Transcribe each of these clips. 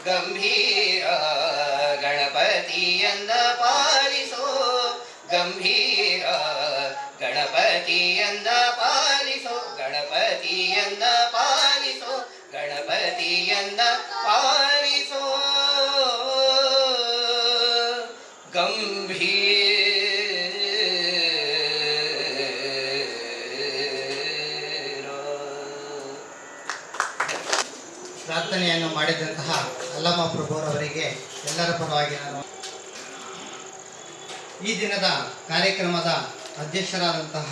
ಗಂಭೀರ ಗಣಪತಿಯನ್ನ ಪಾಲಿಸೋ ಗಂಭೀರ ಗಣಪತಿಯನ್ನ ಪಾಲಿಸೋ ಗಣಪತಿಯನ್ನ ಪಾಲಿಸೋ ಗಣಪತಿಯನ್ನ ಪಾಲಿಸೋ ಗಂಭೀರ. ಪ್ರಾರ್ಥನೆಯನ್ನು ಮಾಡಿದಂತಹ ಅಲ್ಲಮ್ಮ ಪ್ರಭುರವರಿಗೆ ಎಲ್ಲರ ಪರವಾಗಿ ನಾನು ಈ ದಿನದ ಕಾರ್ಯಕ್ರಮದ ಅಧ್ಯಕ್ಷರಾದಂತಹ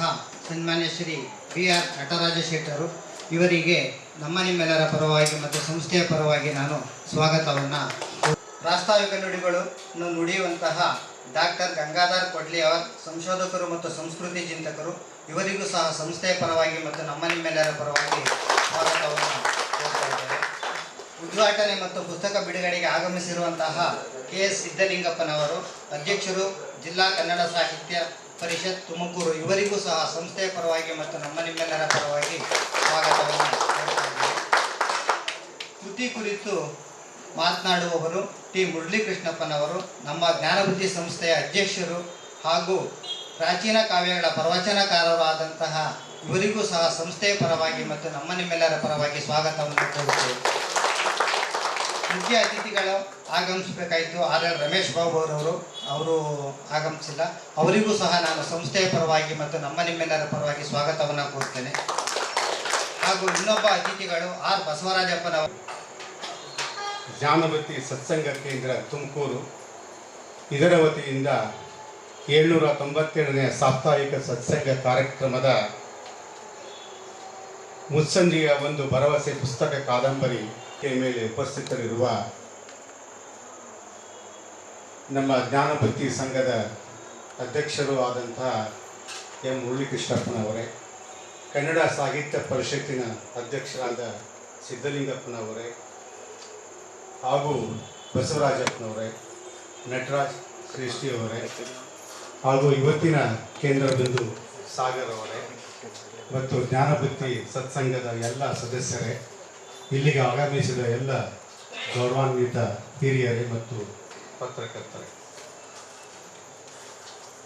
ಸನ್ಮಾನ್ಯ ಶ್ರೀ BR ನಟರಾಜ ಶೆಟ್ಟರು ಇವರಿಗೆ ನಿಮ್ಮೆಲ್ಲರ ಪರವಾಗಿ ಮತ್ತು ಸಂಸ್ಥೆಯ ಪರವಾಗಿ ನಾನು ಸ್ವಾಗತವನ್ನು. ಪ್ರಾಸ್ತಾವಿಕ ನುಡಿಗಳನ್ನು ನುಡಿಯುವಂತಹ ಡಾಕ್ಟರ್ ಗಂಗಾಧರ್ ಕೊಡ್ಲಿ ಅವರ ಸಂಶೋಧಕರು ಮತ್ತು ಸಂಸ್ಕೃತಿ ಚಿಂತಕರು ಇವರಿಗೂ ಸಹ ಸಂಸ್ಥೆಯ ಪರವಾಗಿ ಮತ್ತು ನಿಮ್ಮೆಲ್ಲರ ಪರವಾಗಿ ಸ್ವಾಗತವನ್ನು ಕೋರ್ತಾ ಇದ್ದಾರೆ. ಉದ್ಘಾಟನೆ ಮತ್ತು ಪುಸ್ತಕ ಬಿಡುಗಡೆಗೆ ಆಗಮಿಸಿರುವಂತಹ KS ಸಿದ್ದಲಿಂಗಪ್ಪನವರು ಅಧ್ಯಕ್ಷರು ಜಿಲ್ಲಾ ಕನ್ನಡ ಸಾಹಿತ್ಯ ಪರಿಷತ್ ತುಮಕೂರು ಇವರಿಗೂ ಸಹ ಸಂಸ್ಥೆಯ ಪರವಾಗಿ ಮತ್ತು ನಿಮ್ಮೆಲ್ಲರ ಪರವಾಗಿ ಸ್ವಾಗತವನ್ನು ಕೋರುತ್ತಿದ್ದೇವೆ. ಕೃತಿ ಕುರಿತು ಮಾತನಾಡುವವರು ಟಿ ಮುರಳೀಕೃಷ್ಣಪ್ಪನವರು ನಮ್ಮ ಜ್ಞಾನಬುದ್ಧಿ ಸಂಸ್ಥೆಯ ಅಧ್ಯಕ್ಷರು ಹಾಗೂ ಪ್ರಾಚೀನ ಕಾವ್ಯಗಳ ಪ್ರವಚನಕಾರರು ಆದಂತಹ ಇವರಿಗೂ ಸಹ ಸಂಸ್ಥೆಯ ಪರವಾಗಿ ಮತ್ತು ನಿಮ್ಮೆಲ್ಲರ ಪರವಾಗಿ ಸ್ವಾಗತವನ್ನು ಕೋರುತ್ತೇವೆ. ಮುಖ್ಯ ಅತಿಥಿಗಳು ಆಗಮಿಸಬೇಕಾಯಿತು. RL ರಮೇಶ್ ಬಾಬು ಅವರು ಆಗಮಿಸಿಲ್ಲ. ಅವರಿಗೂ ಸಹ ನಾನು ಸಂಸ್ಥೆಯ ಪರವಾಗಿ ಮತ್ತು ನಿಮ್ಮೆಲ್ಲರ ಪರವಾಗಿ ಸ್ವಾಗತವನ್ನು ಕೋರ್ತೇನೆ. ಹಾಗೂ ಇನ್ನೊಬ್ಬ ಅತಿಥಿಗಳು R ಬಸವರಾಜಪ್ಪನವರು ಜ್ಞಾನಬುದ್ಧಿ ಸತ್ಸಂಗ ಕೇಂದ್ರ ತುಮಕೂರು ಇದರ ವತಿಯಿಂದ 797ನೇ ಸಾಪ್ತಾಹಿಕ ಸತ್ಸಂಗ ಕಾರ್ಯಕ್ರಮದ ಮುಸ್ಸಂಜೆಯ ಒಂದು ಭರವಸೆ ಪುಸ್ತಕ ಕಾದಂಬರಿ ಮೇಲೆ ಉಪಸ್ಥಿತರಿರುವ ನಮ್ಮ ಜ್ಞಾನಬುದ್ಧಿ ಸಂಘದ ಅಧ್ಯಕ್ಷರು ಆದಂತಹ M ಮುರಳೀಕೃಷ್ಣಪ್ಪನವರೇ, ಕನ್ನಡ ಸಾಹಿತ್ಯ ಪರಿಷತ್ತಿನ ಅಧ್ಯಕ್ಷರಾದ ಸಿದ್ದಲಿಂಗಪ್ಪನವರೇ ಹಾಗೂ ಬಸವರಾಜಪ್ಪನವರೇ, ನಟರಾಜ್ ಶ್ರೇಷ್ಠಿಯವರೇ ಹಾಗೂ ಇವತ್ತಿನ ಕೇಂದ್ರ ಬಿಂದು ಸಾಗರ್ ಅವರೇ ಮತ್ತು ಜ್ಞಾನಬುದ್ಧಿ ಸತ್ಸಂಗದ ಎಲ್ಲ ಸದಸ್ಯರೇ, ಇಲ್ಲಿಗೆ ಆಗಮಿಸಿದ ಎಲ್ಲ ಗೌರವಾನ್ವಿತ ಹಿರಿಯರೇ ಮತ್ತು ಪತ್ರಕರ್ತರೇ,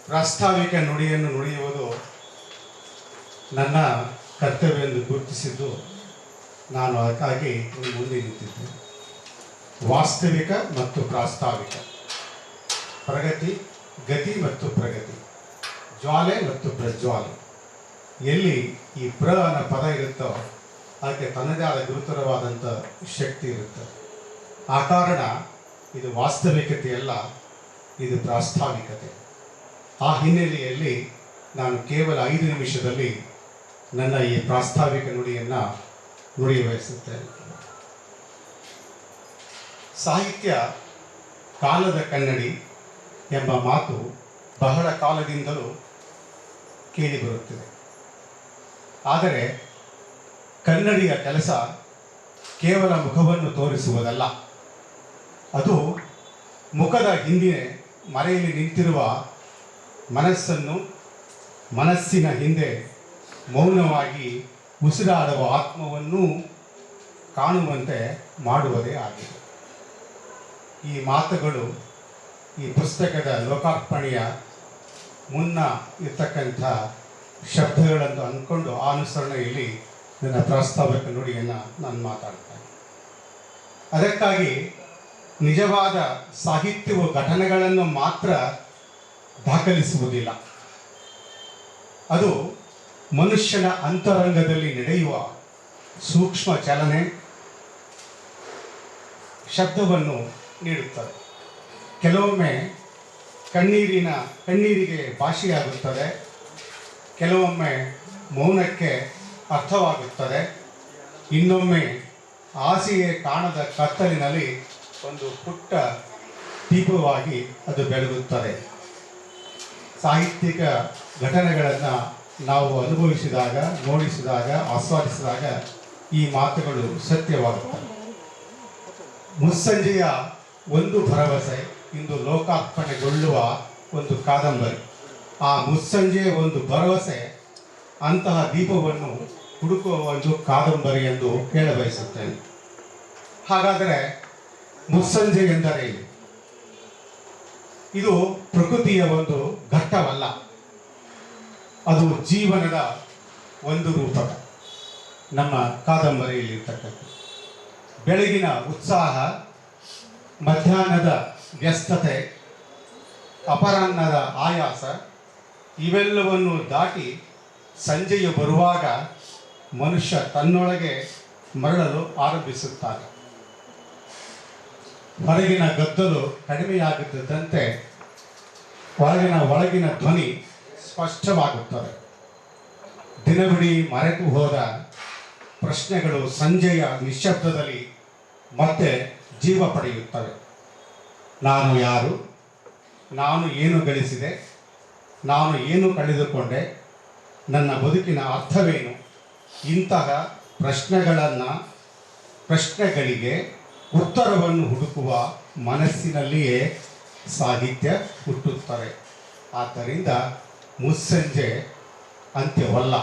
ಪ್ರಾಸ್ತಾವಿಕ ನುಡಿಯನ್ನು ನುಡಿಯುವುದು ನನ್ನ ಕರ್ತವ್ಯ ಎಂದು ಗುರುತಿಸಿದ್ದು ನಾನು ಅದಕ್ಕಾಗಿ ಮುಂದೆ ನಿಂತಿದ್ದೆ. ವಾಸ್ತವಿಕ ಮತ್ತು ಪ್ರಾಸ್ತಾವಿಕ, ಪ್ರಗತಿ, ಗತಿ ಮತ್ತು ಪ್ರಗತಿ, ಜ್ವಾಲೆ ಮತ್ತು ಪ್ರಜ್ವಾಲೆ, ಎಲ್ಲಿ ಈ ಅನ್ನೋ ಪದ ಇರುತ್ತೋ ಅದಕ್ಕೆ ತನ್ನದೇ ಆದ ಗುರುತರವಾದಂಥ ಶಕ್ತಿ ಇರುತ್ತೆ. ಆ ಕಾರಣ ಇದು ವಾಸ್ತವಿಕತೆಯಲ್ಲ, ಇದು ಪ್ರಾಸ್ತಾವಿಕತೆ. ಆ ಹಿನ್ನೆಲೆಯಲ್ಲಿ ನಾನು ಕೇವಲ 5 ನಿಮಿಷದಲ್ಲಿ ನನ್ನ ಈ ಪ್ರಾಸ್ತಾವಿಕ ನುಡಿಯನ್ನು ನುಡಿ ಬಯಸುತ್ತೇನೆ. ಸಾಹಿತ್ಯ ಕಾಲದ ಕನ್ನಡಿ ಎಂಬ ಮಾತು ಬಹಳ ಕಾಲದಿಂದಲೂ ಕೇಳಿಬರುತ್ತಿದೆ. ಆದರೆ ಕನ್ನಡಿಯ ಕೆಲಸ ಕೇವಲ ಮುಖವನ್ನು ತೋರಿಸುವುದಲ್ಲ, ಅದು ಮುಖದ ಹಿಂದೆ ಮರೆಯಲ್ಲಿ ನಿಂತಿರುವ ಮನಸ್ಸನ್ನು, ಮನಸ್ಸಿನ ಹಿಂದೆ ಮೌನವಾಗಿ ಉಸಿರಾಡುವ ಆತ್ಮವನ್ನು ಕಾಣುವಂತೆ ಮಾಡುವುದೇ ಆಗಿದೆ. ಈ ಮಾತುಗಳು ಈ ಪುಸ್ತಕದ ಲೋಕಾರ್ಪಣೆಯ ಮುನ್ನ ಇರ್ತಕ್ಕಂಥ ಶಬ್ದಗಳನ್ನು ಅಂದ್ಕೊಂಡು ಆ ಅನುಸರಣೆಯಲ್ಲಿ ನನ್ನ ಪ್ರಾಸ್ತಾವಿಕ ನುಡಿಯನ್ನು ನಾನು ಮಾತಾಡ್ತೇನೆ. ಅದಕ್ಕಾಗಿ ನಿಜವಾದ ಸಾಹಿತ್ಯವು ಘಟನೆಗಳನ್ನು ಮಾತ್ರ ದಾಖಲಿಸುವುದಿಲ್ಲ, ಅದು ಮನುಷ್ಯನ ಅಂತರಂಗದಲ್ಲಿ ನಡೆಯುವ ಸೂಕ್ಷ್ಮ ಚಲನೆ, ಶಬ್ದವನ್ನು ನೀಡುತ್ತದೆ. ಕೆಲವೊಮ್ಮೆ ಕಣ್ಣೀರಿಗೆ ಭಾಷೆಯಾಗುತ್ತದೆ, ಕೆಲವೊಮ್ಮೆ ಮೌನಕ್ಕೆ ಅರ್ಥವಾಗುತ್ತದೆ, ಇನ್ನೊಮ್ಮೆ ಆಸೆಯೇ ಕಾಣದ ಕತ್ತಲಿನಲ್ಲಿ ಒಂದು ಪುಟ್ಟ ದೀಪವಾಗಿ ಅದು ಬೆಳಗುತ್ತದೆ. ಸಾಹಿತ್ಯಿಕ ಘಟನೆಗಳನ್ನು ನಾವು ಅನುಭವಿಸಿದಾಗ, ನೋಡಿಸಿದಾಗ, ಆಸ್ವಾದಿಸಿದಾಗ ಈ ಮಾತುಗಳು ಸತ್ಯವಾಗುತ್ತವೆ. ಮುಸ್ಸಂಜೆಯ ಒಂದು ಭರವಸೆ ಇಂದು ಲೋಕಾರ್ಪಣೆಗೊಳ್ಳುವ ಒಂದು ಕಾದಂಬರಿ. ಆ ಮುಸ್ಸಂಜೆಯ ಒಂದು ಭರವಸೆ ಅಂತಹ ದೀಪವನ್ನು ಹುಡುಕುವ ಒಂದು ಕಾದಂಬರಿ ಎಂದು ಹೇಳಬಯಸುತ್ತೇನೆ. ಹಾಗಾದರೆ ಮುಸ್ಸಂಜೆ ಎಂದರೆ ಇದು ಪ್ರಕೃತಿಯ ಒಂದು ಘಟ್ಟವಲ್ಲ, ಅದು ಜೀವನದ ಒಂದು ರೂಪಕ. ನಮ್ಮ ಕಾದಂಬರಿಯಲ್ಲಿರ್ತಕ್ಕಂಥ ಬೆಳಗಿನ ಉತ್ಸಾಹ, ಮಧ್ಯಾಹ್ನದ ವ್ಯಸ್ತತೆ, ಅಪರಾಹ್ನದ ಆಯಾಸ ಇವೆಲ್ಲವನ್ನು ದಾಟಿ ಸಂಜೆಯು ಬರುವಾಗ ಮನುಷ್ಯ ತನ್ನೊಳಗೆ ಮರಳಲು ಆರಂಭಿಸುತ್ತಾನೆ. ಹೊರಗಿನ ಗದ್ದಲು ಕಡಿಮೆಯಾಗುತ್ತಿದ್ದಂತೆ ಒಳಗಿನ ಧ್ವನಿ ಸ್ಪಷ್ಟವಾಗುತ್ತದೆ. ದಿನವಿಡೀ ಮರೆತು ಹೋದ ಪ್ರಶ್ನೆಗಳು ಸಂಜೆಯ ನಿಶ್ಶಬ್ದದಲ್ಲಿ ಮತ್ತೆ ಜೀವ ಪಡೆಯುತ್ತವೆ. ನಾನು ಯಾರು? ನಾನು ಏನು ಗಳಿಸಿದೆ? ನಾನು ಏನು ಕಳೆದುಕೊಂಡೆ? ನನ್ನ ಬದುಕಿನ ಅರ್ಥವೇನು? ಇಂತಹ ಪ್ರಶ್ನೆಗಳಿಗೆ ಉತ್ತರವನ್ನು ಹುಡುಕುವ ಮನಸ್ಸಿನಲ್ಲಿಯೇ ಸಾಹಿತ್ಯ ಹುಟ್ಟುತ್ತದೆ. ಆದ್ದರಿಂದ ಮುಸ್ಸಂಜೆ ಅಂತ್ಯವಲ್ಲ,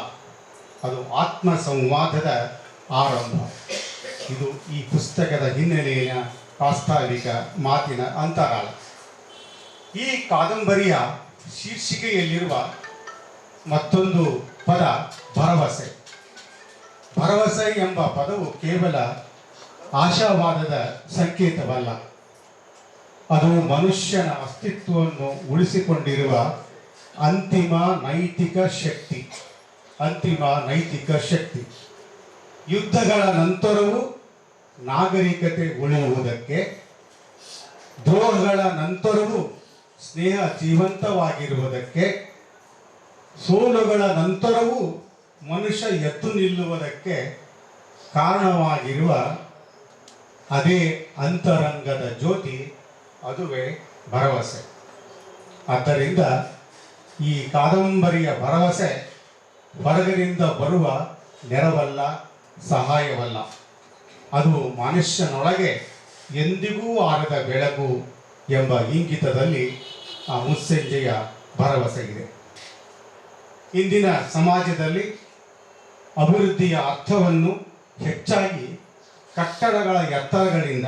ಅದು ಆತ್ಮ ಸಂವಾದದ ಆರಂಭ. ಇದು ಈ ಪುಸ್ತಕದ ಹಿನ್ನೆಲೆಯ ಪ್ರಾಸ್ತಾವಿಕ ಮಾತಿನ ಅಂತರಾಳ. ಈ ಕಾದಂಬರಿಯ ಶೀರ್ಷಿಕೆಯಲ್ಲಿರುವ ಮತ್ತೊಂದು ಪದ ಭರವಸೆ. ಭರವಸೆ ಎಂಬ ಪದವು ಕೇವಲ ಆಶಾವಾದದ ಸಂಕೇತವಲ್ಲ, ಅದು ಮನುಷ್ಯನ ಅಸ್ತಿತ್ವವನ್ನು ಉಳಿಸಿಕೊಂಡಿರುವ ಅಂತಿಮ ನೈತಿಕ ಶಕ್ತಿ. ಯುದ್ಧಗಳ ನಂತರವೂ ನಾಗರಿಕತೆ ಉಳಿಯುವುದಕ್ಕೆ, ದ್ರೋಹಗಳ ನಂತರವೂ ಸ್ನೇಹ ಜೀವಂತವಾಗಿರುವುದಕ್ಕೆ, ಸೋಲುಗಳ ನಂತರವೂ ಮನುಷ್ಯ ಎದ್ದು ನಿಲ್ಲುವುದಕ್ಕೆ ಕಾರಣವಾಗಿರುವ ಅದೇ ಅಂತರಂಗದ ಜ್ಯೋತಿ, ಅದುವೇ ಭರವಸೆ. ಆದ್ದರಿಂದ ಈ ಕಾದಂಬರಿಯ ಭರವಸೆ ಹೊರಗಿನಿಂದ ಬರುವ ನೆರವಲ್ಲ, ಸಹಾಯವಲ್ಲ, ಅದು ಮನುಷ್ಯನೊಳಗೆ ಎಂದಿಗೂ ಆರದ ಬೆಳಕು ಎಂಬ ಇಂಗಿತದಲ್ಲಿ ಆ ಮುಸ್ಸಂಜೆಯ ಭರವಸೆ ಇದೆ. ಇಂದಿನ ಸಮಾಜದಲ್ಲಿ ಅಭಿವೃದ್ಧಿಯ ಅರ್ಥವನ್ನು ಹೆಚ್ಚಾಗಿ ಕಟ್ಟಡಗಳ ಎತ್ತರಗಳಿಂದ,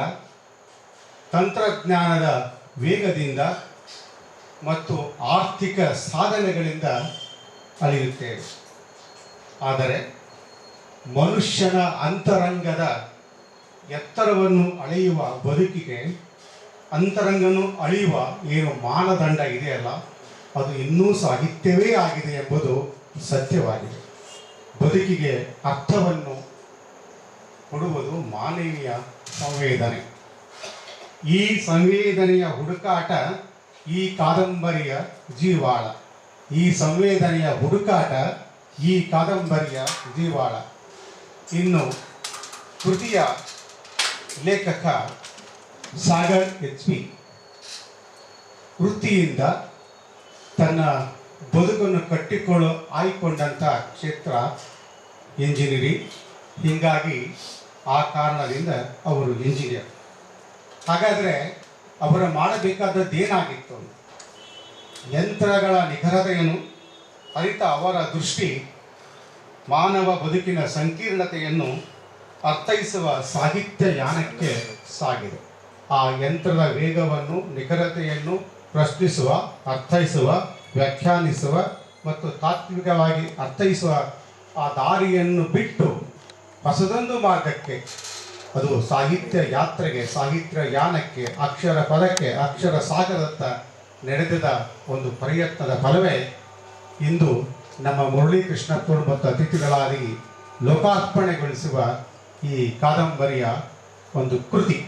ತಂತ್ರಜ್ಞಾನದ ವೇಗದಿಂದ ಮತ್ತು ಆರ್ಥಿಕ ಸಾಧನೆಗಳಿಂದ ಅಳೆಯುತ್ತೇವೆ. ಆದರೆ ಮನುಷ್ಯನ ಅಂತರಂಗದ ಎತ್ತರವನ್ನು ಅಳೆಯುವ ಬದುಕಿಗೆ, ಅಂತರಂಗವನ್ನು ಅಳೆಯುವ ಏನು ಮಾನದಂಡ ಇದೆಯಲ್ಲ, ಅದು ಇನ್ನೂ ಸಾಹಿತ್ಯವೇ ಆಗಿದೆ ಎಂಬುದು ಸತ್ಯವಾಗಿದೆ. ಬದುಕಿಗೆ ಅರ್ಥವನ್ನು ಕೊಡುವುದು ಮಾನವೀಯ ಸಂವೇದನೆ. ಈ ಸಂವೇದನೆಯ ಹುಡುಕಾಟ ಈ ಕಾದಂಬರಿಯ ಜೀವಾಳ. ಇನ್ನು ಕೃತಿಯ ಲೇಖಕ ಸಾಗರ್ HP ವೃತ್ತಿಯಿಂದ ತನ್ನ ಬದುಕನ್ನು ಆಯ್ಕೊಂಡಂಥ ಕ್ಷೇತ್ರ ಇಂಜಿನಿಯರಿಂಗ್. ಹೀಗಾಗಿ ಆ ಕಾರಣದಿಂದ ಅವರು ಇಂಜಿನಿಯರ್. ಹಾಗಾದರೆ ಅವರ ಮಾಡಬೇಕಾದದ್ದು ಏನಾಗಿತ್ತು? ಯಂತ್ರಗಳ ನಿಖರತೆಯನ್ನು ಅರಿತ ಅವರ ದೃಷ್ಟಿ ಮಾನವ ಬದುಕಿನ ಸಂಕೀರ್ಣತೆಯನ್ನು ಅರ್ಥೈಸುವ ಸಾಹಿತ್ಯ ಯಾನಕ್ಕೆ ಸಾಗಿದೆ. ಆ ಯಂತ್ರದ ವೇಗವನ್ನು, ನಿಖರತೆಯನ್ನು ಪ್ರಶ್ನಿಸುವ, ಅರ್ಥೈಸುವ, ವ್ಯಾಖ್ಯಾನಿಸುವ ಮತ್ತು ತಾತ್ವಿಕವಾಗಿ ಅರ್ಥೈಸುವ ಆ ದಾರಿಯನ್ನು ಬಿಟ್ಟು ಹೊಸದೊಂದು ಮಾರ್ಗಕ್ಕೆ, ಅದು ಸಾಹಿತ್ಯ ಯಾತ್ರೆಗೆ, ಸಾಹಿತ್ಯ ಯಾನಕ್ಕೆ, ಅಕ್ಷರ ಪದಕ್ಕೆ, ಅಕ್ಷರ ಸಾಗರದತ್ತ ನಡೆದ ಒಂದು ಪ್ರಯತ್ನದ ಫಲವೇ ಇಂದು ನಮ್ಮ ಮುರಳೀಕೃಷ್ಣಪ್ಪರು ಮತ್ತು ಅತಿಥಿಗಳಾಗಿ ಲೋಕಾರ್ಪಣೆಗೊಳಿಸುವ ಈ ಕಾದಂಬರಿಯ ಒಂದು ಕೃತಿ.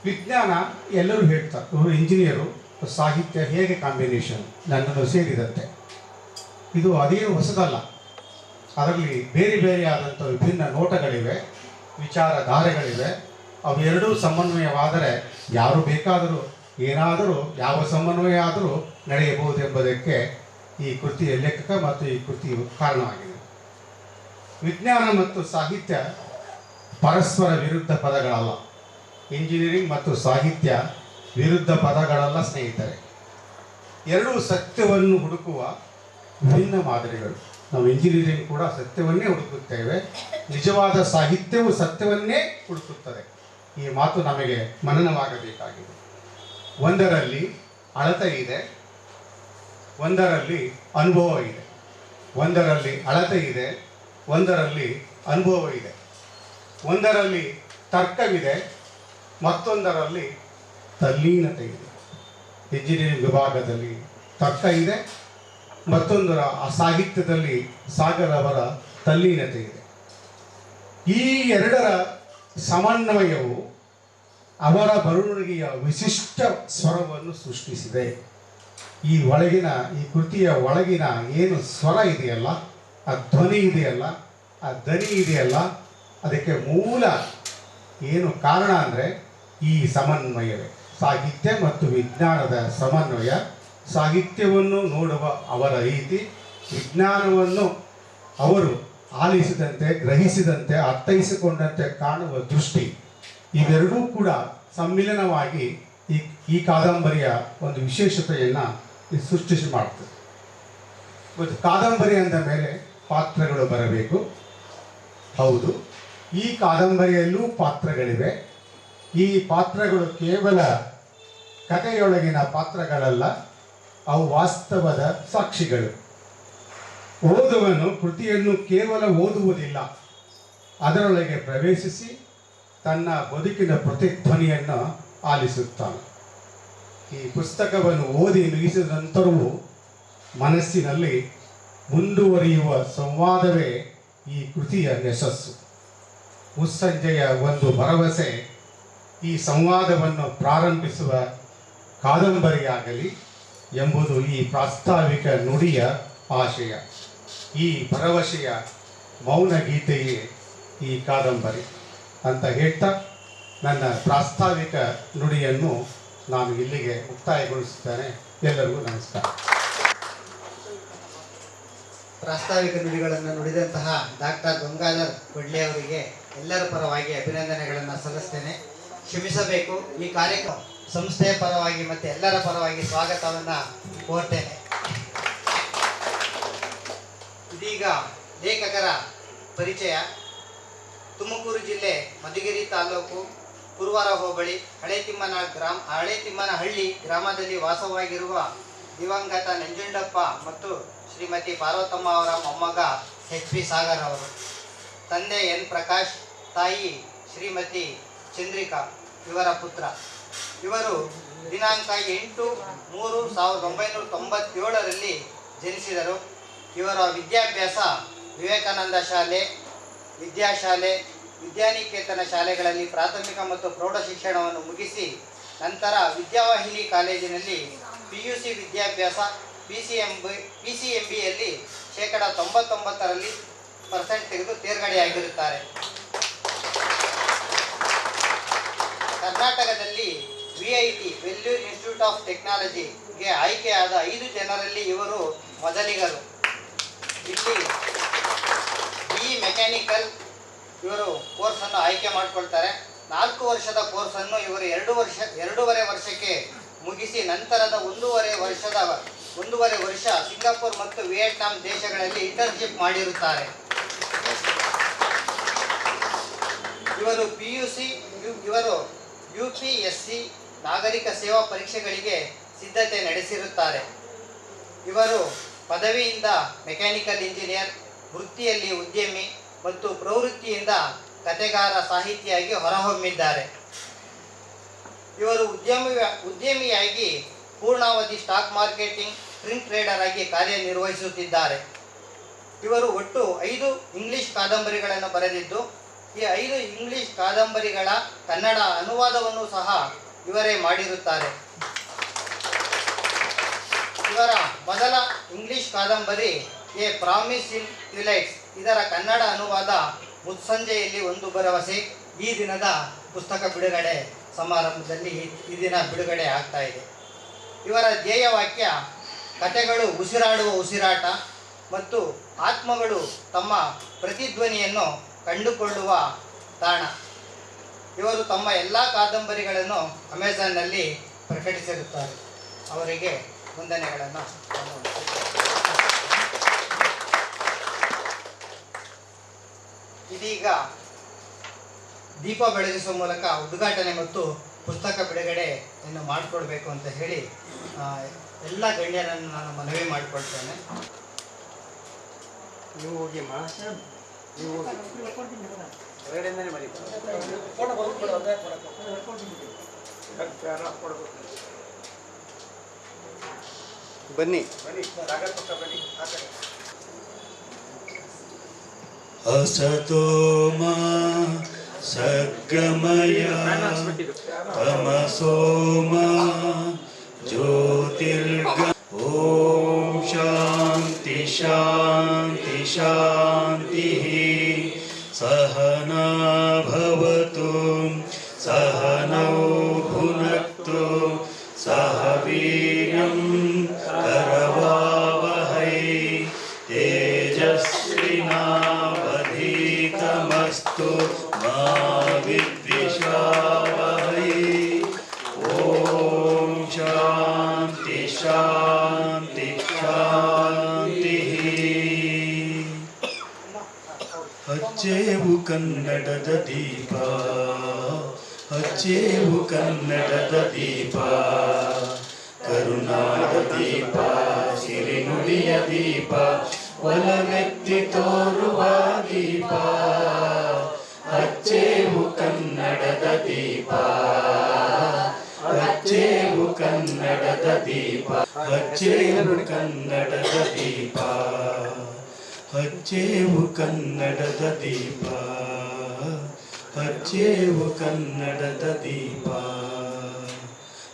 ವಿಜ್ಞಾನ ಎಲ್ಲರೂ ಹೇಳ್ತಾರೆ, ಇವರು ಇಂಜಿನಿಯರು, ಸಾಹಿತ್ಯ ಹೇಗೆ ಕಾಂಬಿನೇಷನ್ ನನ್ನನ್ನು ಸೇರಿದಂತೆ. ಇದು ಅದೇನು ಹೊಸದಲ್ಲ. ಅದರಲ್ಲಿ ಬೇರೆ ಬೇರೆಯಾದಂಥ ವಿಭಿನ್ನ ನೋಟಗಳಿವೆ, ವಿಚಾರಧಾರೆಗಳಿವೆ. ಅವೆರಡೂ ಸಮನ್ವಯವಾದರೆ ಯಾರು ಬೇಕಾದರೂ ಏನಾದರೂ ಯಾವ ಸಮನ್ವಯ ಆದರೂ ನಡೆಯಬಹುದೆಂಬುದಕ್ಕೆ ಈ ಕೃತಿಯ ಲೇಖಕ ಮತ್ತು ಈ ಕೃತಿಯು ಕಾರಣವಾಗಿದೆ. ವಿಜ್ಞಾನ ಮತ್ತು ಸಾಹಿತ್ಯ ಪರಸ್ಪರ ವಿರುದ್ಧ ಪದಗಳಲ್ಲ. ಇಂಜಿನಿಯರಿಂಗ್ ಮತ್ತು ಸಾಹಿತ್ಯ ವಿರುದ್ಧ ಪದಗಳಲ್ಲ ಸ್ನೇಹಿತರೆ. ಎರಡೂ ಸತ್ಯವನ್ನು ಹುಡುಕುವ ವಿಭಿನ್ನ ಮಾದರಿಗಳು. ನಾವು ಇಂಜಿನಿಯರಿಂಗ್ ಕೂಡ ಸತ್ಯವನ್ನೇ ಹುಡುಕುತ್ತೇವೆ, ನಿಜವಾದ ಸಾಹಿತ್ಯವು ಸತ್ಯವನ್ನೇ ಹುಡುಕುತ್ತದೆ. ಈ ಮಾತು ನಮಗೆ ಮನನವಾಗಬೇಕಾಗಿದೆ. ಒಂದರಲ್ಲಿ ಅಳತೆ ಇದೆ, ಒಂದರಲ್ಲಿ ಅನುಭವ ಇದೆ. ಒಂದರಲ್ಲಿ ಅಳತೆ ಇದೆ, ಒಂದರಲ್ಲಿ ಅನುಭವ ಇದೆ. ಒಂದರಲ್ಲಿ ತರ್ಕವಿದೆ, ಮತ್ತೊಂದರಲ್ಲಿ ತಲ್ಲೀನತೆ ಇದೆ. ಇಂಜಿನಿಯರಿಂಗ್ ವಿಭಾಗದಲ್ಲಿ ತರ್ಕ ಇದೆ, ಮತ್ತೊಂದರ ಆ ಸಾಹಿತ್ಯದಲ್ಲಿ ಸಾಗರ್ ಅವರ ತಲ್ಲೀನತೆ ಇದೆ. ಈ ಎರಡರ ಸಮನ್ವಯವು ಅವರ ಬರವಣಿಗೆಯ ವಿಶಿಷ್ಟ ಸ್ವರವನ್ನು ಸೃಷ್ಟಿಸಿದೆ. ಈ ಕೃತಿಯ ಒಳಗಿನ ಏನು ಸ್ವರ ಇದೆಯಲ್ಲ, ಆ ಧ್ವನಿ ಇದೆಯಲ್ಲ, ಆ ದನಿ ಇದೆಯಲ್ಲ, ಅದಕ್ಕೆ ಮೂಲ ಏನು ಕಾರಣ ಅಂದರೆ ಈ ಸಮನ್ವಯವೇ. ಸಾಹಿತ್ಯ ಮತ್ತು ವಿಜ್ಞಾನದ ಸಮನ್ವಯ, ಸಾಹಿತ್ಯವನ್ನು ನೋಡುವ ಅವರ ರೀತಿ, ವಿಜ್ಞಾನವನ್ನು ಅವರು ಆಲಿಸಿದಂತೆ, ಗ್ರಹಿಸಿದಂತೆ, ಅರ್ಥೈಸಿಕೊಂಡಂತೆ ಕಾಣುವ ದೃಷ್ಟಿ, ಇವೆರಡೂ ಕೂಡ ಸಮ್ಮಿಲನವಾಗಿ ಈ ಕಾದಂಬರಿಯ ಒಂದು ವಿಶೇಷತೆಯನ್ನು ಸೃಷ್ಟಿ ಮಾಡ್ತದೆ. ಮತ್ತು ಕಾದಂಬರಿ ಅಂದ ಮೇಲೆ ಪಾತ್ರಗಳು ಬರಬೇಕು. ಹೌದು, ಈ ಕಾದಂಬರಿಯಲ್ಲೂ ಪಾತ್ರಗಳಿವೆ. ಈ ಪಾತ್ರಗಳು ಕೇವಲ ಕಥೆಯೊಳಗಿನ ಪಾತ್ರಗಳಲ್ಲ, ಅವು ವಾಸ್ತವದ ಸಾಕ್ಷಿಗಳು. ಓದುವನು ಕೃತಿಯನ್ನು ಕೇವಲ ಓದುವುದಿಲ್ಲ, ಅದರೊಳಗೆ ಪ್ರವೇಶಿಸಿ ತನ್ನ ಬದುಕಿನ ಪ್ರತಿಧ್ವನಿಯನ್ನು ಆಲಿಸುತ್ತಾನೆ. ಈ ಪುಸ್ತಕವನ್ನು ಓದಿ ಮುಗಿಸಿದ ನಂತರವೂ ಮನಸ್ಸಿನಲ್ಲಿ ಮುಂದುವರಿಯುವ ಸಂವಾದವೇ ಈ ಕೃತಿಯ ಯಶಸ್ಸು. ಮುಸ್ಸಂಜೆಯ ಒಂದು ಭರವಸೆ ಈ ಸಂವಾದವನ್ನು ಪ್ರಾರಂಭಿಸುವ ಕಾದಂಬರಿಯಾಗಲಿ ಎಂಬುದು ಈ ಪ್ರಾಸ್ತಾವಿಕ ನುಡಿಯ ಆಶಯ. ಈ ಭರವಸೆಯ ಮೌನ ಗೀತೆಯೇ ಈ ಕಾದಂಬರಿ ಅಂತ ಹೇಳ್ತಾ ನನ್ನ ಪ್ರಾಸ್ತಾವಿಕ ನುಡಿಯನ್ನು ನಾನು ಇಲ್ಲಿಗೆ ಮುಕ್ತಾಯಗೊಳಿಸುತ್ತೇನೆ. ಎಲ್ಲರಿಗೂ ನಮಸ್ಕಾರ. ಪ್ರಾಸ್ತಾವಿಕ ನುಡಿಗಳನ್ನು ನುಡಿದಂತಹ ಡಾಕ್ಟರ್ ಗಂಗಾಧರ್ ಕೊಡ್ಲೆ ಅವರಿಗೆ ಎಲ್ಲರ ಪರವಾಗಿ ಅಭಿನಂದನೆಗಳನ್ನು ಸಲ್ಲಿಸ್ತೇನೆ. ಕ್ಷಮಿಸಬೇಕು, ಈ ಕಾರ್ಯಕ್ರಮ ಸಂಸ್ಥೆಯ ಪರವಾಗಿ ಮತ್ತು ಎಲ್ಲರ ಪರವಾಗಿ ಸ್ವಾಗತವನ್ನು ಕೋರ್ತೇನೆ. ಇದೀಗ ಲೇಖಕರ ಪರಿಚಯ. ತುಮಕೂರು ಜಿಲ್ಲೆ ಮಧುಗಿರಿ ತಾಲೂಕು ಕುರುವಾರ ಹೋಬಳಿ ಹಳೇತಿಮ್ಮನಹಳ್ಳಿ ಗ್ರಾಮದಲ್ಲಿ ವಾಸವಾಗಿರುವ ದಿವಂಗತ ನಂಜುಂಡಪ್ಪ ಮತ್ತು ಶ್ರೀಮತಿ ಪಾರ್ವತಮ್ಮ ಅವರ ಮೊಮ್ಮಗ ಎಚ್ ಪಿ ಸಾಗರ್ ಅವರು. ತಂದೆ ಎನ್ ಪ್ರಕಾಶ್, ತಾಯಿ ಶ್ರೀಮತಿ ಚಂದ್ರಿಕಾ ಇವರ ಪುತ್ರ. ಇವರು ದಿನಾಂಕ 8/3/1997 ಜನಿಸಿದರು. ಇವರ ವಿದ್ಯಾಭ್ಯಾಸ ವಿವೇಕಾನಂದ ಶಾಲೆ, ವಿದ್ಯಾಶಾಲೆ, ವಿದ್ಯಾನಿಕೇತನ ಶಾಲೆಗಳಲ್ಲಿ ಪ್ರಾಥಮಿಕ ಮತ್ತು ಪ್ರೌಢ ಶಿಕ್ಷಣವನ್ನು ಮುಗಿಸಿ ನಂತರ ವಿದ್ಯಾವಾಹಿನಿ ಕಾಲೇಜಿನಲ್ಲಿ PUC ವಿದ್ಯಾಭ್ಯಾಸ PCMBಯಲ್ಲಿ 99% ತೆಗೆದು ತೇರ್ಗಡೆಯಾಗಿರುತ್ತಾರೆ. ಕರ್ನಾಟಕದಲ್ಲಿ VIT ವೆಲ್ಲೂರ್ ಇನ್ಸ್ಟಿಟ್ಯೂಟ್ ಆಫ್ ಟೆಕ್ನಾಲಜಿಗೆ ಆಯ್ಕೆಯಾದ 5 ಜನರಲ್ಲಿ ಇವರು ಮೊದಲಿಗರು. ಇಲ್ಲಿ BE ಮೆಕ್ಯಾನಿಕಲ್ ಇವರು ಕೋರ್ಸನ್ನು ಆಯ್ಕೆ ಮಾಡಿಕೊಳ್ತಾರೆ. 4 ವರ್ಷದ ಕೋರ್ಸನ್ನು ಇವರು 2.5 ವರ್ಷಕ್ಕೆ ಮುಗಿಸಿ ನಂತರದ 1.5 ವರ್ಷ ಸಿಂಗಾಪುರ್ ಮತ್ತು ವಿಯೆಟ್ನಾಂ ದೇಶಗಳಲ್ಲಿ ಇಂಟರ್ನ್ಶಿಪ್ ಮಾಡಿರುತ್ತಾರೆ. ಇವರು UPSC ನಾಗರಿಕ ಸೇವಾ ಪರೀಕ್ಷೆಗಳಿಗೆ ಸಿದ್ಧತೆ ನಡೆಸಿರುತ್ತಾರೆ. ಇವರು ಪದವಿಯಿಂದ ಮೆಕ್ಯಾನಿಕಲ್ ಇಂಜಿನಿಯರ್, ವೃತ್ತಿಯಲ್ಲಿ ಉದ್ಯಮಿ ಮತ್ತು ಪ್ರವೃತ್ತಿಯಿಂದ ಕಥೆಗಾರ, ಸಾಹಿತಿಯಾಗಿ ಹೊರಹೊಮ್ಮಿದ್ದಾರೆ. ಇವರು ಉದ್ಯಮಿಯಾಗಿ ಪೂರ್ಣಾವಧಿ ಸ್ಟಾಕ್ ಮಾರ್ಕೆಟಿಂಗ್ ಪ್ರಿಂಟ್ ಟ್ರೇಡರ್ ಆಗಿ ಕಾರ್ಯನಿರ್ವಹಿಸುತ್ತಿದ್ದಾರೆ. ಇವರು ಒಟ್ಟು 5 ಇಂಗ್ಲಿಷ್ ಕಾದಂಬರಿಗಳನ್ನು ಬರೆದಿದ್ದು, ಈ 5 ಇಂಗ್ಲಿಷ್ ಕಾದಂಬರಿಗಳ ಕನ್ನಡ ಅನುವಾದವನ್ನು ಸಹ ಇವರೇ ಮಾಡಿರುತ್ತಾರೆ. ಇವರ ಮೊದಲ ಇಂಗ್ಲಿಷ್ ಕಾದಂಬರಿ ಎ ಪ್ರಾಮಿಸ್ ಇನ್ ಟ್ವಿಲೈಟ್ಸ್, ಇದರ ಕನ್ನಡ ಅನುವಾದ ಮುಸ್ಸಂಜೆಯಲ್ಲಿ ಒಂದು ಭರವಸೆ ಈ ದಿನದ ಪುಸ್ತಕ ಬಿಡುಗಡೆ ಸಮಾರಂಭದಲ್ಲಿ ಈ ದಿನ ಬಿಡುಗಡೆ ಆಗ್ತಾ ಇದೆ. ಇವರ ಧ್ಯೇಯವಾಕ್ಯ ಕಥೆಗಳು ಉಸಿರಾಡುವ ಉಸಿರಾಟ ಮತ್ತು ಆತ್ಮಗಳು ತಮ್ಮ ಪ್ರತಿಧ್ವನಿಯನ್ನು ಕಂಡುಕೊಳ್ಳುವ ತಾಣ. ಇವರು ತಮ್ಮ ಎಲ್ಲ ಕಾದಂಬರಿಗಳನ್ನು ಅಮೆಜಾನ್ನಲ್ಲಿ ಪ್ರಕಟಿಸಿರುತ್ತಾರೆ. ಅವರಿಗೆ ವಂದನೆಗಳನ್ನು. ಇದೀಗ ದೀಪ ಬೆಳಗಿಸುವ ಮೂಲಕ ಉದ್ಘಾಟನೆ ಮತ್ತು ಪುಸ್ತಕ ಬಿಡುಗಡೆಯನ್ನು ಮಾಡಿಕೊಡ್ಬೇಕು ಅಂತ ಹೇಳಿ ಎಲ್ಲ ಗಣ್ಯರನ್ನು ನಾನು ಮನವಿ ಮಾಡಿಕೊಳ್ತೇನೆ. ನೀವು ಹೋಗಿ ನೀವು ಹೋಗಿ ಹೊರಗಡೆಯಿಂದಲೇ ಮಾಡಿ ಬನ್ನಿ असतो मा सद्गमय तमसो मा ज्योतिर्ग ॐ शान्ति शान्ति शान्तिः सहना भवतु सहनौ भुनक्तु सह वीर्यं करवावहै तेजस्विनावधीतमस्तु मा विद्विषावहै ॐ शान्ति शान्ति शान्तिः ಹಚ್ಚೇವು ಕನ್ನಡದ ದೀಪ ಹಚ್ಚೇವು ಕನ್ನಡದ ದೀಪ ಕರುನಾಡ ದೀಪ ಸಿರಿನುಡಿಯ ದೀಪ ಒಲವೆತ್ತಿ ತೋರುವ ದೀಪ ಹಚ್ಚೇವು ಕನ್ನಡದ ದೀಪ ಹಚ್ಚೇವು ಕನ್ನಡದ ದೀಪ ಹಚ್ಚೇವು ಕನ್ನಡದ ದೀಪ ಹಚ್ಚೇವು ಕನ್ನಡದ ದೀಪ ಹಚ್ಚೇವು ಕನ್ನಡದ ದೀಪ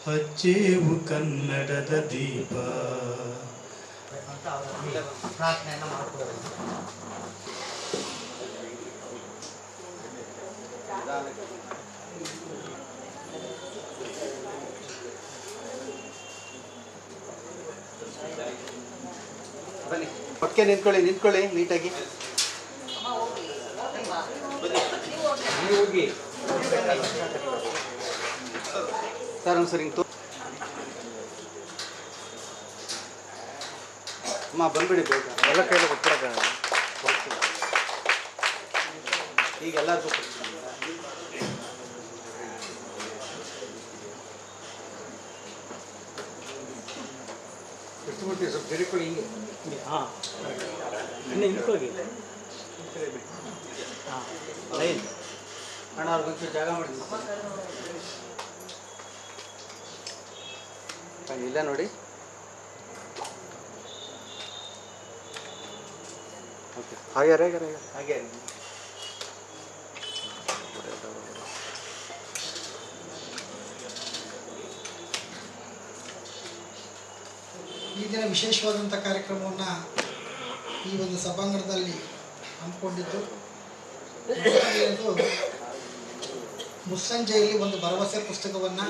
ಹಚ್ಚೇವು ಕನ್ನಡದ ದೀಪ ಅಂತ ಅವರಲ್ಲಿ ಪ್ರಾರ್ಥನೆಯನ್ನು ಮಾಡ್ಕೊಳ್ಬೇಕು. ಬನ್ನಿ ಪಕ್ಕೆ ನಿಂತ್ಕೊಳ್ಳಿ ನೀಟಾಗಿ ನೀವು ಹೋಗಿ ಸರ್ ಒಂದು ಸರಿ ಹಿಂಗೆ ಅಮ್ಮ ಬಂದ್ಬಿಡಿ ಬೇಗ ಎಲ್ಲ ಕೈಯಲ್ಲಿ ಕೊಟ್ಬಿಡೋಣ ಈಗ ಎಲ್ಲರಿಗೂ ಎಷ್ಟು ಮುಟ್ಟಿ ಸ್ವಲ್ಪ ಜರಿಕೊಳ್ಳಿ ಹಿಂಗೆ ಹಾಂ ಇನ್ನೇ ನಿಂತ್ಕೊಳ್ಳಿ ಹಾಂ ಲೈನ್ ಅಣ್ಣ ಅವ್ರಿಗೊಂಚೂರು ಜಾಗ ಮಾಡಿ ಇಲ್ಲ ನೋಡಿ ಓಕೆ ಹಾಗೆ ಹಾಗೆ ಈ ದಿನ ವಿಶೇಷವಾದಂಥ ಕಾರ್ಯಕ್ರಮವನ್ನು ಈ ಒಂದು ಸಭಾಂಗಣದಲ್ಲಿ ಹಮ್ಮಿಕೊಂಡಿದ್ದು ಮುಸ್ಸಂಜೆಯಲ್ಲಿ ಒಂದು ಭರವಸೆ ಪುಸ್ತಕವನ್ನು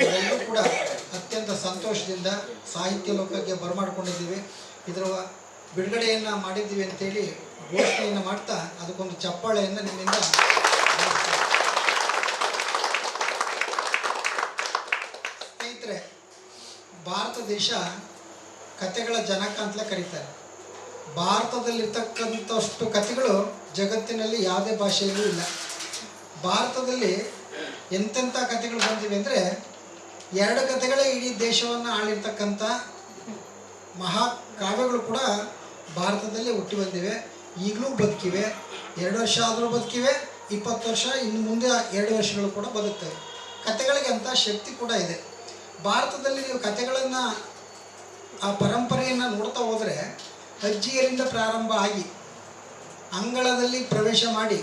ಎಲ್ಲರೂ ಕೂಡ ಅತ್ಯಂತ ಸಂತೋಷದಿಂದ ಸಾಹಿತ್ಯ ಲೋಕಕ್ಕೆ ಬರಮಾಡಿಕೊಂಡಿದ್ದೀವಿ. ಇದರ ಬಿಡುಗಡೆಯನ್ನು ಮಾಡಿದ್ದೀವಿ ಅಂತೇಳಿ ಘೋಷಣೆಯನ್ನು ಮಾಡ್ತಾ ಅದಕ್ಕೊಂದು ಚಪ್ಪಾಳೆಯನ್ನು ನಿಮ್ಮಿಂದ ಸ್ನೇಹಿತರೆ, ಭಾರತ ದೇಶ ಕಥೆಗಳ ಜನಕ ಅಂತಲೇ ಕರೀತಾರೆ. ಭಾರತದಲ್ಲಿರ್ತಕ್ಕಂಥಷ್ಟು ಕಥೆಗಳು ಜಗತ್ತಿನಲ್ಲಿ ಯಾವುದೇ ಭಾಷೆಯಲ್ಲೂ ಇಲ್ಲ. ಭಾರತದಲ್ಲಿ ಎಂತೆಂಥ ಕಥೆಗಳು ಬಂದಿವೆ ಅಂದರೆ 2 ಕಥೆಗಳೇ ಇಡೀ ದೇಶವನ್ನು ಆಳಿರ್ತಕ್ಕಂಥ ಮಹಾಕಾವ್ಯಗಳು ಕೂಡ ಭಾರತದಲ್ಲಿ ಹುಟ್ಟಿ ಬಂದಿವೆ. ಈಗಲೂ ಬದುಕಿವೆ. 2 ವರ್ಷ ಆದರೂ ಬದುಕಿವೆ, 20 ವರ್ಷ, ಇನ್ನು ಮುಂದೆ 2 ವರ್ಷಗಳು ಕೂಡ ಬದುಕ್ತವೆ. ಕಥೆಗಳಿಗೆ ಅಂಥ ಶಕ್ತಿ ಕೂಡ ಇದೆ. ಭಾರತದಲ್ಲಿ ನೀವು ಕಥೆಗಳನ್ನು ಆ ಪರಂಪರೆಯನ್ನು ನೋಡ್ತಾ ಹೋದರೆ ಅಜ್ಜಿಯರಿಂದ ಪ್ರಾರಂಭ ಆಗಿ ಅಂಗಳದಲ್ಲಿ ಪ್ರವೇಶ ಮಾಡಿ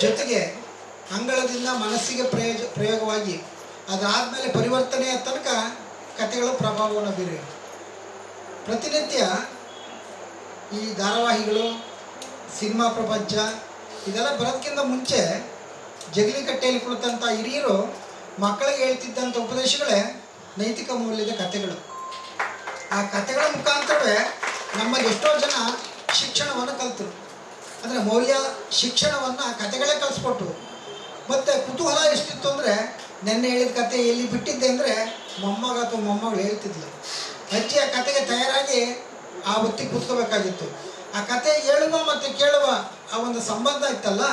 ಜೊತೆಗೆ ಅಂಗಳದಿಂದ ಮನಸ್ಸಿಗೆ ಪ್ರಯೋಗವಾಗಿ ಅದಾದಮೇಲೆ ಪರಿವರ್ತನೆಯ ತನಕ ಕಥೆಗಳು ಪ್ರಭಾವವನ್ನು ಬೀರಿವೆ. ಪ್ರತಿನಿತ್ಯ ಈ ಧಾರಾವಾಹಿಗಳು, ಸಿನಿಮಾ ಪ್ರಪಂಚ ಇದೆಲ್ಲ ಬರೋದಕ್ಕಿಂತ ಮುಂಚೆ ಜಗಲಿ ಕಟ್ಟೆಯಲ್ಲಿ ಕುಳಿತಂಥ ಹಿರಿಯರು ಮಕ್ಕಳಿಗೆ ಹೇಳ್ತಿದ್ದಂಥ ಉಪದೇಶಗಳೇ ನೈತಿಕ ಮೌಲ್ಯದ ಕಥೆಗಳು. ಆ ಕಥೆಗಳ ಮುಖಾಂತರವೇ ನಮ್ಮಲ್ಲಿ ಎಷ್ಟೋ ಜನ ಶಿಕ್ಷಣವನ್ನು ಕಲಿತರು. ಅಂದರೆ ಮೌಲ್ಯ ಶಿಕ್ಷಣವನ್ನು ಕಥೆಗಳೇ ಕಲಿಸ್ಕೊಟ್ರು. ಮತ್ತು ಕುತೂಹಲ ಎಷ್ಟಿತ್ತು ಅಂದರೆ ನೆನ್ನೆ ಹೇಳಿದ ಕತೆ ಎಲ್ಲಿ ಬಿಟ್ಟಿದ್ದೆ ಅಂದರೆ ಮೊಮ್ಮಗ ಅಥವಾ ಮೊಮ್ಮಗಳು ಹೇಳ್ತಿದ್ಲು. ಅಜ್ಜಿ ಆ ಕತೆಗೆ ತಯಾರಾಗಿ ಆ ಹೊತ್ತಿಗೆ ಕೂತ್ಕೋಬೇಕಾಗಿತ್ತು. ಆ ಕತೆ ಹೇಳುವ ಮತ್ತು ಕೇಳುವ ಆ ಒಂದು ಸಂಬಂಧ ಇತ್ತಲ್ಲ,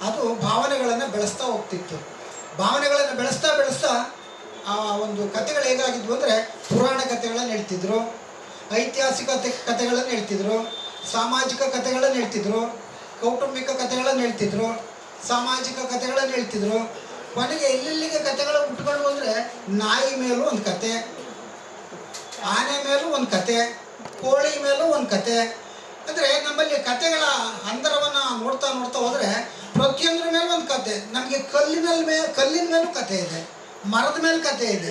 ಅದು ಭಾವನೆಗಳನ್ನು ಬೆಳೆಸ್ತಾ ಹೋಗ್ತಿತ್ತು. ಭಾವನೆಗಳನ್ನು ಬೆಳೆಸ್ತಾ ಬೆಳೆಸ್ತಾ ಆ ಒಂದು ಕಥೆಗಳು ಹೇಗಾಗಿದ್ವು ಅಂದರೆ ಪುರಾಣ ಕಥೆಗಳನ್ನು ಹೇಳ್ತಿದ್ರು, ಐತಿಹಾಸಿಕ ಕಥೆಗಳನ್ನು ಹೇಳ್ತಿದ್ರು, ಸಾಮಾಜಿಕ ಕಥೆಗಳನ್ನು ಹೇಳ್ತಿದ್ರು, ಕೌಟುಂಬಿಕ ಕಥೆಗಳನ್ನು ಹೇಳ್ತಿದ್ರು, ಸಾಮಾಜಿಕ ಕಥೆಗಳನ್ನು ಹೇಳ್ತಿದ್ರು. ಕೊನೆಗೆ ಎಲ್ಲೆಲ್ಲಿಗೆ ಕಥೆಗಳು ಉಟ್ಕೊಂಡು ಅಂದರೆ ನಾಯಿ ಮೇಲೂ ಒಂದು ಕತೆ, ಆನೆ ಮೇಲೂ ಒಂದು ಕತೆ, ಕೋಳಿ ಮೇಲೂ ಒಂದು ಕತೆ. ಅಂದರೆ ನಮ್ಮಲ್ಲಿ ಕಥೆಗಳ ಹಂದರವನ್ನು ನೋಡ್ತಾ ನೋಡ್ತಾ ಹೋದರೆ ಪ್ರತಿಯೊಂದ್ರ ಮೇಲೆ ಒಂದು ಕತೆ. ನಮಗೆ ಕಲ್ಲಿನ ಮೇಲೂ ಕತೆ ಇದೆ, ಮರದ ಮೇಲೆ ಕತೆ ಇದೆ,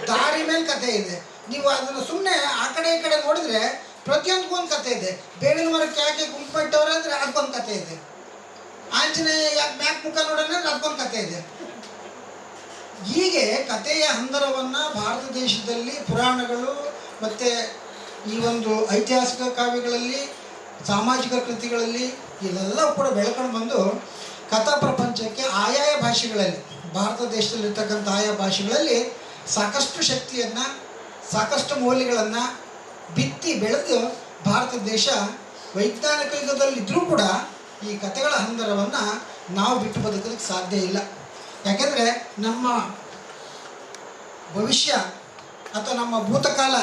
ದಾರಿ ಮೇಲೆ ಕತೆ ಇದೆ. ನೀವು ಅದನ್ನು ಸುಮ್ಮನೆ ಆ ಕಡೆ ಈ ಕಡೆ ನೋಡಿದರೆ ಪ್ರತಿಯೊಂದಕ್ಕೂ ಒಂದು ಕತೆ ಇದೆ. ಬೇವಿನ ಮರಕ್ಕೆ ಯಾಕೆ ಕುಂಕುಮ ಇಟ್ಟವ್ರೆ ಅಂದರೆ ಅದಕ್ಕೊಂದು ಕತೆ ಇದೆ. ಆಂಜನೇಯ ಯಾಕೆ ಮ್ಯಾಕ್ ಮುಖ ನೋಡೋಣ ಅಂದರೆ ಅದಕ್ಕೊಂದು ಕತೆ ಇದೆ. ಹೀಗೆ ಕಥೆಯ ಹಂದರವನ್ನು ಭಾರತ ದೇಶದಲ್ಲಿ ಪುರಾಣಗಳು ಮತ್ತು ಈ ಒಂದು ಐತಿಹಾಸಿಕ ಕಾವ್ಯಗಳಲ್ಲಿ, ಸಾಮಾಜಿಕ ಕೃತಿಗಳಲ್ಲಿ ಇವೆಲ್ಲ ಕೂಡ ಬೆಳ್ಕೊಂಡು ಬಂದು ಕಥಾ ಪ್ರಪಂಚಕ್ಕೆ ಆಯಾಯ ಭಾಷೆಗಳಲ್ಲಿ, ಭಾರತ ದೇಶದಲ್ಲಿರ್ತಕ್ಕಂಥ ಆಯಾ ಭಾಷೆಗಳಲ್ಲಿ ಸಾಕಷ್ಟು ಶಕ್ತಿಯನ್ನು, ಸಾಕಷ್ಟು ಮೌಲ್ಯಗಳನ್ನು ಬಿತ್ತಿ ಬೆಳೆದು ಭಾರತ ದೇಶ ವೈಜ್ಞಾನಿಕ ಯುಗದಲ್ಲಿದ್ದರೂ ಕೂಡ ಈ ಕಥೆಗಳ ಹಂದರವನ್ನು ನಾವು ಬಿಟ್ಟು ಬದುಕೋದಕ್ಕೆ ಸಾಧ್ಯ ಇಲ್ಲ. ಯಾಕೆಂದರೆ ನಮ್ಮ ಭವಿಷ್ಯ ಅಥವಾ ನಮ್ಮ ಭೂತಕಾಲ,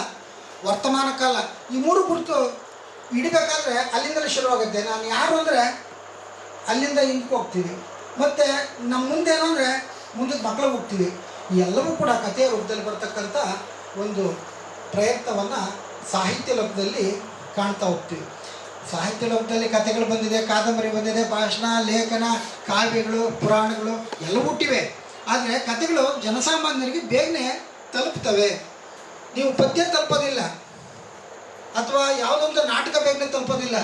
ವರ್ತಮಾನ ಕಾಲ ಈ ಮೂರು ಕುರಿತು ಹಿಡಿಬೇಕಾದ್ರೆ ಅಲ್ಲಿಂದಲೇ ಶುರುವಾಗುತ್ತೆ. ನಾನು ಯಾರು ಅಂದರೆ ಅಲ್ಲಿಂದ ಹಿಂದಕ್ಕೆ ಹೋಗ್ತೀವಿ, ಮತ್ತು ನಮ್ಮ ಮುಂದೇನು ಅಂದರೆ ಮುಂದಕ್ಕೆ ಮಕ್ಕಳಿಗೆ ಹೋಗ್ತೀವಿ. ಈ ಎಲ್ಲವೂ ಕೂಡ ಕಥೆಯ ರೂಪದಲ್ಲಿ ಬರ್ತಕ್ಕಂಥ ಒಂದು ಪ್ರಯತ್ನವನ್ನು ಸಾಹಿತ್ಯ ಲೋಕದಲ್ಲಿ ಕಾಣ್ತಾ ಹೋಗ್ತೀವಿ. ಸಾಹಿತ್ಯ ಲೋಕದಲ್ಲಿ ಕಥೆಗಳು ಬಂದಿದೆ, ಕಾದಂಬರಿ ಬಂದಿದೆ, ಭಾಷಣ, ಲೇಖನ, ಕಾವ್ಯಗಳು, ಪುರಾಣಗಳು ಎಲ್ಲ ಹುಟ್ಟಿವೆ. ಆದರೆ ಕಥೆಗಳು ಜನಸಾಮಾನ್ಯರಿಗೆ ಬೇಗನೆ ತಲುಪ್ತವೆ. ನೀವು ಪದ್ಯ ತಲುಪೋದಿಲ್ಲ, ಅಥವಾ ಯಾವುದೊಂದು ನಾಟಕ ಬೇಗನೆ ತಲುಪೋದಿಲ್ಲ,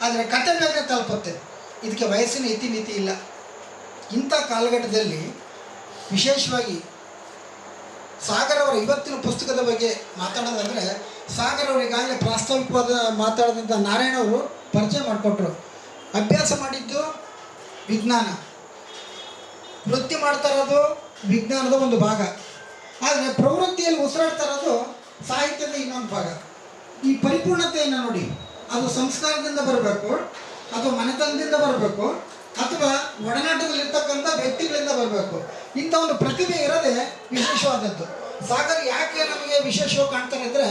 ಆದರೆ ಕಥೆ ಬೇಗನೆ ತಲುಪುತ್ತೆ. ಇದಕ್ಕೆ ವಯಸ್ಸಿನ ಇತಿಮಿತಿ ಇಲ್ಲ. ಇಂಥ ಕಾಲಘಟ್ಟದಲ್ಲಿ ವಿಶೇಷವಾಗಿ ಸಾಗರ್ ಅವರ ಇವತ್ತಿನ ಪುಸ್ತಕದ ಬಗ್ಗೆ ಮಾತಾಡೋದಂದರೆ, ಸಾಗರ್ ಅವರಿಗಾಗಲೇ ಪ್ರಾಸ್ತಾವಿಕವಾದ ಮಾತಾಡಿದಂಥ ನಾರಾಯಣ ಅವರು ಪರಿಚಯ ಮಾಡಿಕೊಟ್ರು. ಅಭ್ಯಾಸ ಮಾಡಿದ್ದು ವಿಜ್ಞಾನ, ವೃತ್ತಿ ಮಾಡ್ತಾ ಇರೋದು ವಿಜ್ಞಾನದ ಒಂದು ಭಾಗ, ಆದರೆ ಪ್ರವೃತ್ತಿಯಲ್ಲಿ ಉಸಿರಾಡ್ತಾ ಇರೋದು ಸಾಹಿತ್ಯದ ಇನ್ನೊಂದು ಭಾಗ. ಈ ಪರಿಪೂರ್ಣತೆಯನ್ನು ನೋಡಿ, ಅದು ಸಂಸ್ಕಾರದಿಂದ ಬರಬೇಕು, ಅದು ಮನೆತನದಿಂದ ಬರಬೇಕು, ಅಥವಾ ಒಡನಾಟದಲ್ಲಿರ್ತಕ್ಕಂಥ ವ್ಯಕ್ತಿಗಳಿಂದ ಬರಬೇಕು. ಇಂಥ ಒಂದು ಪ್ರತಿಭೆ ಇರೋದೇ ವಿಶೇಷವಾದದ್ದು. ಸಾಗರ್ ಯಾಕೆ ನಮಗೆ ವಿಶೇಷವಾಗಿ ಕಾಣ್ತಾರೆ ಅಂದರೆ,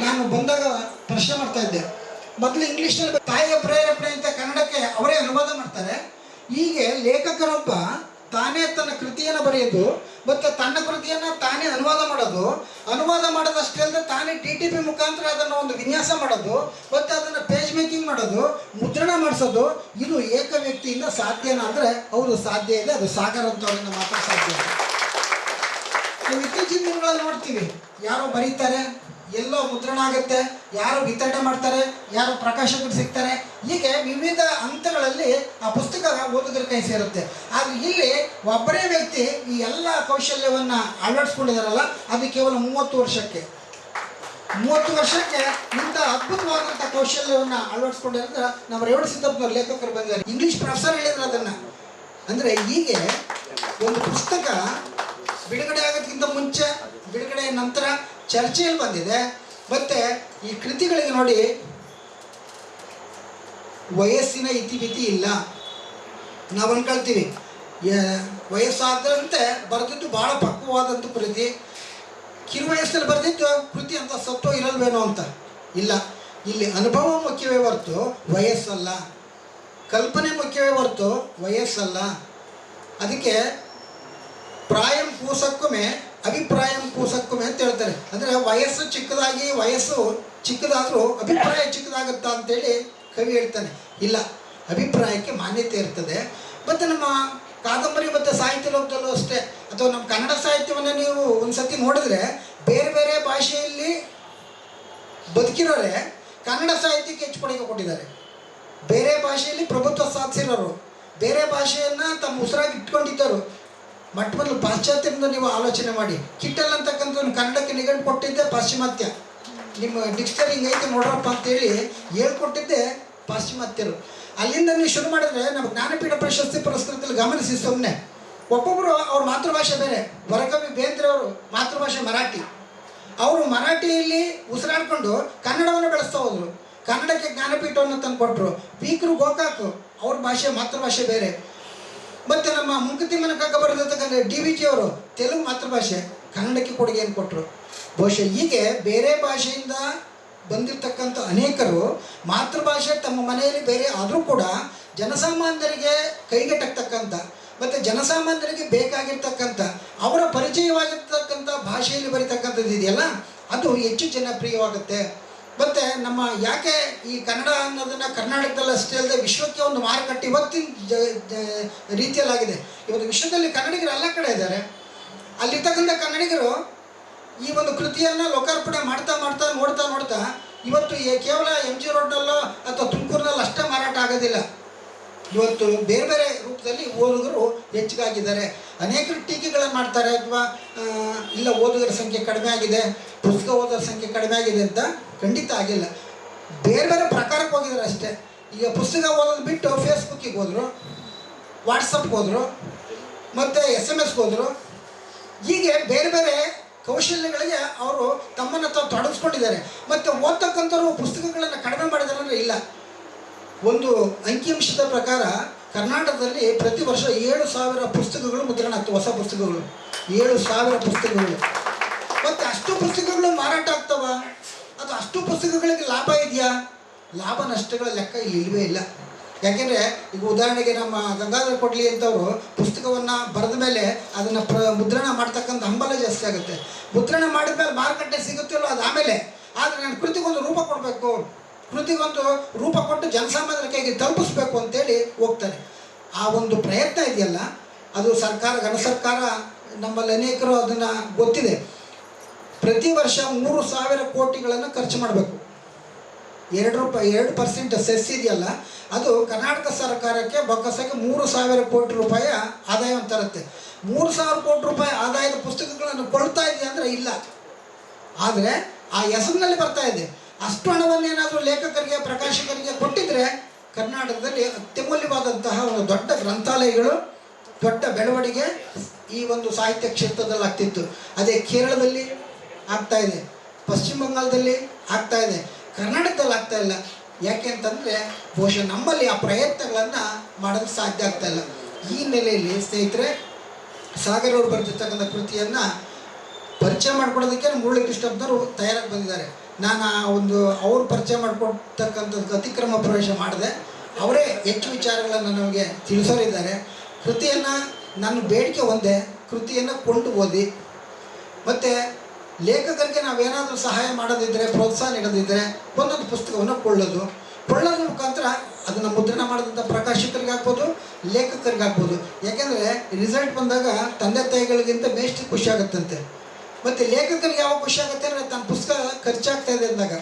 ನಾನು ಬಂದಾಗ ಪ್ರಶ್ನೆ ಮಾಡ್ತಾ ಇದ್ದೆ. ಮೊದಲು ಇಂಗ್ಲೀಷ್ನಲ್ಲಿ ತಾಯಿಯ ಪ್ರೇರೇಪಣೆ ಅಂತ ಕನ್ನಡಕ್ಕೆ ಅವರೇ ಅನುವಾದ ಮಾಡ್ತಾರೆ. ಹೀಗೆ ಲೇಖಕರೊಬ್ಬ ತಾನೇ ತನ್ನ ಕೃತಿಯನ್ನು ಬರೆಯೋದು ಮತ್ತು ತನ್ನ ಕೃತಿಯನ್ನು ತಾನೇ ಅನುವಾದ ಮಾಡೋದಷ್ಟೇ ಅಲ್ಲದೆ ತಾನೇ DTP ಮುಖಾಂತರ ಅದನ್ನು ಒಂದು ವಿನ್ಯಾಸ ಮಾಡೋದು ಮತ್ತು ಅದನ್ನು ಪೇಜ್ ಮೇಕಿಂಗ್ ಮಾಡೋದು, ಮುದ್ರಣ ಮಾಡಿಸೋದು, ಇದು ಏಕ ವ್ಯಕ್ತಿಯಿಂದ ಸಾಧ್ಯನಾ ಅಂದರೆ ಹೌದು ಸಾಧ್ಯ ಇದೆ. ಅದು ಸಾಗರ್ ಅಂತವರಿಂದ ಮಾತ್ರ ಸಾಧ್ಯ ಇದೆ. ನಾವು ಇತ್ತೀಚಿನ ದಿನಗಳಲ್ಲಿ ನೋಡ್ತೀವಿ, ಯಾರೋ ಬರೀತಾರೆ, ಎಲ್ಲೋ ಮುದ್ರಣ ಆಗುತ್ತೆ, ಯಾರು ವಿತರಣೆ ಮಾಡ್ತಾರೆ, ಯಾರು ಪ್ರಕಾಶಕರು ಸಿಗ್ತಾರೆ, ಹೀಗೆ ವಿವಿಧ ಹಂತಗಳಲ್ಲಿ ಆ ಪುಸ್ತಕ ಓದೋದ್ರ ಕೈ ಸೇರುತ್ತೆ. ಆದರೆ ಇಲ್ಲಿ ಒಬ್ಬರೇ ವ್ಯಕ್ತಿ ಈ ಎಲ್ಲ ಕೌಶಲ್ಯವನ್ನು ಅಳವಡಿಸ್ಕೊಂಡಿದ್ದಾರಲ್ಲ, ಅದು ಕೇವಲ 30 ವರ್ಷಕ್ಕೆ ಇಂಥ ಅದ್ಭುತವಾದಂಥ ಕೌಶಲ್ಯವನ್ನು ಅಳವಡಿಸ್ಕೊಂಡಿರೋದ್ರೆ ನಮ್ಮ ರೇವಣ ಸಿದ್ದಪ್ಪನವ್ರ ಲೇಖಕರು ಬಂದಿದ್ದಾರೆ. ಇಂಗ್ಲೀಷ್ ಪ್ರೊಫೆಸರ್ ಹೇಳಿದ್ರು ಅದನ್ನು. ಅಂದರೆ ಹೀಗೆ ಒಂದು ಪುಸ್ತಕ ಬಿಡುಗಡೆ ಆಗೋದಕ್ಕಿಂತ ಮುಂಚೆ, ಬಿಡುಗಡೆಯ ನಂತರ ಚರ್ಚೆಯಲ್ಲಿ ಬಂದಿದೆ. ಮತ್ತು ಈ ಕೃತಿಗಳಿಗೆ ನೋಡಿ, ವಯಸ್ಸಿನ ಇತಿಮಿತಿ ಇಲ್ಲ. ನಾವು ಅನ್ಕೊಳ್ತೀವಿ ವಯಸ್ಸಾದಂತೆ ಬರೆದಿದ್ದು ಭಾಳ ಪಕ್ವವಾದಂಥ ಕೃತಿ, ಕಿರು ವಯಸ್ಸಲ್ಲಿ ಬರೆದಿದ್ದು ಕೃತಿ ಅಂತ ಸತ್ವ ಇರಲ್ವೇನೋ ಅಂತ. ಇಲ್ಲ, ಇಲ್ಲಿ ಅನುಭವ ಮುಖ್ಯವೇ ಹೊರತು ವಯಸ್ಸಲ್ಲ, ಕಲ್ಪನೆ ಮುಖ್ಯವೇ ಹೊರತು ವಯಸ್ಸಲ್ಲ. ಅದಕ್ಕೆ ಪ್ರಾಯಂ ಕೂಸಕ್ಕುಮೆ ಅಭಿಪ್ರಾಯಂ ಕೂಸಕ್ಕುಮೆ ಅಂತ ಹೇಳ್ತಾರೆ. ಅಂದರೆ ವಯಸ್ಸು ಚಿಕ್ಕದಾದರೂ ಅಭಿಪ್ರಾಯ ಚಿಕ್ಕದಾಗುತ್ತಾ ಅಂತೇಳಿ ಕವಿ ಹೇಳ್ತಾನೆ. ಇಲ್ಲ, ಅಭಿಪ್ರಾಯಕ್ಕೆ ಮಾನ್ಯತೆ ಇರ್ತದೆ. ಮತ್ತು ನಮ್ಮ ಕಾದಂಬರಿ ಮತ್ತು ಸಾಹಿತ್ಯ ಲೋಕದಲ್ಲೂ ಅಷ್ಟೇ, ಅಥವಾ ನಮ್ಮ ಕನ್ನಡ ಸಾಹಿತ್ಯವನ್ನು ನೀವು ಒಂದು ಸತಿ ನೋಡಿದ್ರೆ, ಬೇರೆ ಬೇರೆ ಭಾಷೆಯಲ್ಲಿ ಬದುಕಿರೋರೆ ಕನ್ನಡ ಸಾಹಿತ್ಯಕ್ಕೆ ಹೆಚ್ಚು ಕೊಡುಗೆ ಕೊಟ್ಟಿದ್ದಾರೆ. ಬೇರೆ ಭಾಷೆಯಲ್ಲಿ ಪ್ರಭುತ್ವ ಸಾಧಿಸಿರೋರು, ಬೇರೆ ಭಾಷೆಯನ್ನು ತಮ್ಮ ಉಸಿರಾಗಿ ಇಟ್ಕೊಂಡಿದ್ದರು. ಮೊದಲು ಪಾಶ್ಚಾತ್ಯದಿಂದ ನೀವು ಆಲೋಚನೆ ಮಾಡಿ. ಕಿಟ್ಟಲ್ ಅಂತಕ್ಕಂಥ ಕನ್ನಡಕ್ಕೆ ನಿಘಂಟು ಕೊಟ್ಟಿದ್ದೆ ಪಾಶ್ಚಿಮಾತ್ಯ. ನಿಮ್ಮ ಡಿಕ್ಷನರಿ ಹಿಂಗೈತೆ ನೋಡ್ರಪ್ಪ ಅಂತೇಳಿ ಹೇಳ್ಕೊಟ್ಟಿದ್ದೆ ಪಾಶ್ಚಿಮಾತ್ಯರು. ಅಲ್ಲಿಂದ ನೀವು ಶುರು ಮಾಡಿದ್ರೆ ನಮ್ಮ ಜ್ಞಾನಪೀಠ ಪ್ರಶಸ್ತಿ ಪುರಸ್ಕೃತದಲ್ಲಿ ಗಮನಿಸಿ. ಸುಮ್ಮನೆ ಒಬ್ಬೊಬ್ಬರು ಅವ್ರ ಮಾತೃಭಾಷೆ ಬೇರೆ. ವರಕವಿ ಬೇಂದ್ರೆ ಅವರು ಮಾತೃಭಾಷೆ ಮರಾಠಿ. ಅವರು ಮರಾಠಿಯಲ್ಲಿ ಉಸಿರಾಡ್ಕೊಂಡು ಕನ್ನಡವನ್ನು ಬೆಳೆಸ್ತಾ ಹೋದರು. ಕನ್ನಡಕ್ಕೆ ಜ್ಞಾನಪೀಠವನ್ನು ತಂದು ಕೊಟ್ಟರು. ಪೀಕರು ಗೋಕಾಕ್, ಅವ್ರ ಭಾಷೆ ಮಾತೃಭಾಷೆ ಬೇರೆ. ಮತ್ತು ನಮ್ಮ ಮುಂಕತಿಮ್ಮನ ಕಗ್ಗ ಬರೆದಿರ್ತಕ್ಕಂಥ DVG ಅವರು ತೆಲುಗು ಮಾತೃಭಾಷೆ, ಕನ್ನಡಕ್ಕೆ ಕೊಡುಗೆಯನ್ನು ಕೊಟ್ಟರು. ಬಹುಶಃ ಹೀಗೆ ಬೇರೆ ಭಾಷೆಯಿಂದ ಬಂದಿರತಕ್ಕಂಥ ಅನೇಕರು ಮಾತೃಭಾಷೆ ತಮ್ಮ ಮನೆಯಲ್ಲಿ ಬೇರೆ ಆದರೂ ಕೂಡ ಜನಸಾಮಾನ್ಯರಿಗೆ ಕೈಗೆಟಕ್ತಕ್ಕಂಥ ಮತ್ತು ಜನಸಾಮಾನ್ಯರಿಗೆ ಬೇಕಾಗಿರ್ತಕ್ಕಂಥ ಅವರ ಪರಿಚಯವಾಗಿರ್ತಕ್ಕಂಥ ಭಾಷೆಯಲ್ಲಿ ಬರೀತಕ್ಕಂಥದ್ದು ಇದೆಯಲ್ಲ, ಅದು ಹೆಚ್ಚು ಜನಪ್ರಿಯವಾಗುತ್ತೆ. ಮತ್ತು ನಮ್ಮ ಯಾಕೆ ಈ ಕನ್ನಡ ಅನ್ನೋದನ್ನು ಕರ್ನಾಟಕದಲ್ಲಿ ಅಷ್ಟೇ ಅಲ್ಲದೆ ವಿಶ್ವಕ್ಕೆ ಒಂದು ಮಾರುಕಟ್ಟೆ ಇವತ್ತಿನ ರೀತಿಯಲ್ಲಾಗಿದೆ. ಇವತ್ತು ವಿಶ್ವದಲ್ಲಿ ಕನ್ನಡಿಗರು ಎಲ್ಲ ಕಡೆ ಇದ್ದಾರೆ. ಅಲ್ಲಿರ್ತಕ್ಕಂಥ ಕನ್ನಡಿಗರು ಈ ಒಂದು ಕೃತಿಯನ್ನು ಲೋಕಾರ್ಪಣೆ ಮಾಡ್ತಾ ಮಾಡ್ತಾ ನೋಡ್ತಾ ಇವತ್ತು ಕೇವಲ MG ರೋಡ್ನಲ್ಲೋ ಅಥವಾ ತುಮಕೂರಿನಲ್ಲೋ ಅಷ್ಟೇ ಮಾರಾಟ ಆಗೋದಿಲ್ಲ. ಇವತ್ತು ಬೇರೆ ಬೇರೆ ರೂಪದಲ್ಲಿ ಓದುಗರು ಹೆಚ್ಚಿಗಾಗಿದ್ದಾರೆ. ಅನೇಕರು ಟೀಕೆಗಳನ್ನು ಮಾಡ್ತಾರೆ, ಅಥವಾ ಇಲ್ಲ ಓದುಗರ ಸಂಖ್ಯೆ ಕಡಿಮೆ ಆಗಿದೆ, ಪುಸ್ತಕ ಓದೋರ ಸಂಖ್ಯೆ ಕಡಿಮೆ ಆಗಿದೆ ಅಂತ. ಖಂಡಿತ ಆಗಿಲ್ಲ. ಬೇರೆ ಬೇರೆ ಪ್ರಕಾರಕ್ಕೆ ಹೋಗಿದ್ದಾರೆ ಅಷ್ಟೇ. ಈಗ ಪುಸ್ತಕ ಓದೋದು ಬಿಟ್ಟು ಫೇಸ್ಬುಕ್ಕಿಗೆ ಹೋದರು, ವಾಟ್ಸಪ್ಗೆ ಹೋದರು, ಮತ್ತು SMS ಹೋದರು. ಹೀಗೆ ಬೇರೆ ಬೇರೆ ಕೌಶಲ್ಯಗಳಿಗೆ ಅವರು ತಮ್ಮನ್ನು ತಾವು ತೊಡಗಿಸ್ಕೊಂಡಿದ್ದಾರೆ. ಮತ್ತು ಓದ್ತಕ್ಕಂಥವ್ರು ಪುಸ್ತಕಗಳನ್ನು ಕಡಿಮೆ ಮಾಡಿದ್ದಾರೆ ಅಂದರೆ ಇಲ್ಲ. ಒಂದು ಅಂಕಿಅಂಶದ ಪ್ರಕಾರ ಕರ್ನಾಟಕದಲ್ಲಿ ಪ್ರತಿ ವರ್ಷ 7,000 ಪುಸ್ತಕಗಳು ಮುದ್ರಣ ಆಗ್ತವೆ, ಹೊಸ ಪುಸ್ತಕಗಳು 7,000 ಪುಸ್ತಕಗಳು. ಮತ್ತು ಅಷ್ಟು ಪುಸ್ತಕಗಳು ಮಾರಾಟ ಆಗ್ತವ, ಅದು ಅಷ್ಟು ಪುಸ್ತಕಗಳಿಗೆ ಲಾಭ ಇದೆಯಾ? ಲಾಭ ನಷ್ಟಗಳ ಲೆಕ್ಕ ಇಲ್ಲಿ ಇಲ್ಲವೇ ಇಲ್ಲ. ಯಾಕೆಂದರೆ ಈಗ ಉದಾಹರಣೆಗೆ ನಮ್ಮ ಗಂಗಾಧರ ಕೊಡ್ಲಿ ಅಂತವರು ಪುಸ್ತಕವನ್ನು ಬರೆದ ಮೇಲೆ ಅದನ್ನು ಮುದ್ರಣ ಮಾಡ್ತಕ್ಕಂಥ ಹಂಬಲ ಜಾಸ್ತಿ ಆಗುತ್ತೆ. ಮುದ್ರಣ ಮಾಡಿದ ಮೇಲೆ ಮಾರುಕಟ್ಟೆ ಸಿಗುತ್ತಿಲ್ಲ, ಅದು ಆಮೇಲೆ. ಆದರೆ ನಾನು ಕೃತಿಗೊಂದು ರೂಪ ಕೊಡಬೇಕು, ಕೃತಿಗೊಂದು ರೂಪ ಕೊಟ್ಟು ಜನಸಾಮಾನ್ಯರ ಕೈಗೆ ತಲುಪಿಸ್ಬೇಕು ಅಂತೇಳಿ ಹೋಗ್ತಾರೆ. ಆ ಒಂದು ಪ್ರಯತ್ನ ಇದೆಯಲ್ಲ, ಅದು ಸರ್ಕಾರ, ಘನ ಸರ್ಕಾರ, ನಮ್ಮಲ್ಲಿ ಅನೇಕರು ಅದನ್ನು ಗೊತ್ತಿದೆ. ಪ್ರತಿ ವರ್ಷ 3,000 ಕೋಟಿಗಳನ್ನು ಖರ್ಚು ಮಾಡಬೇಕು. 2% ಸೆಸ್ ಇದೆಯಲ್ಲ, ಅದು ಕರ್ನಾಟಕ ಸರ್ಕಾರಕ್ಕೆ ಬೊಕ್ಕಸಕ್ಕೆ 3,000 ಕೋಟಿ ರೂಪಾಯಿ ಆದಾಯವನ್ನು ತರುತ್ತೆ. 3,000 ಕೋಟಿ ರೂಪಾಯಿ ಆದಾಯದ ಪುಸ್ತಕಗಳನ್ನು ಕೊಡ್ತಾ ಇದೆಯಾ ಅಂದರೆ ಇಲ್ಲ. ಆದರೆ ಆ ಹೆಸರಿನಲ್ಲಿ ಬರ್ತಾ ಇದೆ. ಅಷ್ಟು ಹಣವನ್ನೇನಾದರೂ ಲೇಖಕರಿಗೆ, ಪ್ರಕಾಶಕರಿಗೆ ಕೊಟ್ಟಿದ್ದರೆ ಕರ್ನಾಟಕದಲ್ಲಿ ಅತ್ಯಮೂಲ್ಯವಾದಂತಹ ಒಂದು ದೊಡ್ಡ ಗ್ರಂಥಾಲಯಗಳು, ದೊಡ್ಡ ಬೆಳವಣಿಗೆ ಈ ಒಂದು ಸಾಹಿತ್ಯ ಕ್ಷೇತ್ರದಲ್ಲಿ ಆಗ್ತಿತ್ತು. ಅದೇ ಕೇರಳದಲ್ಲಿ ಆಗ್ತಾ ಇದೆ, ಪಶ್ಚಿಮ ಬಂಗಾಳದಲ್ಲಿ ಆಗ್ತಾ ಇದೆ, ಕರ್ನಾಟಕದಲ್ಲಿ ಆಗ್ತಾ ಇಲ್ಲ. ಯಾಕೆ ಅಂತಂದರೆ ಬಹುಶಃ ನಮ್ಮಲ್ಲಿ ಆ ಪ್ರಯತ್ನಗಳನ್ನು ಮಾಡೋದಕ್ಕೆ ಸಾಧ್ಯ ಆಗ್ತಾ ಇಲ್ಲ. ಈ ನೆಲೆಯಲ್ಲಿ ಸ್ನೇಹಿತರೆ, ಸಾಗರ್ ಅವರು ಬರೆದಿರ್ತಕ್ಕಂಥ ಕೃತಿಯನ್ನು ಪರಿಚಯ ಮಾಡ್ಕೊಡೋದಕ್ಕೆ ಮುರಳಿ ಕೃಷ್ಣಪ್ಪನವರು ತಯಾರಾಗಿ ಬಂದಿದ್ದಾರೆ. ನಾನು ಅವ್ರು ಪರಿಚಯ ಮಾಡಿಕೊಡ್ತಕ್ಕಂಥದ್ದು ಅತಿಕ್ರಮ ಪ್ರವೇಶ ಮಾಡಿದೆ. ಅವರೇ ಹೆಚ್ಚು ವಿಚಾರಗಳನ್ನು ನಮಗೆ ತಿಳಿಸೋರಿದ್ದಾರೆ. ಕೃತಿಯನ್ನು ನನ್ನ ಬೇಡಿಕೆ ಒಂದೇ, ಕೃತಿಯನ್ನು ಕೊಂಡು ಓದಿ. ಮತ್ತು ಲೇಖಕರಿಗೆ ನಾವೇನಾದರೂ ಸಹಾಯ ಮಾಡೋದಿದ್ದರೆ, ಪ್ರೋತ್ಸಾಹ ನೀಡೋದಿದ್ದರೆ ಒಂದೊಂದು ಪುಸ್ತಕವನ್ನು ಕೊಳ್ಳೋದ್ರ ಮುಖಾಂತರ ಅದನ್ನು ಮುದ್ರಣ ಮಾಡಿದಂಥ ಪ್ರಕಾಶಕರಿಗಾಗ್ಬೋದು, ಲೇಖಕರಿಗಾಗ್ಬೋದು. ಯಾಕೆಂದರೆ ರಿಸಲ್ಟ್ ಬಂದಾಗ ತಂದೆ ತಾಯಿಗಳಿಗಿಂತ ಮೇಷ್ಟ್ರಿಗೆ ಖುಷಿ ಆಗುತ್ತಂತೆ. ಮತ್ತು ಲೇಖಕರಿಗೆ ಯಾವಾಗ ಖುಷಿ ಆಗುತ್ತೆ ಅಂದರೆ ತನ್ನ ಪುಸ್ತಕ ಖರ್ಚಾಗ್ತಾ ಇದೆ ಅಂದಾಗ.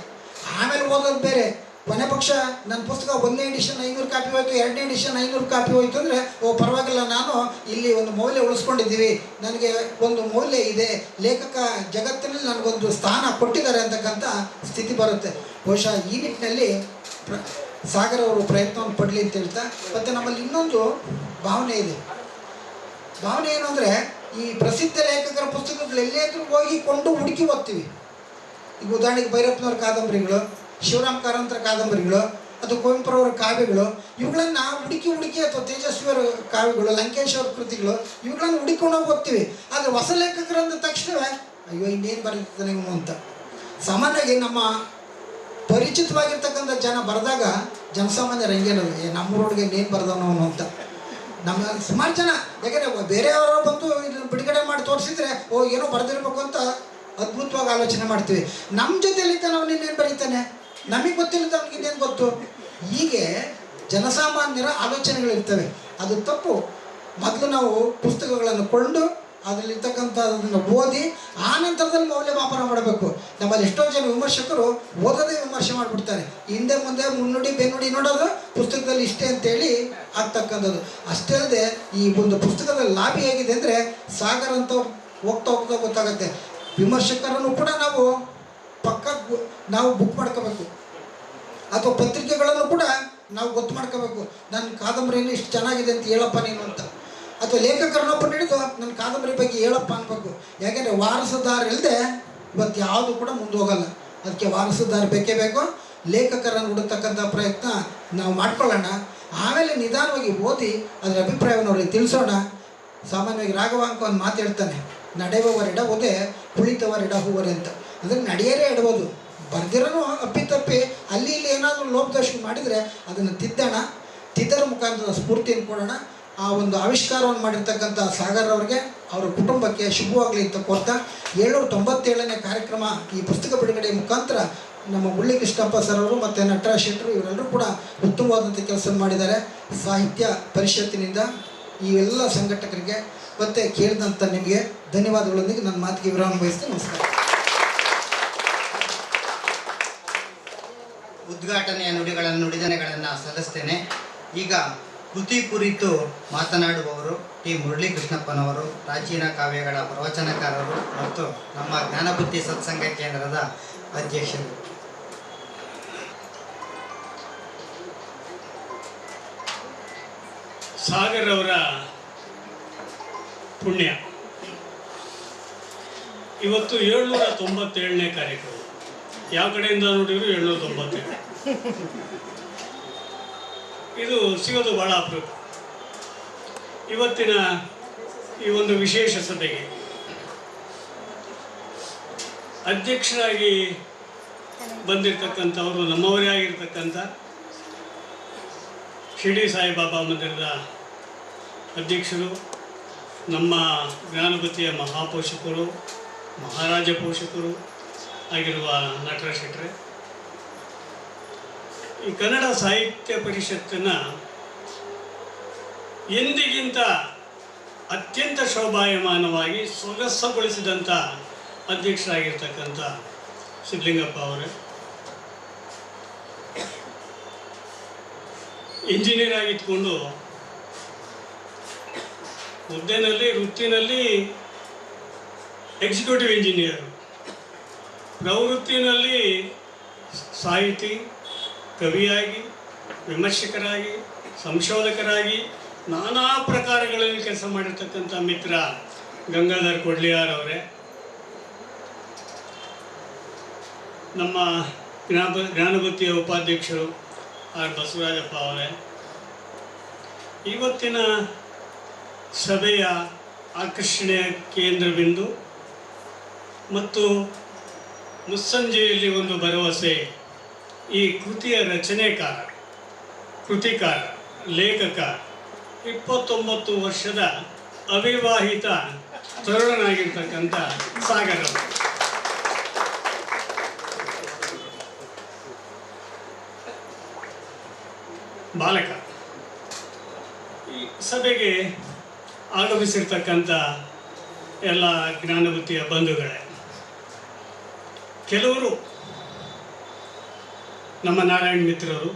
ಆಮೇಲೆ ಓದೋದು ಬೇರೆ. ಕೊನೆ ಪಕ್ಷ ನನ್ನ ಪುಸ್ತಕ 1ನೇ ಎಡಿಷನ್ 500 ಕಾಪಿ ಹೋಯಿತು, 2ನೇ ಎಡಿಷನ್ 500 ಕಾಪಿ ಹೋಯಿತು ಅಂದರೆ, ಓ ಪರವಾಗಿಲ್ಲ, ನಾನು ಇಲ್ಲಿ ಒಂದು ಮೌಲ್ಯ ಉಳಿಸ್ಕೊಂಡಿದ್ದೀವಿ, ನನಗೆ ಒಂದು ಮೌಲ್ಯ ಇದೆ, ಲೇಖಕ ಜಗತ್ತಿನಲ್ಲಿ ನನಗೊಂದು ಸ್ಥಾನ ಕೊಟ್ಟಿದ್ದಾರೆ ಅಂತಕ್ಕಂಥ ಸ್ಥಿತಿ ಬರುತ್ತೆ. ಬಹುಶಃ ಈ ನಿಟ್ಟಿನಲ್ಲಿ ಸಾಗರ್ ಅವರು ಪ್ರಯತ್ನವನ್ನು ಪಡಲಿ ಅಂತ ಹೇಳ್ತಾ, ಮತ್ತು ನಮ್ಮಲ್ಲಿ ಇನ್ನೊಂದು ಭಾವನೆ ಇದೆ. ಭಾವನೆ ಏನು ಅಂದರೆ, ಈ ಪ್ರಸಿದ್ಧ ಲೇಖಕರ ಪುಸ್ತಕಗಳು ಎಲ್ಲೇದ್ರೂ ಹೋಗಿ ಕೊಂಡು ಹುಡುಕಿ ಓದ್ತೀವಿ. ಈಗ ಉದಾಹರಣೆಗೆ ಭೈರಪ್ಪನವ್ರ ಕಾದಂಬರಿಗಳು, ಶಿವರಾಮ್ ಕಾರಂತರ ಕಾದಂಬರಿಗಳು, ಅಥವಾ ಕುವೆಂಪುರವರ ಕಾವ್ಯಗಳು, ಇವುಗಳನ್ನು ಹುಡುಕಿ ಅಥವಾ ತೇಜಸ್ವಿಯವರ ಕಾವ್ಯಗಳು, ಲಂಕೇಶ್ ಅವ್ರ ಕೃತಿಗಳು, ಇವುಗಳನ್ನು ಹುಡುಕೊಂಡೋಗಿ ಓದ್ತೀವಿ. ಆದರೆ ಹೊಸ ಲೇಖಕರು ಅಂದ ತಕ್ಷಣವೇ ಅಯ್ಯೋ ಇನ್ನೇನು ಬರೀತಾರೆ ನೀವು ಅಂತ. ಸಾಮಾನ್ಯವಾಗಿ ನಮ್ಮ ಪರಿಚಿತವಾಗಿರ್ತಕ್ಕಂಥ ಜನ ಬರೆದಾಗ ಜನಸಾಮಾನ್ಯರು ಹಂಗೇನದು, ನಮ್ಮೂರೊಳಗೆ ಇನ್ನೇನು ಬರೆದವನು ಅಂತ. ನಮ್ಮ ಸುಮಾರು ಜನ, ಯಾಕೆಂದರೆ ಬೇರೆಯವರು ಬಂದು ಇದನ್ನು ಬಿಡುಗಡೆ ಮಾಡಿ ತೋರಿಸಿದ್ರೆ ಓ ಏನೋ ಬರೆದಿರ್ಬೇಕು ಅಂತ ಅದ್ಭುತವಾಗಿ ಆಲೋಚನೆ ಮಾಡ್ತೀವಿ. ನಮ್ಮ ಜೊತೆಯಲ್ಲಿದ್ದಾನೆ ಅವನು ಇನ್ನೇನು ಬರೀತಾನೆ, ನಮಗೆ ಗೊತ್ತಿಲ್ಲದ ಅವ್ನಿಗೆ ಇನ್ನೇನು ಗೊತ್ತು. ಹೀಗೆ ಜನಸಾಮಾನ್ಯರ ಆಲೋಚನೆಗಳಿರ್ತವೆ. ಅದು ತಪ್ಪು. ಮೊದಲು ನಾವು ಪುಸ್ತಕಗಳನ್ನು ಕೊಂಡು ಅದರಲ್ಲಿರ್ತಕ್ಕಂಥದ್ದನ್ನು ಓದಿ ಆ ನಂತರದಲ್ಲಿ ಮೌಲ್ಯಮಾಪನ ಮಾಡಬೇಕು. ನಮ್ಮಲ್ಲಿ ಎಷ್ಟೋ ಜನ ವಿಮರ್ಶಕರು ಓದೋದೇ ವಿಮರ್ಶೆ ಮಾಡಿಬಿಡ್ತಾರೆ. ಹಿಂದೆ ಮುಂದೆ ಮುನ್ನುಡಿ ಬೆನ್ನುಡಿ ನೋಡೋದು, ಪುಸ್ತಕದಲ್ಲಿ ಇಷ್ಟೇ ಅಂತೇಳಿ ಆಗ್ತಕ್ಕಂಥದ್ದು. ಅಷ್ಟೇ ಅಲ್ಲದೆ ಈ ಒಂದು ಪುಸ್ತಕದ ಲಾಭ ಹೇಗಿದೆ ಅಂದರೆ, ಸಾಗರ್ ಅಂತ ಹೋಗ್ತಾ ಗೊತ್ತಾಗುತ್ತೆ. ವಿಮರ್ಶಕರನ್ನು ಕೂಡ ನಾವು ಬುಕ್ ಮಾಡ್ಕೋಬೇಕು, ಅಥವಾ ಪತ್ರಿಕೆಗಳನ್ನು ಕೂಡ ನಾವು ಗೊತ್ತು ಮಾಡ್ಕೋಬೇಕು. ನನ್ನ ಕಾದಂಬರಿಯಲ್ಲಿ ಇಷ್ಟು ಚೆನ್ನಾಗಿದೆ ಅಂತ ಹೇಳಪ್ಪ ನೀನು ಅಂತ. ಅಥವಾ ಲೇಖಕರನ್ನೊಬ್ಬರು ಹಿಡಿದು ನನ್ನ ಕಾದಂಬರಿ ಬಗ್ಗೆ ಹೇಳಪ್ಪ ಅನ್ಬೇಕು. ಯಾಕೆಂದರೆ ವಾರಸುದಾರ ಇಲ್ಲದೆ ಇವತ್ತು ಯಾವುದು ಕೂಡ ಮುಂದೆ ಹೋಗಲ್ಲ. ಅದಕ್ಕೆ ವಾರಸುದಾರ ಬೇಕೇ ಬೇಕು. ಲೇಖಕರನ್ನು ಹುಡುಕ್ತಕ್ಕಂಥ ಪ್ರಯತ್ನ ನಾವು ಮಾಡ್ಕೊಳ್ಳೋಣ. ಆಮೇಲೆ ನಿಧಾನವಾಗಿ ಓದಿ ಅದರ ಅಭಿಪ್ರಾಯವನ್ನು ಅವ್ರಿಗೆ ತಿಳಿಸೋಣ. ಸಾಮಾನ್ಯವಾಗಿ ರಾಘವಾಂಕ ಒಂದು ಮಾತು ಹೇಳ್ತಾನೆ, ನಡೆಯುವವರೆಡ ಓದೆ ಕುಳಿತವರೆಡ ಹೂವರೆ ಅಂತ. ಅಂದರೆ ನಡೆಯರೇ ಇಡ್ಬೋದು, ಬರ್ದಿರೋನು ಅಪ್ಪಿತಪ್ಪಿ ಅಲ್ಲಿ ಇಲ್ಲಿ ಏನಾದರೂ ಲೋಪದೋಷ ಮಾಡಿದರೆ ಅದನ್ನು ತಿದ್ದರ ಮುಖಾಂತರ ಸ್ಫೂರ್ತಿಯನ್ನು ಕೊಡೋಣ. ಆ ಒಂದು ಆವಿಷ್ಕಾರವನ್ನು ಮಾಡಿರ್ತಕ್ಕಂಥ ಸಾಗರ್ ಅವರಿಗೆ, ಅವರ ಕುಟುಂಬಕ್ಕೆ ಶುಭವಾಗಲಿ ಅಂತ ಕೋರ್ತಾ 797ನೇ ಕಾರ್ಯಕ್ರಮ ಈ ಪುಸ್ತಕ ಬಿಡುಗಡೆ ಮುಖಾಂತರ ನಮ್ಮ ಮುಳ್ಳಿ ಕೃಷ್ಣಪ್ಪ ಸರ್ ಅವರು ಮತ್ತು ನಟರಾಜ್ ಶೆಟ್ಟರು ಇವರೆಲ್ಲರೂ ಕೂಡ ಉತ್ತಮವಾದಂಥ ಕೆಲಸ ಮಾಡಿದ್ದಾರೆ. ಸಾಹಿತ್ಯ ಪರಿಷತ್ತಿನಿಂದ ಈ ಎಲ್ಲ ಸಂಘಟಕರಿಗೆ ಮತ್ತು ಕೇಳಿದಂಥ ನಿಮಗೆ ಧನ್ಯವಾದಗಳೊಂದಿಗೆ ನನ್ನ ಮಾತಿಗೆ ವಿರಾಮ ವಹಿಸ್ತೀನಿ. ನಮಸ್ಕಾರ. ಉದ್ಘಾಟನೆಯ ನುಡಿದನೆಗಳನ್ನು ಸಲ್ಲಿಸ್ತೇನೆ. ಈಗ ಕೃತಿ ಕುರಿತು ಮಾತನಾಡುವವರು ಟಿ ಮುರಳಿ ಕೃಷ್ಣಪ್ಪನವರು, ಪ್ರಾಚೀನ ಕಾವ್ಯಗಳ ಪ್ರವಚನಕಾರರು ಮತ್ತು ನಮ್ಮ ಜ್ಞಾನಬುದ್ಧಿ ಸತ್ಸಂಗ ಕೇಂದ್ರದ ಅಧ್ಯಕ್ಷರು. ಸಾಗರ್ ಅವರ ಪುಣ್ಯ ಇವತ್ತು 797ನೇ ಕಾರ್ಯಕ್ರಮ. ಯಾವ ಕಡೆಯಿಂದ ನೋಡಿದ್ರು 797. ಇದು ಸಿಗೋದು ಭಾಳ ಅಪರೂಪ. ಇವತ್ತಿನ ಈ ಒಂದು ವಿಶೇಷ ಸಭೆಗೆ ಅಧ್ಯಕ್ಷರಾಗಿ ಬಂದಿರತಕ್ಕಂಥವರು ನಮ್ಮವರೇ ಆಗಿರ್ತಕ್ಕಂಥ ಶಿರ್ಡಿ ಸಾಯಿಬಾಬಾ ಮಂದಿರದ ಅಧ್ಯಕ್ಷರು, ನಮ್ಮ ಜ್ಞಾನಬುದ್ಧಿಯ ಮಹಾಪೋಷಕರು, ಮಹಾರಾಜ ಪೋಷಕರು ಆಗಿರುವ ನಟರಾಜ್ ಶೆಟ್ಟರೆ, ಈ ಕನ್ನಡ ಸಾಹಿತ್ಯ ಪರಿಷತ್ತನ್ನು ಎಂದಿಗಿಂತ ಅತ್ಯಂತ ಶೋಭಾಯಮಾನವಾಗಿ ಸೊಗಸಗೊಳಿಸಿದಂಥ ಅಧ್ಯಕ್ಷರಾಗಿರ್ತಕ್ಕಂಥ ಸಿದ್ಧಲಿಂಗಪ್ಪ ಅವರೇ, ಇಂಜಿನಿಯರ್ ಆಗಿದ್ಕೊಂಡು ವೃತ್ತಿನಲ್ಲಿ ಎಕ್ಸಿಕ್ಯೂಟಿವ್ ಇಂಜಿನಿಯರು, ಪ್ರವೃತ್ತಿನಲ್ಲಿ ಸಾಹಿತಿ, ಕವಿಯಾಗಿ, ವಿಮರ್ಶಕರಾಗಿ, ಸಂಶೋಧಕರಾಗಿ ನಾನಾ ಪ್ರಕಾರಗಳಲ್ಲಿ ಕೆಲಸ ಮಾಡಿರ್ತಕ್ಕಂಥ ಮಿತ್ರ ಗಂಗಾಧರ್ ಕೊಡ್ಲಿಯಾರ್ ಅವರೇ, ನಮ್ಮ ಜ್ಞಾನಬುದ್ಧಿಯ ಉಪಾಧ್ಯಕ್ಷರು ಆರ್ ಬಸವರಾಜಪ್ಪ ಅವರೇ, ಇವತ್ತಿನ ಸಭೆಯ ಆಕರ್ಷಣೆಯ ಕೇಂದ್ರಬಿಂದು ಮತ್ತು ಮುಸ್ಸಂಜೆಯಲ್ಲಿ ಒಂದು ಭರವಸೆ, ಈ ಕೃತಿಯ ಕೃತಿಕಾರ, ಲೇಖಕ, 29 ವರ್ಷದ ಅವಿವಾಹಿತ ತರುಣನಾಗಿರ್ತಕ್ಕಂಥ ಸಾಗರ್ ಅವರು. ಬಾಲಕ. ಈ ಸಭೆಗೆ ಆಗಮಿಸಿರ್ತಕ್ಕಂಥ ಎಲ್ಲ ಜ್ಞಾನಬುದ್ಧಿಯ ಬಂಧುಗಳೇ, ಕೆಲವರು ನಮ್ಮ ನಾರಾಯಣ್ ಮಿತ್ರರು,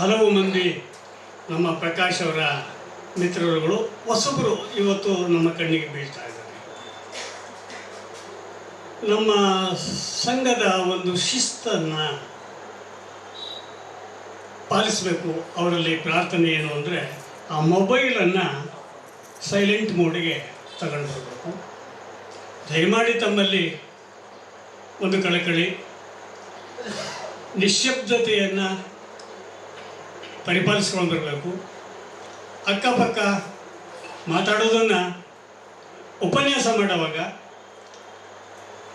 ಹಲವು ಮಂದಿ ನಮ್ಮ ಪ್ರಕಾಶ್ ಅವರ ಮಿತ್ರರುಗಳು, ಹೊಸಬರು ಇವತ್ತು ನಮ್ಮ ಕಣ್ಣಿಗೆ ಬೀಳ್ತಾ ಇದ್ದಾರೆ. ನಮ್ಮ ಸಂಘದ ಒಂದು ಶಿಸ್ತನ್ನು ಪಾಲಿಸಬೇಕು. ಅವರಲ್ಲಿ ಪ್ರಾರ್ಥನೆ ಏನು ಅಂದರೆ, ಆ ಮೊಬೈಲನ್ನು ಸೈಲೆಂಟ್ ಮೋಡಿಗೆ ತಗೊಂಡು ಬರಬೇಕು. ದಯಮಾಡಿ ತಮ್ಮಲ್ಲಿ ಒಂದು ಕಳಕಳಿ, ನಿಶ್ಶಬ್ದತೆಯನ್ನು ಪರಿಪಾಲಿಸ್ಕೊಂಡು ಬರಬೇಕು. ಅಕ್ಕಪಕ್ಕ ಮಾತಾಡೋದನ್ನು ಉಪನ್ಯಾಸ ಮಾಡುವಾಗ,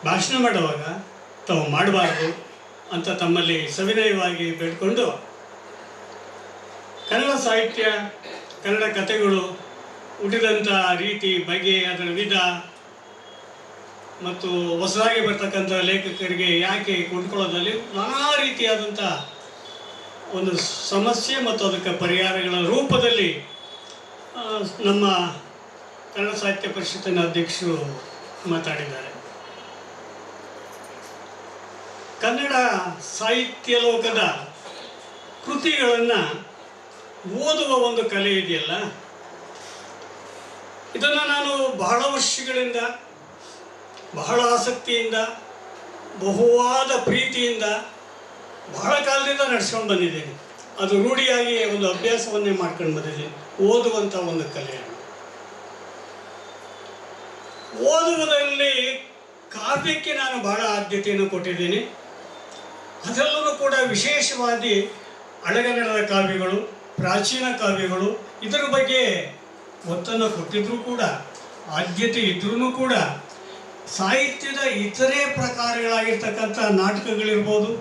ಭಾಷಣ ಮಾಡುವಾಗ ತಾವು ಮಾಡಬಾರ್ದು ಅಂತ ತಮ್ಮಲ್ಲಿ ಸವಿನಯವಾಗಿ ಬೇಡ್ಕೊಂಡು, ಕನ್ನಡ ಸಾಹಿತ್ಯ, ಕನ್ನಡ ಕಥೆಗಳು ಹುಟ್ಟಿದಂಥ ರೀತಿ, ಬಗೆ, ಅದರ ವಿಧ ಮತ್ತು ಹೊಸದಾಗಿ ಬರ್ತಕ್ಕಂಥ ಲೇಖಕರಿಗೆ ಯಾಕೆ ಕೊಂಡ್ಕೊಳ್ಳೋದ್ರಲ್ಲಿ ನಾನಾ ರೀತಿಯಾದಂಥ ಒಂದು ಸಮಸ್ಯೆ ಮತ್ತು ಅದಕ್ಕೆ ಪರಿಹಾರಗಳ ರೂಪದಲ್ಲಿ ನಮ್ಮ ಕನ್ನಡ ಸಾಹಿತ್ಯ ಪರಿಷತ್ತಿನ ಅಧ್ಯಕ್ಷರು ಮಾತಾಡಿದ್ದಾರೆ. ಕನ್ನಡ ಸಾಹಿತ್ಯ ಲೋಕದ ಕೃತಿಗಳನ್ನು ಓದುವ ಒಂದು ಕಲೆ ಇದೆಯಲ್ಲ, ಇದನ್ನು ನಾನು ಬಹಳ ವರ್ಷಗಳಿಂದ, ಬಹಳ ಆಸಕ್ತಿಯಿಂದ, ಬಹುವಾದ ಪ್ರೀತಿಯಿಂದ ಬಹಳ ಕಾಲದಿಂದ ನಡೆಸ್ಕೊಂಡು ಬಂದಿದ್ದೀನಿ. ಅದು ರೂಢಿಯಾಗಿ ಒಂದು ಅಭ್ಯಾಸವನ್ನೇ ಮಾಡ್ಕೊಂಡು ಬಂದಿದ್ದೀನಿ, ಓದುವಂಥ ಒಂದು ಕಲೆಯನ್ನು. ಓದುವುದರಲ್ಲಿ ಕಾವ್ಯಕ್ಕೆ ನಾನು ಬಹಳ ಆದ್ಯತೆಯನ್ನು ಕೊಟ್ಟಿದ್ದೀನಿ. ಅದರಲ್ಲೂ ಕೂಡ ವಿಶೇಷವಾಗಿ ಹಳೆಗನ್ನಡದ ಕಾವ್ಯಗಳು, ಪ್ರಾಚೀನ ಕಾವ್ಯಗಳು ಇದರ ಬಗ್ಗೆ ಒತ್ತನ್ನು ಕೊಟ್ಟಿದ್ರೂ ಕೂಡ, ಆದ್ಯತೆ ಇದ್ರೂ ಕೂಡ ಸಾಹಿತ್ಯದ ಇತರೆ ಪ್ರಕಾರಗಳಾಗಿರ್ತಕ್ಕಂಥ ನಾಟಕಗಳಿರ್ಬೋದು,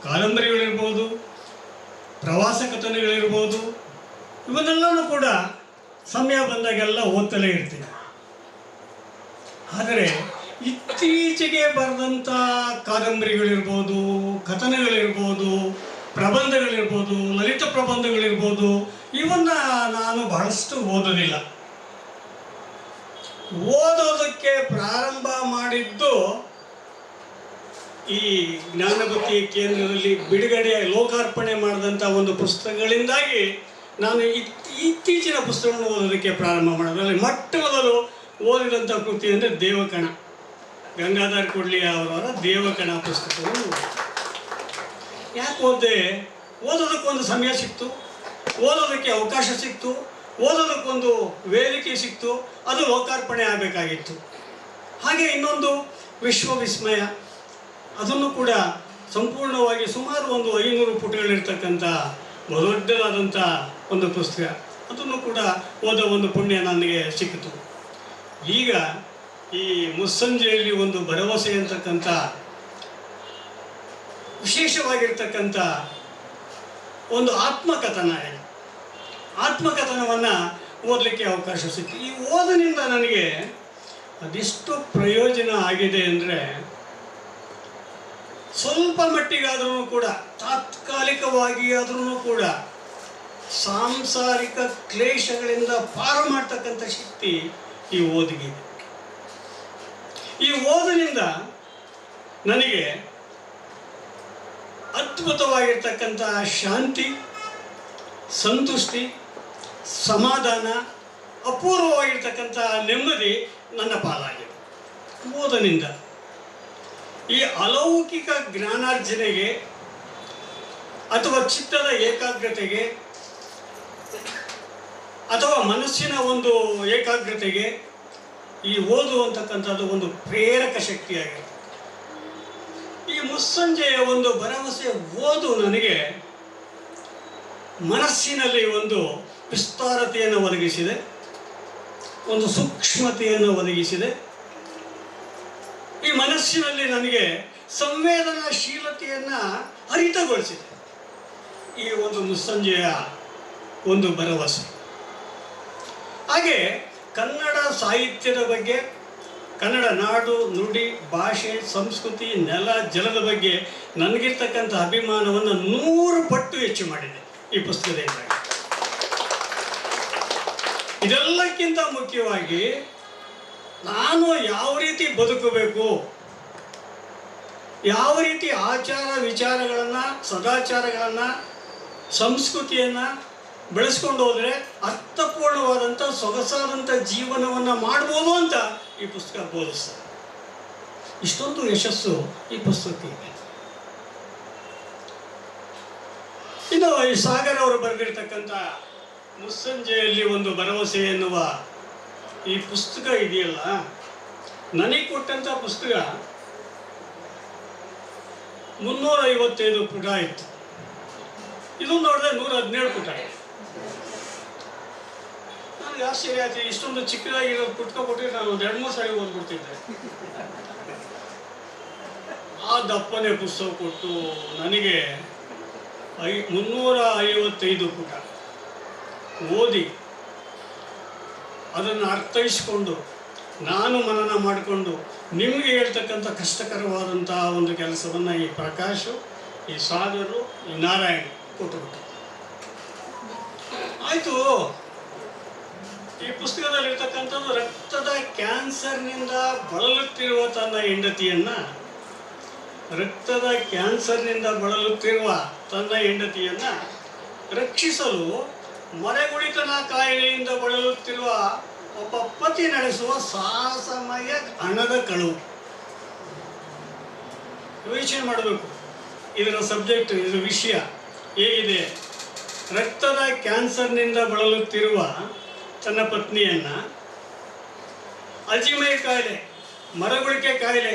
ಕಾದಂಬರಿಗಳಿರ್ಬೋದು, ಪ್ರವಾಸ ಕಥನಗಳಿರ್ಬೋದು, ಇವನ್ನೆಲ್ಲನೂ ಕೂಡ ಸಮಯ ಬಂದಾಗೆಲ್ಲ ಓದ್ತಲೇ ಇರ್ತೀನಿ. ಆದರೆ ಇತ್ತೀಚೆಗೆ ಬರೆದಂಥ ಕಾದಂಬರಿಗಳಿರ್ಬೋದು, ಕಥನಗಳಿರ್ಬೋದು, ಪ್ರಬಂಧಗಳಿರ್ಬೋದು, ಲಲಿತ ಪ್ರಬಂಧಗಳಿರ್ಬೋದು, ಇವನ್ನ ನಾನು ಬಹಳಷ್ಟು ಓದೋದಿಲ್ಲ. ಓದೋದಕ್ಕೆ ಪ್ರಾರಂಭ ಮಾಡಿದ್ದು ಈ ಜ್ಞಾನಭಕ್ತಿ ಕೇಂದ್ರದಲ್ಲಿ ಬಿಡುಗಡೆ ಲೋಕಾರ್ಪಣೆ ಮಾಡಿದಂಥ ಒಂದು ಪುಸ್ತಕಗಳಿಂದಾಗಿ ನಾನು ಇತ್ತೀಚಿನ ಪುಸ್ತಕಗಳನ್ನು ಓದೋದಕ್ಕೆ ಪ್ರಾರಂಭ ಮಾಡೋದ್ರಲ್ಲಿ ಮೊಟ್ಟ ಮೊದಲು ಓದಿದಂಥ ಕೃತಿ ಅಂದರೆ ದೇವಕಣ, ಗಂಗಾಧರ್ ಕೊಡ್ಲಿ ಅವರವರ ದೇವಕಣ ಪುಸ್ತಕವನ್ನು ಯಾಕೆ ಓದಿದೆ? ಓದೋದಕ್ಕೊಂದು ಸಮಯ ಸಿಕ್ತು, ಓದೋದಕ್ಕೆ ಅವಕಾಶ ಸಿಕ್ತು, ಓದೋದಕ್ಕೊಂದು ವೇದಿಕೆ ಸಿಕ್ತು, ಅದು ಲೋಕಾರ್ಪಣೆ ಆಗಬೇಕಾಗಿತ್ತು. ಹಾಗೆ ಇನ್ನೊಂದು ವಿಶ್ವವಿಸ್ಮಯ, ಅದನ್ನು ಕೂಡ ಸಂಪೂರ್ಣವಾಗಿ ಸುಮಾರು ಒಂದು 500 ಪುಟಗಳಿರ್ತಕ್ಕಂಥ ದೊಡ್ಡದಾದಂಥ ಒಂದು ಪುಸ್ತಕ, ಅದನ್ನು ಕೂಡ ಓದೋ ಒಂದು ಪುಣ್ಯ ನನಗೆ ಸಿಕ್ಕಿತು. ಈಗ ಈ ಮುಸ್ಸಂಜೆಯಲ್ಲಿ ಒಂದು ಭರವಸೆ ಅಂತಕ್ಕಂಥ ವಿಶೇಷವಾಗಿರ್ತಕ್ಕಂಥ ಒಂದು ಆತ್ಮಕಥನವನ್ನು ಓದಲಿಕ್ಕೆ ಅವಕಾಶ ಸಿಕ್ತು. ಈ ಓದಿನಿಂದ ನನಗೆ ಅದೆಷ್ಟು ಪ್ರಯೋಜನ ಆಗಿದೆ ಅಂದರೆ, ಸ್ವಲ್ಪ ಮಟ್ಟಿಗಾದ್ರೂ ಕೂಡ, ತಾತ್ಕಾಲಿಕವಾಗಿ ಆದ್ರೂ ಕೂಡ ಸಾಂಸಾರಿಕ ಕ್ಲೇಶಗಳಿಂದ ಪಾರು ಮಾಡ್ತಕ್ಕಂಥ ಶಕ್ತಿ ಈ ಓದಿಗೆ. ಈ ಓದಿನಿಂದ ನನಗೆ ಅದ್ಭುತವಾಗಿರ್ತಕ್ಕಂಥ ಶಾಂತಿ, ಸಂತುಷ್ಟಿ, ಸಮಾಧಾನ, ಅಪೂರ್ವವಾಗಿರ್ತಕ್ಕಂಥ ನೆಮ್ಮದಿ ನನ್ನ ಪಾಲಾಗಿದೆ ಓದಿನಿಂದ. ಈ ಅಲೌಕಿಕ ಜ್ಞಾನಾರ್ಜನೆಗೆ ಅಥವಾ ಚಿತ್ತದ ಏಕಾಗ್ರತೆಗೆ ಅಥವಾ ಮನಸ್ಸಿನ ಒಂದು ಏಕಾಗ್ರತೆಗೆ ಈ ಓದು ಅಂತಕ್ಕಂಥದ್ದು ಒಂದು ಪ್ರೇರಕ ಶಕ್ತಿಯಾಗಿದೆ. ಈ ಮುಸ್ಸಂಜೆಯ ಒಂದು ಭರವಸೆ ಓದು ನನಗೆ ಮನಸ್ಸಿನಲ್ಲಿ ಒಂದು ವಿಸ್ತಾರತೆಯನ್ನು ಒದಗಿಸಿದೆ, ಒಂದು ಸೂಕ್ಷ್ಮತೆಯನ್ನು ಒದಗಿಸಿದೆ. ಈ ಮನಸ್ಸಿನಲ್ಲಿ ನನಗೆ ಸಂವೇದನಾಶೀಲತೆಯನ್ನು ಹರಿತಗೊಳಿಸಿದೆ ಈ ಒಂದು ಮುಸ್ಸಂಜೆಯ ಒಂದು ಭರವಸೆ. ಹಾಗೆ ಕನ್ನಡ ಸಾಹಿತ್ಯದ ಬಗ್ಗೆ, ಕನ್ನಡ ನಾಡು, ನುಡಿ, ಭಾಷೆ, ಸಂಸ್ಕೃತಿ, ನೆಲ, ಜಲದ ಬಗ್ಗೆ ನನಗಿರ್ತಕ್ಕಂಥ ಅಭಿಮಾನವನ್ನು 100 ಪಟ್ಟು ಹೆಚ್ಚು ಮಾಡಿದೆ ಈ ಪುಸ್ತಕದಿಂದ. ಇದೆಲ್ಲಕ್ಕಿಂತ ಮುಖ್ಯವಾಗಿ ನಾನು ಯಾವ ರೀತಿ ಬದುಕಬೇಕು, ಯಾವ ರೀತಿ ಆಚಾರ ವಿಚಾರಗಳನ್ನು, ಸದಾಚಾರಗಳನ್ನು, ಸಂಸ್ಕೃತಿಯನ್ನು ಬೆಳೆಸ್ಕೊಂಡು ಹೋದರೆ ಅರ್ಥಪೂರ್ಣವಾದಂಥ ಸೊಗಸಾದಂಥ ಜೀವನವನ್ನು ಮಾಡ್ಬೋದು ಅಂತ ಈ ಪುಸ್ತಕ ಬೋಧಿಸ್ತದೆ. ಇಷ್ಟೊಂದು ಯಶಸ್ಸು ಈ ಪುಸ್ತಕಕ್ಕೆ. ಇನ್ನು ಈ ಸಾಗರ್ ಅವರು ಬರೆದಿರ್ತಕ್ಕಂಥ ಮುಸ್ಸಂಜೆಯಲ್ಲಿ ಒಂದು ಭರವಸೆ ಎನ್ನುವ ಈ ಪುಸ್ತಕ ಇದೆಯಲ್ಲ, ನನಗೆ ಕೊಟ್ಟಂಥ ಪುಸ್ತಕ 355 ಪುಟ ಇತ್ತು. ಇದು ನೋಡಿದ್ರೆ 117 ಪುಟ ಇದೆ. ನನಗೆ ಆಶ್ಚರ್ಯ ಆಯ್ತು, ಇಷ್ಟೊಂದು ಚಿಕ್ಕದಾಗಿರೋ ಪುಸ್ತಕ ಕೊಟ್ಟಿದ್ರೆ ನಾನು 2-3 ಸಾರಿ ಓದ್ಬಿಡ್ತಿದ್ದೆ. ಆ ದಪ್ಪನೆ ಪುಸ್ತಕ ಕೊಟ್ಟು ನನಗೆ 355 ಪುಟ ಓದಿ ಅದನ್ನು ಅರ್ಥೈಸ್ಕೊಂಡು ನಾನು ಮನನ ಮಾಡಿಕೊಂಡು ನಿಮಗೆ ಹೇಳ್ತಕ್ಕಂಥ ಕಷ್ಟಕರವಾದಂಥ ಒಂದು ಕೆಲಸವನ್ನು ಈ ಪ್ರಕಾಶು, ಈ ಸಾಗರು, ಈ ನಾರಾಯಣ ಕೊಟ್ಟುಬಿಟ್ಟು ಆಯಿತು. ಈ ಪುಸ್ತಕದಲ್ಲಿರ್ತಕ್ಕಂಥದ್ದು ರಕ್ತದ ಕ್ಯಾನ್ಸರ್ನಿಂದ ಬಳಲುತ್ತಿರುವ ತನ್ನ ಹೆಂಡತಿಯನ್ನು ರಕ್ಷಿಸಲು ಮರೆಗುಳಿತನ ಕಾಯಿಲೆಯಿಂದ ಬಳಲುತ್ತಿರುವ ಒಬ್ಬ ಪತಿ ನಡೆಸುವ ಸಾಹಸಮಯ ಹಣದ ಕಳುವು. ಯೋಚನೆ ಮಾಡಬೇಕು, ಇದರ ಸಬ್ಜೆಕ್ಟ್, ಇದರ ವಿಷಯ ಹೇಗಿದೆ. ರಕ್ತದ ಕ್ಯಾನ್ಸರ್ನಿಂದ ಬಳಲುತ್ತಿರುವ ತನ್ನ ಪತ್ನಿಯನ್ನು, ಅಲ್ಝೈಮರ್ ಕಾಯಿಲೆ, ಮರಗುಳಿಕೆ ಕಾಯಿಲೆ,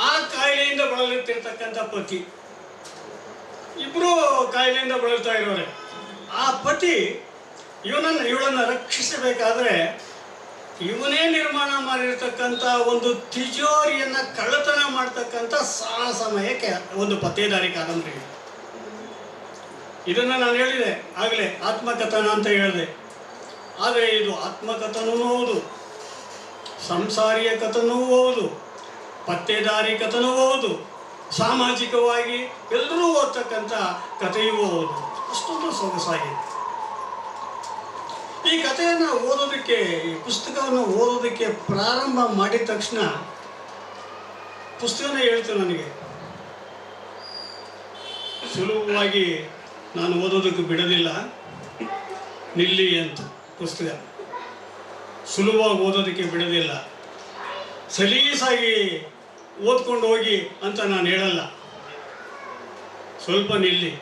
ಆ ಕಾಯಿಲೆಯಿಂದ ಬಳಲುತ್ತಿರ್ತಕ್ಕಂಥ ಪತಿ ಇಬ್ಬರು ಕಾಯಿಲೆಯಿಂದ ಬಳಲ್ತಾ ಇರೋರೆ. ಆ ಪತಿ ಇವಳನ್ನು ರಕ್ಷಿಸಬೇಕಾದ್ರೆ ಇವನೇ ನಿರ್ಮಾಣ ಮಾಡಿರ್ತಕ್ಕಂಥ ಒಂದು ತಿಜೋರಿಯನ್ನು ಕಳ್ಳತನ ಮಾಡ್ತಕ್ಕಂಥ ಸಾಹಸಮಯಕ್ಕೆ ಒಂದು ಪತ್ತೇದಾರಿ ಕಾದಂಬರಿ. ಇದನ್ನು ನಾನು ಹೇಳಿದೆ ಆಗಲೇ, ಆತ್ಮಕಥನ ಅಂತ ಹೇಳಿದೆ. ಆದರೆ ಇದು ಆತ್ಮಕಥನವೂ ಹೌದು, ಸಂಸಾರಿಯ ಕಥನವೂ ಹೌದು, ಪತ್ತೇದಾರಿ ಕಥನವೂ ಹೌದು, ಸಾಮಾಜಿಕವಾಗಿ ಎಲ್ಲರೂ ಓದ್ತಕ್ಕಂಥ ಕಥೆಯೂ ಹೌದು. ಅಷ್ಟೊಂದು ಸೊಗಸಾಗಿದೆ. ಈ ಕಥೆಯನ್ನು ಓದೋದಕ್ಕೆ, ಈ ಪುಸ್ತಕವನ್ನು ಓದೋದಕ್ಕೆ ಪ್ರಾರಂಭ ಮಾಡಿದ ತಕ್ಷಣ ಪುಸ್ತಕನೇ ಹೇಳ್ತು ನನಗೆ, ಸುಲಭವಾಗಿ ನಾನು ಓದೋದಕ್ಕೆ ಬಿಡೋದಿಲ್ಲ, ನಿಲ್ಲಿ ಅಂತ. ಪುಸ್ತಕ ಸುಲಭವಾಗಿ ಓದೋದಕ್ಕೆ ಬಿಡೋದಿಲ್ಲ, ಸಲೀಸಾಗಿ ಓದ್ಕೊಂಡು ಹೋಗಿ ಅಂತ ನಾನು ಹೇಳಲ್ಲ. ಸ್ವಲ್ಪ ನಿಲ್ಲಿ,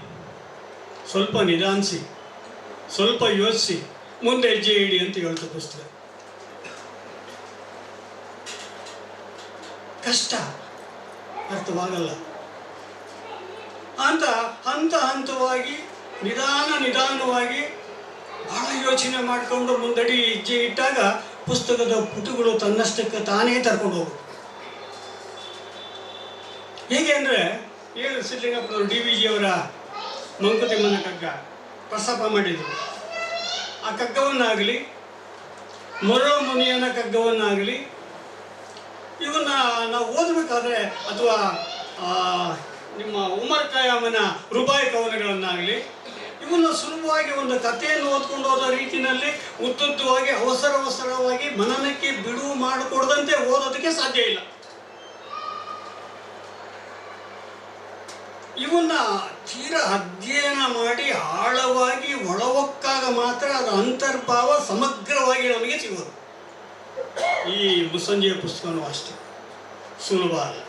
ಸ್ವಲ್ಪ ನಿಧಾನಿಸಿ, ಸ್ವಲ್ಪ ಯೋಚಿಸಿ, ಮುಂದೆ ಹೆಜ್ಜೆ ಇಡಿ ಅಂತ ಹೇಳ್ತು ಪುಸ್ತಕ. ಕಷ್ಟ, ಅರ್ಥವಾಗಲ್ಲ ಅಂತ ಹಂತವಾಗಿ ನಿಧಾನವಾಗಿ ಬಹಳ ಯೋಚನೆ ಮಾಡಿಕೊಂಡು ಮುಂದಡಿ ಹೆಜ್ಜೆ ಇಟ್ಟಾಗ ಪುಸ್ತಕದ ಪುಟಗಳು ತನ್ನಷ್ಟಕ್ಕೆ ತಾನೇ ತರ್ಕೊಂಡು ಹೋಗುತ್ತೆ. ಹೇಗೆ ಅಂದರೆ, ಹೇಳಿ ಸಿದ್ಧಲಿಂಗಪ್ಪನವರು DVG ಅವರ ಮಂಕುತಿಮ್ಮನ ಕಗ್ಗ ಪ್ರಸ್ತಾಪ ಮಾಡಿದರು. ಆ ಕಗ್ಗವನ್ನಾಗಲಿ, ಮರಳು ಮುನಿಯನ ಕಗ್ಗವನ್ನಾಗಲಿ ಇವನ್ನ ನಾವು ಓದಬೇಕಾದ್ರೆ, ಅಥವಾ ನಿಮ್ಮ ಉಮರ್ ಖಯ್ಯಾಮನ ರುಬಾಯಿ ಕವನಗಳನ್ನಾಗಲಿ ಇವನ್ನ ಸುಲಭವಾಗಿ ಒಂದು ಕಥೆಯನ್ನು ಓದ್ಕೊಂಡು ಹೋದ ರೀತಿಯಲ್ಲಿ ಉದ್ದುದ್ದವಾಗಿ ಅವಸರವಾಗಿ ಮನನಕ್ಕೆ ಬಿಡುವು ಮಾಡಿಕೊಡದಂತೆ ಓದೋದಕ್ಕೆ ಸಾಧ್ಯ ಇಲ್ಲ. ಇವನ್ನ ತೀರ ಅಧ್ಯಯನ ಮಾಡಿ ಆಳವಾಗಿ ಒಳವಕ್ಕಾಗ ಮಾತ್ರ ಅದರ ಅಂತರ್ಭಾವ ಸಮಗ್ರವಾಗಿ ನಮಗೆ ಸಿಗೋದು. ಈ ಮುಸ್ಸಂಜೆಯ ಪುಸ್ತಕನೂ ಅಷ್ಟೇ ಸುಲಭ ಅಲ್ಲ.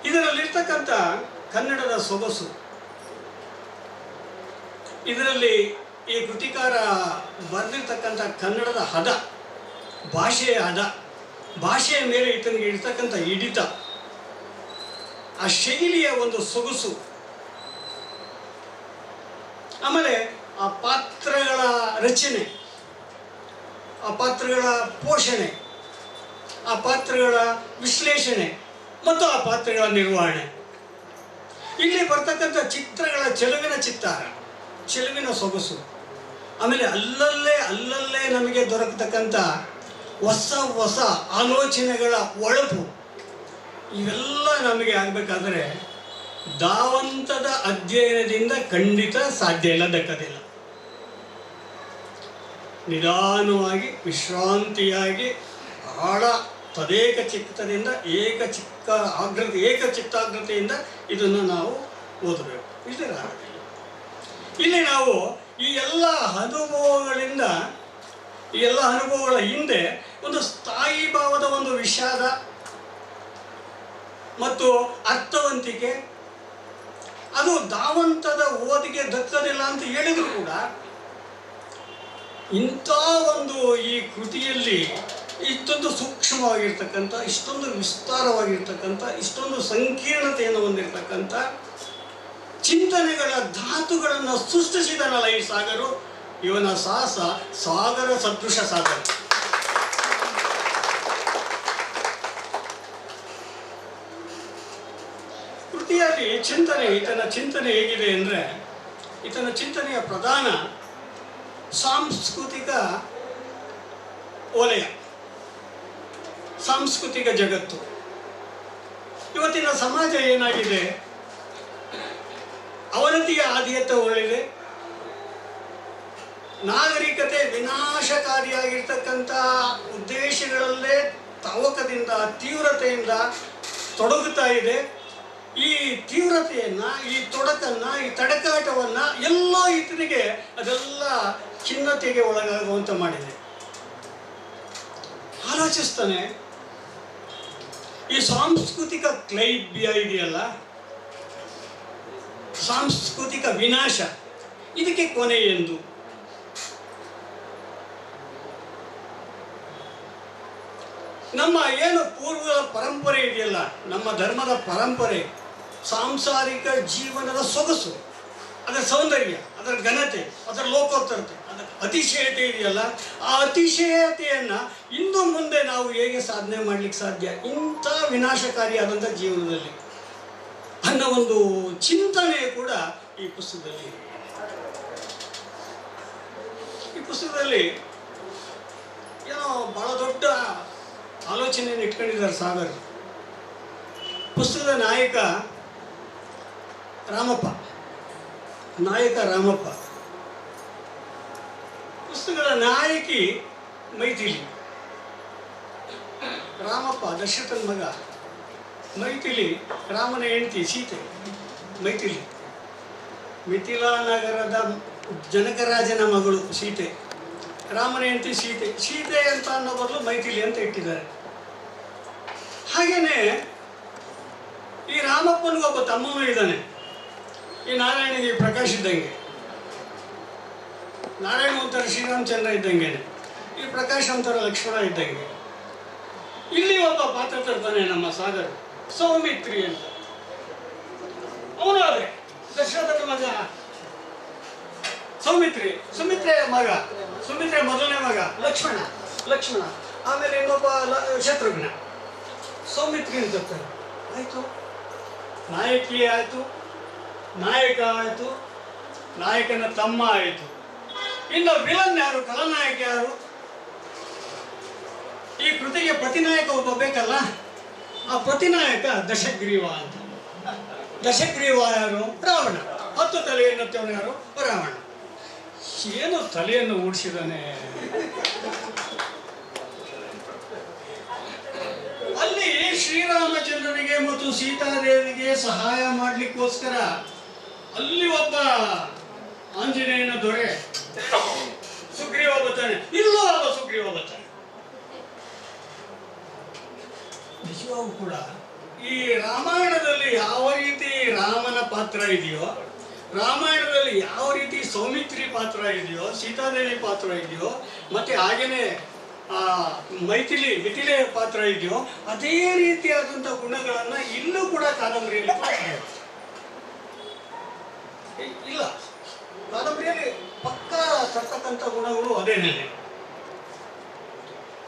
ಇದರಲ್ಲಿರ್ತಕ್ಕಂಥ ಕನ್ನಡದ ಸೊಗಸು, ಇದರಲ್ಲಿ ಈ ಕೃತಿಕಾರ ಬರೆದಿರ್ತಕ್ಕಂಥ ಕನ್ನಡದ ಹದ, ಭಾಷೆಯ ಹದ, ಭಾಷೆಯ ಮೇಲೆ ಈತನಿಗೆ ಇರ್ತಕ್ಕಂಥ ಹಿಡಿತ, ಆ ಶೈಲಿಯ ಒಂದು ಸೊಗಸು, ಆಮೇಲೆ ಆ ಪಾತ್ರಗಳ ರಚನೆ, ಆ ಪಾತ್ರಗಳ ಪೋಷಣೆ, ಆ ಪಾತ್ರಗಳ ವಿಶ್ಲೇಷಣೆ ಮತ್ತು ಆ ಪಾತ್ರಗಳ ನಿರ್ವಹಣೆ, ಇಲ್ಲಿ ಬರ್ತಕ್ಕಂಥ ಚಿತ್ರಗಳ ಚೆಲುವಿನ ಸೊಗಸು, ಆಮೇಲೆ ಅಲ್ಲಲ್ಲೇ ನಮಗೆ ದೊರಕತಕ್ಕಂಥ ಹೊಸ ಆಲೋಚನೆಗಳ ಒಳಪು, ಇವೆಲ್ಲ ನಮಗೆ ಆಗಬೇಕಾದ್ರೆ ಧಾವಂತದ ಅಧ್ಯಯನದಿಂದ ಖಂಡಿತ ಸಾಧ್ಯ ಇಲ್ಲ, ದಕ್ಕದಿಲ್ಲ. ನಿಧಾನವಾಗಿ ವಿಶ್ರಾಂತಿಯಾಗಿ ಆಳ ತದೇಕ ಚಿತ್ತದಿಂದ ಏಕಚಿತ್ತಾಗ್ರತೆಯಿಂದ ಇದನ್ನು ನಾವು ಓದಬೇಕು. ಇಲ್ಲಿ ನಾವು ಈ ಎಲ್ಲ ಅನುಭವಗಳ ಹಿಂದೆ ಒಂದು ಸ್ಥಾಯಿ ಭಾವದ ಒಂದು ವಿಷಾದ ಮತ್ತು ಅರ್ಥವಂತಿಕೆ, ಅದು ಧಾವಂತದ ಓದಿಗೆ ದಕ್ಕದಿಲ್ಲ ಅಂತ ಹೇಳಿದ್ರು ಕೂಡ ಇಂಥ ಒಂದು ಈ ಕೃತಿಯಲ್ಲಿ ಇಷ್ಟೊಂದು ಸೂಕ್ಷ್ಮವಾಗಿರ್ತಕ್ಕಂಥ, ಇಷ್ಟೊಂದು ವಿಸ್ತಾರವಾಗಿರ್ತಕ್ಕಂಥ, ಇಷ್ಟೊಂದು ಸಂಕೀರ್ಣತೆಯನ್ನು ಹೊಂದಿರತಕ್ಕಂಥ ಚಿಂತನೆಗಳ ಧಾತುಗಳನ್ನು ಸೃಷ್ಟಿಸಿದನಲ್ಲ ಈ ಸಾಗರು, ಇವನ ಸಾಹಸ ಸಾಗರ ಸದೃಶ ಸಾಗರ. ಕೃತಿಯಲ್ಲಿ ಈತನ ಚಿಂತನೆ ಹೇಗಿದೆ ಅಂದರೆ, ಈತನ ಚಿಂತನೆಯ ಪ್ರಧಾನ ಸಾಂಸ್ಕೃತಿಕ ವಲಯ, ಸಾಂಸ್ಕೃತಿಕ ಜಗತ್ತು. ಇವತ್ತಿನ ಸಮಾಜ ಏನಾಗಿದೆ, ಅವನತಿಯ ಆದಿಯತ್ತ ಹೊರಳಿದೆ. ನಾಗರಿಕತೆ ವಿನಾಶಕಾರಿಯಾಗಿರ್ತಕ್ಕಂಥ ಉದ್ದೇಶಗಳಲ್ಲೇ ತವಕದಿಂದ, ತೀವ್ರತೆಯಿಂದ ತೊಡಗುತ್ತಾ ಇದೆ. ಈ ತೀವ್ರತೆಯನ್ನು, ಈ ತೊಡಕನ್ನು, ಈ ತಡಕಾಟವನ್ನು ಎಲ್ಲೋ ಈತನಿಗೆ ಅದೆಲ್ಲ ಖಿನ್ನತೆಗೆ ಒಳಗಾಗುವಂತ ಮಾಡಿದೆ. ಆಲೋಚಿಸ್ತಾನೆ, ಈ ಸಾಂಸ್ಕೃತಿಕ ಕ್ಲೈಬ್ಯ ಇದೆಯಲ್ಲ, ಸಾಂಸ್ಕೃತಿಕ ವಿನಾಶ, ಇದಕ್ಕೆ ಕೊನೆ ಎಂದು. ನಮ್ಮ ಏನು ಪೂರ್ವ ಪರಂಪರೆ ಇದೆಯಲ್ಲ, ನಮ್ಮ ಧರ್ಮದ ಪರಂಪರೆ, ಸಾಂಸಾರಿಕ ಜೀವನದ ಸೊಗಸು, ಅದರ ಸೌಂದರ್ಯ, ಅದರ ಘನತೆ, ಅದರ ಲೋಕೋತ್ತರತೆ, ಅದರ ಅತಿಶಯತೆ ಇದೆಯಲ್ಲ, ಆ ಅತಿಶಯತೆಯನ್ನು ಇನ್ನು ಮುಂದೆ ನಾವು ಹೇಗೆ ಸಾಧನೆ ಮಾಡಲಿಕ್ಕೆ ಸಾಧ್ಯ ಇಂಥ ವಿನಾಶಕಾರಿಯಾದಂಥ ಜೀವನದಲ್ಲಿ ಅನ್ನೋ ಒಂದು ಚಿಂತನೆ ಕೂಡ ಈ ಪುಸ್ತಕದಲ್ಲಿ ಇದೆ. ಈ ಪುಸ್ತಕದಲ್ಲಿ ಏನೋ ಬಹಳ ದೊಡ್ಡ ಆಲೋಚನೆಯನ್ನು ಇಟ್ಕೊಂಡಿದ್ದಾರೆ ಸಾಗರ್. ಪುಸ್ತಕದ ನಾಯಕ ರಾಮಪ್ಪ, ಪುಸ್ತಕದ ನಾಯಕಿ ಮೈಥಿಲಿ. ರಾಮಪ್ಪ ದಶರಥನ ಮಗ, ಮೈಥಿಲಿ ರಾಮನ ಹೆಂಡತಿ ಸೀತೆ. ಮೈಥಿಲಿ ಮಿಥಿಲಾ ನಗರದ ಜನಕರಾಜನ ಮಗಳು ಸೀತೆ, ರಾಮನ ಹೆಂಡತಿ ಸೀತೆ. ಸೀತೆ ಅಂತ ಅನ್ನೋ ಬದಲು ಮೈಥಿಲಿ ಅಂತ ಇಟ್ಟಿದ್ದಾರೆ. ಹಾಗೇನೆ ಈ ರಾಮಪ್ಪನಿಗೊಬ್ಬ ತಮ್ಮನೂ ಇದ್ದಾನೆ. ಈ ನಾರಾಯಣಿಗೆ ಪ್ರಕಾಶ್ ಇದ್ದಂಗೆ, ನಾರಾಯಣ ಒಂಥರ ಶ್ರೀರಾಮಚಂದ್ರ ಇದ್ದಂಗೆನೆ, ಈ ಪ್ರಕಾಶ್ ಒಂಥರ ಲಕ್ಷ್ಮಣ ಇದ್ದಂಗೆ. ಇಲ್ಲಿ ಒಬ್ಬ ಪಾತ್ರ ತರ್ತಾನೆ ನಮ್ಮ ಸಾಗರ್, ಸೌಮಿತ್ರಿ ಅಂತ. ಅವನು ಅದೇ ದಶರಥನ ಮಗ ಸುಮಿತ್ರೆ ಮೊದಲನೇ ಮಗ ಲಕ್ಷ್ಮಣ. ಆಮೇಲೆ ಇನ್ನೊಬ್ಬ ಶತ್ರುಘ್ನ. ಸೌಮಿತ್ರಿ ಅಂತ ತರ್ತಾರೆ. ಆಯಿತು, ನಾಯಕಿ ಆಯಿತು, ನಾಯಕ ಆಯಿತು, ನಾಯಕನ ತಮ್ಮ ಆಯಿತು. ಇನ್ನು ವಿಲನ್ ಯಾರು, ಖಳನಾಯಕ ಯಾರು? ಈ ಕೃತಿಗೆ ಪ್ರತಿನಾಯಕ ಒಬ್ಬ ಬೇಕಲ್ಲ. ಆ ಪ್ರತಿನಾಯಕ ದಶಗ್ರೀವ ಅಂತ. ದಶಗ್ರೀವ ಯಾರು? ರಾವಣ. 10 ತಲೆಯನ್ನುತ್ತವನು ಯಾರು? ರಾವಣ. ಏನು ತಲೆಯನ್ನು ಓಡಿಸಿದಾನೆ. ಅಲ್ಲಿ ಶ್ರೀರಾಮಚಂದ್ರನಿಗೆ ಮತ್ತು ಸೀತಾದೇವಿಗೆ ಸಹಾಯ ಮಾಡಲಿಕ್ಕೋಸ್ಕರ ಅಲ್ಲಿ ಒಬ್ಬ ಆಂಜನೇಯನ ದೊರೆ ಸುಗ್ರೀವ ಬರ್ತಾನೆ, ಇಲ್ಲೂ ಒಬ್ಬ ಸುಗ್ರೀವ ಬರ್ತಾನೆ. ನಿಜವಾಗೂ ಕೂಡ ಈ ರಾಮಾಯಣದಲ್ಲಿ ಯಾವ ರೀತಿ ರಾಮನ ಪಾತ್ರ ಇದೆಯೋ, ರಾಮಾಯಣದಲ್ಲಿ ಯಾವ ರೀತಿ ಸೌಮಿತ್ರಿ ಪಾತ್ರ ಇದೆಯೋ, ಸೀತಾದೇವಿ ಪಾತ್ರ ಇದೆಯೋ, ಮತ್ತೆ ಹಾಗೇನೆ ಮಿಥಿಲೆಯ ಪಾತ್ರ ಇದೆಯೋ, ಅದೇ ರೀತಿಯಾದಂಥ ಗುಣಗಳನ್ನು ಇಲ್ಲೂ ಕೂಡ ಕಾದಂಬರಿಯಲ್ಲಿ ಇಲ್ಲ. ಕಾದಂಬರಿಯಲ್ಲಿ ಪಕ್ಕ ತರ್ತಕ್ಕಂಥ ಗುಣಗಳು ಅದೇನೇ.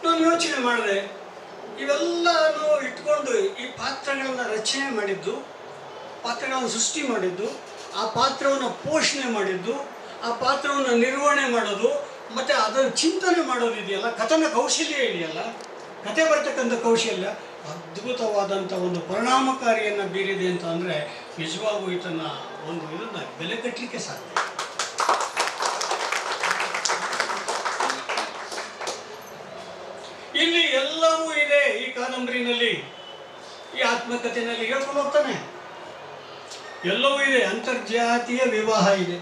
ನಾನು ಯೋಚನೆ ಮಾಡಿದೆ, ಇವೆಲ್ಲನೂ ಇಟ್ಕೊಂಡು ಈ ಪಾತ್ರಗಳನ್ನು ರಚನೆ ಮಾಡಿದ್ದು, ಪಾತ್ರಗಳನ್ನು ಸೃಷ್ಟಿ ಮಾಡಿದ್ದು, ಆ ಪಾತ್ರವನ್ನು ಪೋಷಣೆ ಮಾಡಿದ್ದು, ಆ ಪಾತ್ರವನ್ನು ನಿರ್ವಹಣೆ ಮಾಡೋದು, ಮತ್ತು ಅದನ್ನು ಚಿಂತನೆ ಮಾಡೋದಿದೆಯಲ್ಲ, ಕಥನ ಕೌಶಲ್ಯ ಇದೆಯಲ್ಲ, ಕತೆ ಬರ್ತಕ್ಕಂಥ ಕೌಶಲ್ಯ ಅದ್ಭುತವಾದಂಥ ಒಂದು ಪರಿಣಾಮಕಾರಿಯನ್ನು ಬೀರಿದೆ ಅಂತ ಅಂದರೆ ನಿಜವಾಗೂ ಇದನ್ನು ಬೆಲೆ ಕಟ್ಟಲಿಕ್ಕೆ ಸಾಧ್ಯ. ಇಲ್ಲಿ ಎಲ್ಲವೂ ಇದೆ ಈ ಕಾದಂಬರಿನಲ್ಲಿ, ಈ ಆತ್ಮಕಥೆಯಲ್ಲಿ ಹೇಳ್ಕೊಂಡು ಹೋಗ್ತಾನೆ. ಎಲ್ಲವೂ ಇದೆ. ಅಂತರ್ಜಾತೀಯ ವಿವಾಹ ಇದೆ.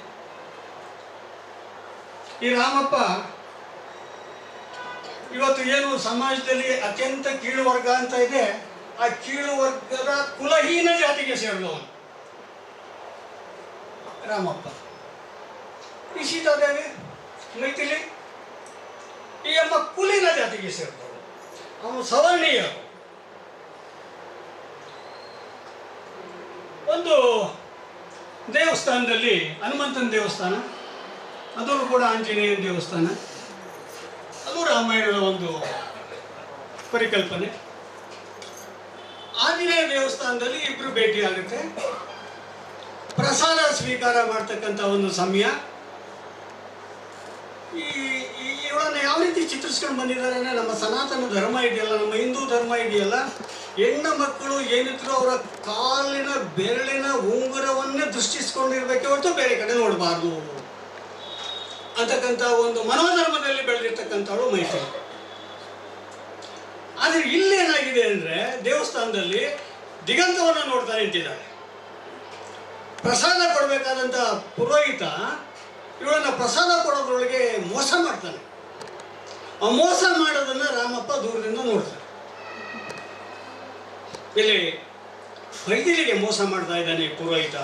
ಈ ರಾಮಪ್ಪ ಇವತ್ತು ಏನು ಸಮಾಜದಲ್ಲಿ ಅತ್ಯಂತ ಕೀಳು ವರ್ಗ ಅಂತ ಇದೆ, ಆ ಕೀಳು ವರ್ಗದ ಕುಲಹೀನ ಜಾತಿಗೆ ಸೇರಿದವನು ರಾಮಪ್ಪ. ಈ ಸೀತಾದೇವಿ ಮೈಥಿಲಿ ಈ ಅಮ್ಮ ಕುಲೀನ ಜಾತಿಗೆ ಸೇರಿದವನು. ಅವನು ಸವರ್ಣೀಯ. ಒಂದು ದೇವಸ್ಥಾನದಲ್ಲಿ, ಹನುಮಂತನ ದೇವಸ್ಥಾನ, ಅದು ಕೂಡ ಆಂಜನೇಯನ ದೇವಸ್ಥಾನ, ಅದು ರಾಮಾಯಣದ ಒಂದು ಪರಿಕಲ್ಪನೆ. ಆಂಜನೇಯ ದೇವಸ್ಥಾನದಲ್ಲಿ ಇಬ್ಬರು ಭೇಟಿ ಆಗುತ್ತೆ. ಪ್ರಸಾದ ಸ್ವೀಕಾರ ಮಾಡ್ತಕ್ಕಂಥ ಒಂದು ಸಮಯ. ಇವಳನ್ನು ಯಾವ ರೀತಿ ಚಿತ್ರಿಸ್ಕೊಂಡು ಬಂದಿದ್ದಾರೆ ಅಂದರೆ, ನಮ್ಮ ಸನಾತನ ಧರ್ಮ ಇದೆಯಲ್ಲ, ನಮ್ಮ ಹಿಂದೂ ಧರ್ಮ ಇದೆಯಲ್ಲ, ಹೆಣ್ಣು ಮಕ್ಕಳು ಏನಿದ್ರು ಅವರ ಕಾಲಿನ ಬೆರಳಿನ ಉಂಗುರವನ್ನೇ ದೃಷ್ಟಿಸ್ಕೊಂಡಿರ್ಬೇಕೆ ಹೊರತು ಬೇರೆ ಕಡೆ ನೋಡಬಾರ್ದು ಅಂತಕ್ಕಂಥ ಒಂದು ಮನೋಧರ್ಮದಲ್ಲಿ ಬೆಳೆದಿರ್ತಕ್ಕಂಥವಳು ಮೈಥಿಲಿ. ಆದರೆ ಇಲ್ಲೇನಾಗಿದೆ ಅಂದರೆ, ದೇವಸ್ಥಾನದಲ್ಲಿ ದಿಗಂತವನ್ನು ನೋಡ್ತಾ ನಿಂತಿದ್ದಾಳೆ. ಪ್ರಸಾದ ಕೊಡಬೇಕಾದಂಥ ಪುರೋಹಿತ ಇವಳನ್ನು ಪ್ರಸಾದ ಕೊಡೋದ್ರೊಳಗೆ ಮೋಸ ಮಾಡ್ತಾನೆ. ಆ ಮೋಸ ಮಾಡೋದನ್ನು ರಾಮಪ್ಪ ದೂರದಿಂದ ನೋಡ್ತಾನೆ. ಇಲ್ಲಿ ಮೈಥಿಲಿಗೆ ಮೋಸ ಮಾಡ್ತಾ ಇದ್ದಾನೆ ಪುರೋಹಿತ.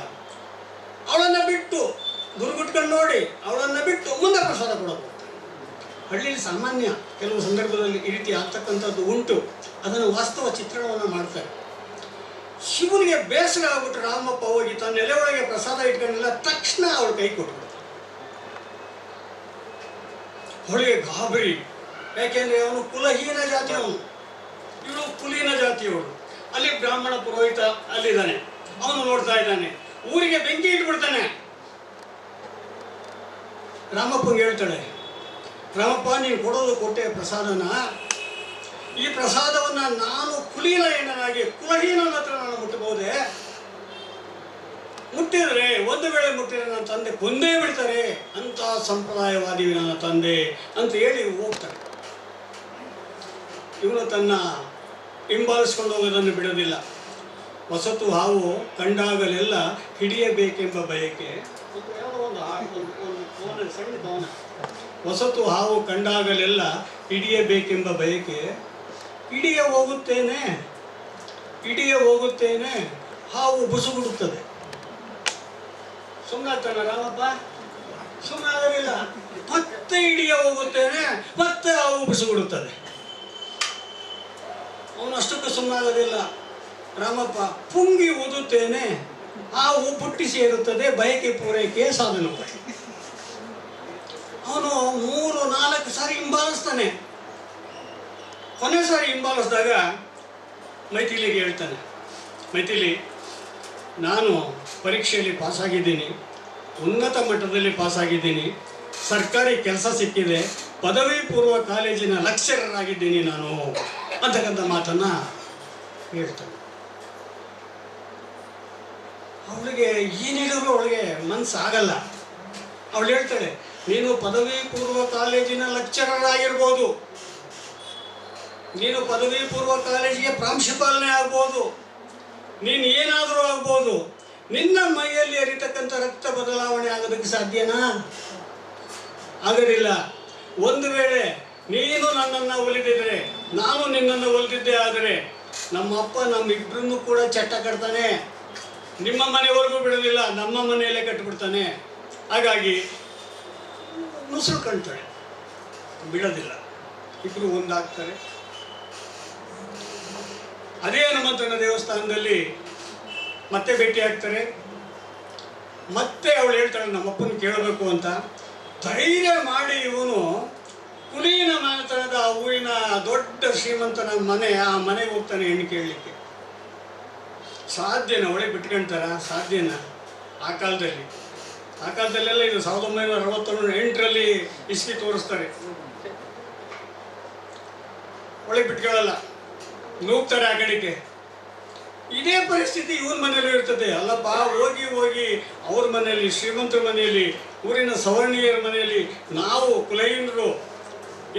ಅವಳನ್ನು ಬಿಟ್ಟು ದುರ್ಗುಟ್ಕೊಂಡು ನೋಡಿ ಅವಳನ್ನು ಬಿಟ್ಟು ಮುಂದೆ ಪ್ರಸಾದ ಕೊಡೋದು. ಹಳ್ಳಿಯಲ್ಲಿ ಸಾಮಾನ್ಯ ಕೆಲವು ಸಂದರ್ಭದಲ್ಲಿ ಈ ರೀತಿ ಆಗ್ತಕ್ಕಂಥದ್ದು ಉಂಟು. ಅದನ್ನು ವಾಸ್ತವ ಚಿತ್ರಣವನ್ನು ಮಾಡ್ತಾರೆ. ಶಿವನಿಗೆ ಬೇಸರ ಆಗ್ಬಿಟ್ಟು ರಾಮಪ್ಪ ಹೋಗಿ ತನ್ನ ಎಲೆ ಒಳಗೆ ಪ್ರಸಾದ ಇಟ್ಕೊಂಡಿಲ್ಲ, ತಕ್ಷಣ ಅವಳು ಕೈ ಕೊಟ್ಬಿಟ್ಟು ಅವಳಿಗೆ ಗಾಬರಿ. ಯಾಕೆಂದ್ರೆ ಅವನು ಕುಲಹೀನ ಜಾತಿಯವನು, ಇವಳು ಕುಲೀನ ಜಾತಿಯವಳು. ಅಲ್ಲಿ ಬ್ರಾಹ್ಮಣ ಪುರೋಹಿತ ಅಲ್ಲಿದ್ದಾನೆ, ಅವನು ನೋಡ್ತಾ ಇದ್ದಾನೆ. ಊರಿಗೆ ಬೆಂಕಿ ಇಟ್ಬಿಡ್ತಾನೆ. ರಾಮಪ್ಪಂಗೆ ಹೇಳ್ತಾಳೆ, ರಾಮಪ್ಪ ನೀನು ಕೊಡೋದು ಕೊಟ್ಟೆ ಪ್ರಸಾದನ, ಈ ಪ್ರಸಾದವನ್ನ ನಾನು ಕುಲೀನಹೀನನಾಗಿ ಕುಲಹೀನನ ಹತ್ರ ನಾನು ಮುಟ್ಟಬಹುದೇ? ಮುಟ್ಟಿದ್ರೆ, ಒಂದು ವೇಳೆ ಮುಟ್ಟಿದ್ರೆ ನನ್ನ ತಂದೆ ಕೊಂದೇ ಬಿಡ್ತಾರೆ, ಅಂತ ಸಂಪ್ರದಾಯವಾದಿ ನನ್ನ ತಂದೆ ಅಂತ ಹೇಳಿ ಹೋಗ್ತಾರೆ. ಇವನು ತನ್ನ ಹಿಂಬಾಲಿಸ್ಕೊಂಡು ಹೋಗೋದನ್ನು ಬಿಡೋದಿಲ್ಲ. ಹೊಸತು ಹಾವು ಕಂಡಾಗಲೆಲ್ಲ ಹಿಡಿಯಬೇಕೆಂಬ ಬಯಕೆ. ಹೊಸತು ಹಾವು ಕಂಡಾಗಲೆಲ್ಲ ಹಿಡಿಯಬೇಕೆಂಬ ಬಯಕೆ. ಹಿಡಿಯ ಹೋಗುತ್ತೇನೆ ಹಾವು ಬುಸುಗುಡುತ್ತದೆ. ಸುಮ್ಮನಾಗ್ತಾನ ರಾಮಪ್ಪ? ಸುಮ್ಮನಾಗಲಿಲ್ಲ. ಮತ್ತೆ ಹಿಡಿಯ ಹೋಗುತ್ತೇನೆ, ಮತ್ತೆ ಹಾವು ಬುಸುಗುಡುತ್ತದೆ. ಅವನು ಅಷ್ಟಕ್ಕೂ ಸುಮ್ಮನಾಗೋದಿಲ್ಲ. ರಾಮಪ್ಪ ಪುಂಗಿ ಊದುತ್ತೇನೆ, ಹಾವು ಪುಟ್ಟಿ ಸೇರುತ್ತದೆ, ಬಯಕೆ ಪೂರೈಕೆ ಸಾಧನ. ಅವನು 3-4 ಸಾರಿ ಹಿಂಬಾಲಿಸ್ತಾನೆ. ಕೊನೆ ಸಾರಿ ಹಿಂಬಾಲಿಸಿದಾಗ ಮೈಥಿಲಿಗೆ ಹೇಳ್ತಾನೆ, ಮೈಥಿಲಿ, ನಾನು ಪರೀಕ್ಷೆಯಲ್ಲಿ ಪಾಸಾಗಿದ್ದೀನಿ, ಉನ್ನತ ಮಟ್ಟದಲ್ಲಿ ಪಾಸಾಗಿದ್ದೀನಿ, ಸರ್ಕಾರಿ ಕೆಲಸ ಸಿಕ್ಕಿದೆ, ಪದವಿ ಪೂರ್ವ ಕಾಲೇಜಿನ ಲೆಕ್ಚರರ್ ಆಗಿದ್ದೀನಿ ನಾನು ಅಂತಕ್ಕಂಥ ಮಾತನ್ನ ಹೇಳ್ತಾನೆ. ಅವಳಿಗೆ ಏನು ಹೇಳಿದ್ರು ಅವಳಿಗೆ ಮನಸ್ಸಾಗಲ್ಲ. ಅವಳು ಹೇಳ್ತಾಳೆ, ನೀನು ಪದವಿ ಪೂರ್ವ ಕಾಲೇಜಿನ ಲೆಕ್ಚರರ್ ಆಗಿರ್ಬೋದು, ನೀನು ಪದವಿ ಪೂರ್ವ ಕಾಲೇಜಿಗೆ ಪ್ರಾಂಶುಪಾಲನೆ ಆಗ್ಬೋದು, ನೀನು ಏನಾದರೂ ಆಗ್ಬೋದು, ನಿನ್ನ ಮೈಯಲ್ಲಿ ಹರಿತಕ್ಕಂಥ ರಕ್ತ ಬದಲಾವಣೆ ಆಗೋದಕ್ಕೆ ಸಾಧ್ಯನಾ? ಆಗೋದಿಲ್ಲ. ಒಂದು ವೇಳೆ ನೀನು ನನ್ನನ್ನು ಒಲಿದಿದ್ರೆ, ನಾನು ನಿನ್ನನ್ನು ಒಲಿದಿದ್ದೆ ಆದರೆ ನಮ್ಮಪ್ಪ ನಮ್ಮಿಬ್ಬರನ್ನು ಕೂಡ ಚಟ್ಟ ಕಟ್ತಾನೆ, ನಿಮ್ಮ ಮನೆವರೆಗೂ ಬಿಡೋದಿಲ್ಲ, ನಮ್ಮ ಮನೆಯಲ್ಲೇ ಕಟ್ಟಿಬಿಡ್ತಾನೆ. ಹಾಗಾಗಿ ಮುಸುಳು ಕಾಣ್ತಾಳೆ, ಬಿಡೋದಿಲ್ಲ. ಇಬ್ಬರು ಒಂದಾಗ್ತಾರೆ. ಅದೇ ಹನುಮಂತನ ದೇವಸ್ಥಾನದಲ್ಲಿ ಮತ್ತೆ ಭೇಟಿ ಆಗ್ತಾರೆ. ಮತ್ತೆ ಅವಳು ಹೇಳ್ತಾಳೆ ನಮ್ಮಪ್ಪನ ಕೇಳಬೇಕು ಅಂತ. ಧೈರ್ಯ ಮಾಡಿ ಇವನು ಕುಲೀನ ಮನೆತನದ ಊರಿನ ದೊಡ್ಡ ಶ್ರೀಮಂತನ ಮನೆ, ಆ ಮನೆಗೆ ಹೋಗ್ತಾನೆ ಹೆಣ್ಣು ಕೇಳಲಿಕ್ಕೆ. ಸಾಧ್ಯನ? ಒಳಗೆ ಬಿಟ್ಕೊಂತಾರ? ಸಾಧ್ಯನ? ಆ ಕಾಲದಲ್ಲೆಲ್ಲ ಇದು 1968ರಲ್ಲಿ ಇಸ್ವಿ ತೋರಿಸ್ತಾರೆ. ಒಳಗೆ ಬಿಟ್ಕೊಳ್ಳಲ್ಲ, ನೂಗ್ತಾರೆ ಆ ಕಡೆಗೆ. ಇದೇ ಪರಿಸ್ಥಿತಿ ಇವನ ಮನೆಯಲ್ಲೂ ಇರ್ತದೆ. ಅಲ್ಲಪ್ಪ, ಹೋಗಿ ಅವ್ರ ಮನೆಯಲ್ಲಿ, ಶ್ರೀಮಂತರ ಮನೆಯಲ್ಲಿ, ಊರಿನ ಸವರ್ಣೀಯರ ಮನೆಯಲ್ಲಿ ನಾವು ಕುಲಹೀನರು,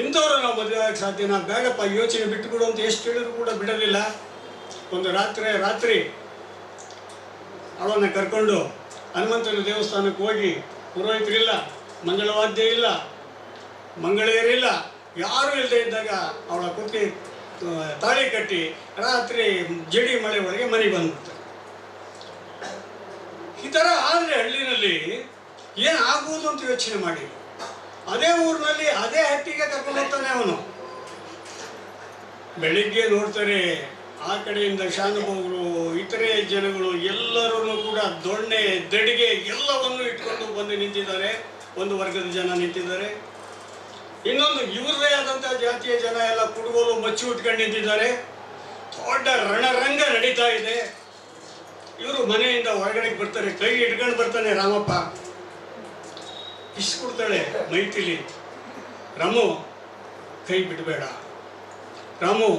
ಇಂಥವ್ರು ನಾವು ಮದುವೆ ಆಗಕ್ಕೆ ಸಾಧ್ಯನಾ? ಬೇಡಪ್ಪ, ಯೋಚನೆ ಬಿಟ್ಟುಬಿಡು ಅಂತ ಎಷ್ಟು ಹೇಳಿದ್ರು ಕೂಡ ಬಿಡೋದಿಲ್ಲ. ಒಂದು ರಾತ್ರಿ ಅವಳನ್ನು ಕರ್ಕೊಂಡು ಹನುಮಂತನ ದೇವಸ್ಥಾನಕ್ಕೆ ಹೋಗಿ, ಪುರೋಹಿತರಿಲ್ಲ, ಮಂಗಳವಾದ್ಯ ಇಲ್ಲ, ಮಂಗಳೇರಿಲ್ಲ, ಯಾರೂ ಇಲ್ಲದೆ ಇದ್ದಾಗ ಅವಳ ಕುತ್ತಿಗೆ ತಾಳಿ ಕಟ್ಟಿ ರಾತ್ರಿ ಜಡಿ ಮಳೆ ಒಳಗೆ ಮನೆಗೆ ಬಂದ್ಬಿಡ್ತಾರೆ. ಈ ಥರ ಆದರೆ ಹಳ್ಳಿನಲ್ಲಿ ಏನು ಆಗ್ಬೋದು ಅಂತ ಯೋಚನೆ ಮಾಡಿ, ಅದೇ ಊರಿನಲ್ಲಿ ಅದೇ ಹಟ್ಟಿಗೆ ಕರ್ಕೊಂಡು ಹೋಗ್ತಾನೆ ಅವನು. ಬೆಳಿಗ್ಗೆ ನೋಡ್ತಾರೆ ಆ ಕಡೆಯಿಂದ ಶಾನುಭೋಗರು, ಇತರೆ ಜನಗಳು ಎಲ್ಲರೂ ಕೂಡ ದೊಣ್ಣೆ, ದಡಿಗೆ ಎಲ್ಲವನ್ನು ಇಟ್ಕೊಂಡು ಬಂದು ನಿಂತಿದ್ದಾರೆ. ಒಂದು ವರ್ಗದ ಜನ ನಿಂತಿದ್ದಾರೆ, ಇನ್ನೊಂದು ಇವ್ರದೇ ಆದಂಥ ಜಾತಿಯ ಜನ ಎಲ್ಲ ಕುಡುಗೋಲು ಮಚ್ಚಿ ಉಟ್ಕೊಂಡು ನಿಂತಿದ್ದಾರೆ. ದೊಡ್ಡ ರಣರಂಗ ನಡೀತಾ ಇದೆ. ಇವರು ಮನೆಯಿಂದ ಹೊರಗಡೆಗೆ ಬರ್ತಾರೆ, ಕೈ ಇಟ್ಕೊಂಡು ಬರ್ತಾನೆ ರಾಮಪ್ಪ. ಇಸ್ಕೊಡ್ತಾಳೆ ಮೈಥಿಲಿ, ರಾಮು ಕೈ ಬಿಡಬೇಡ, ರಾಮು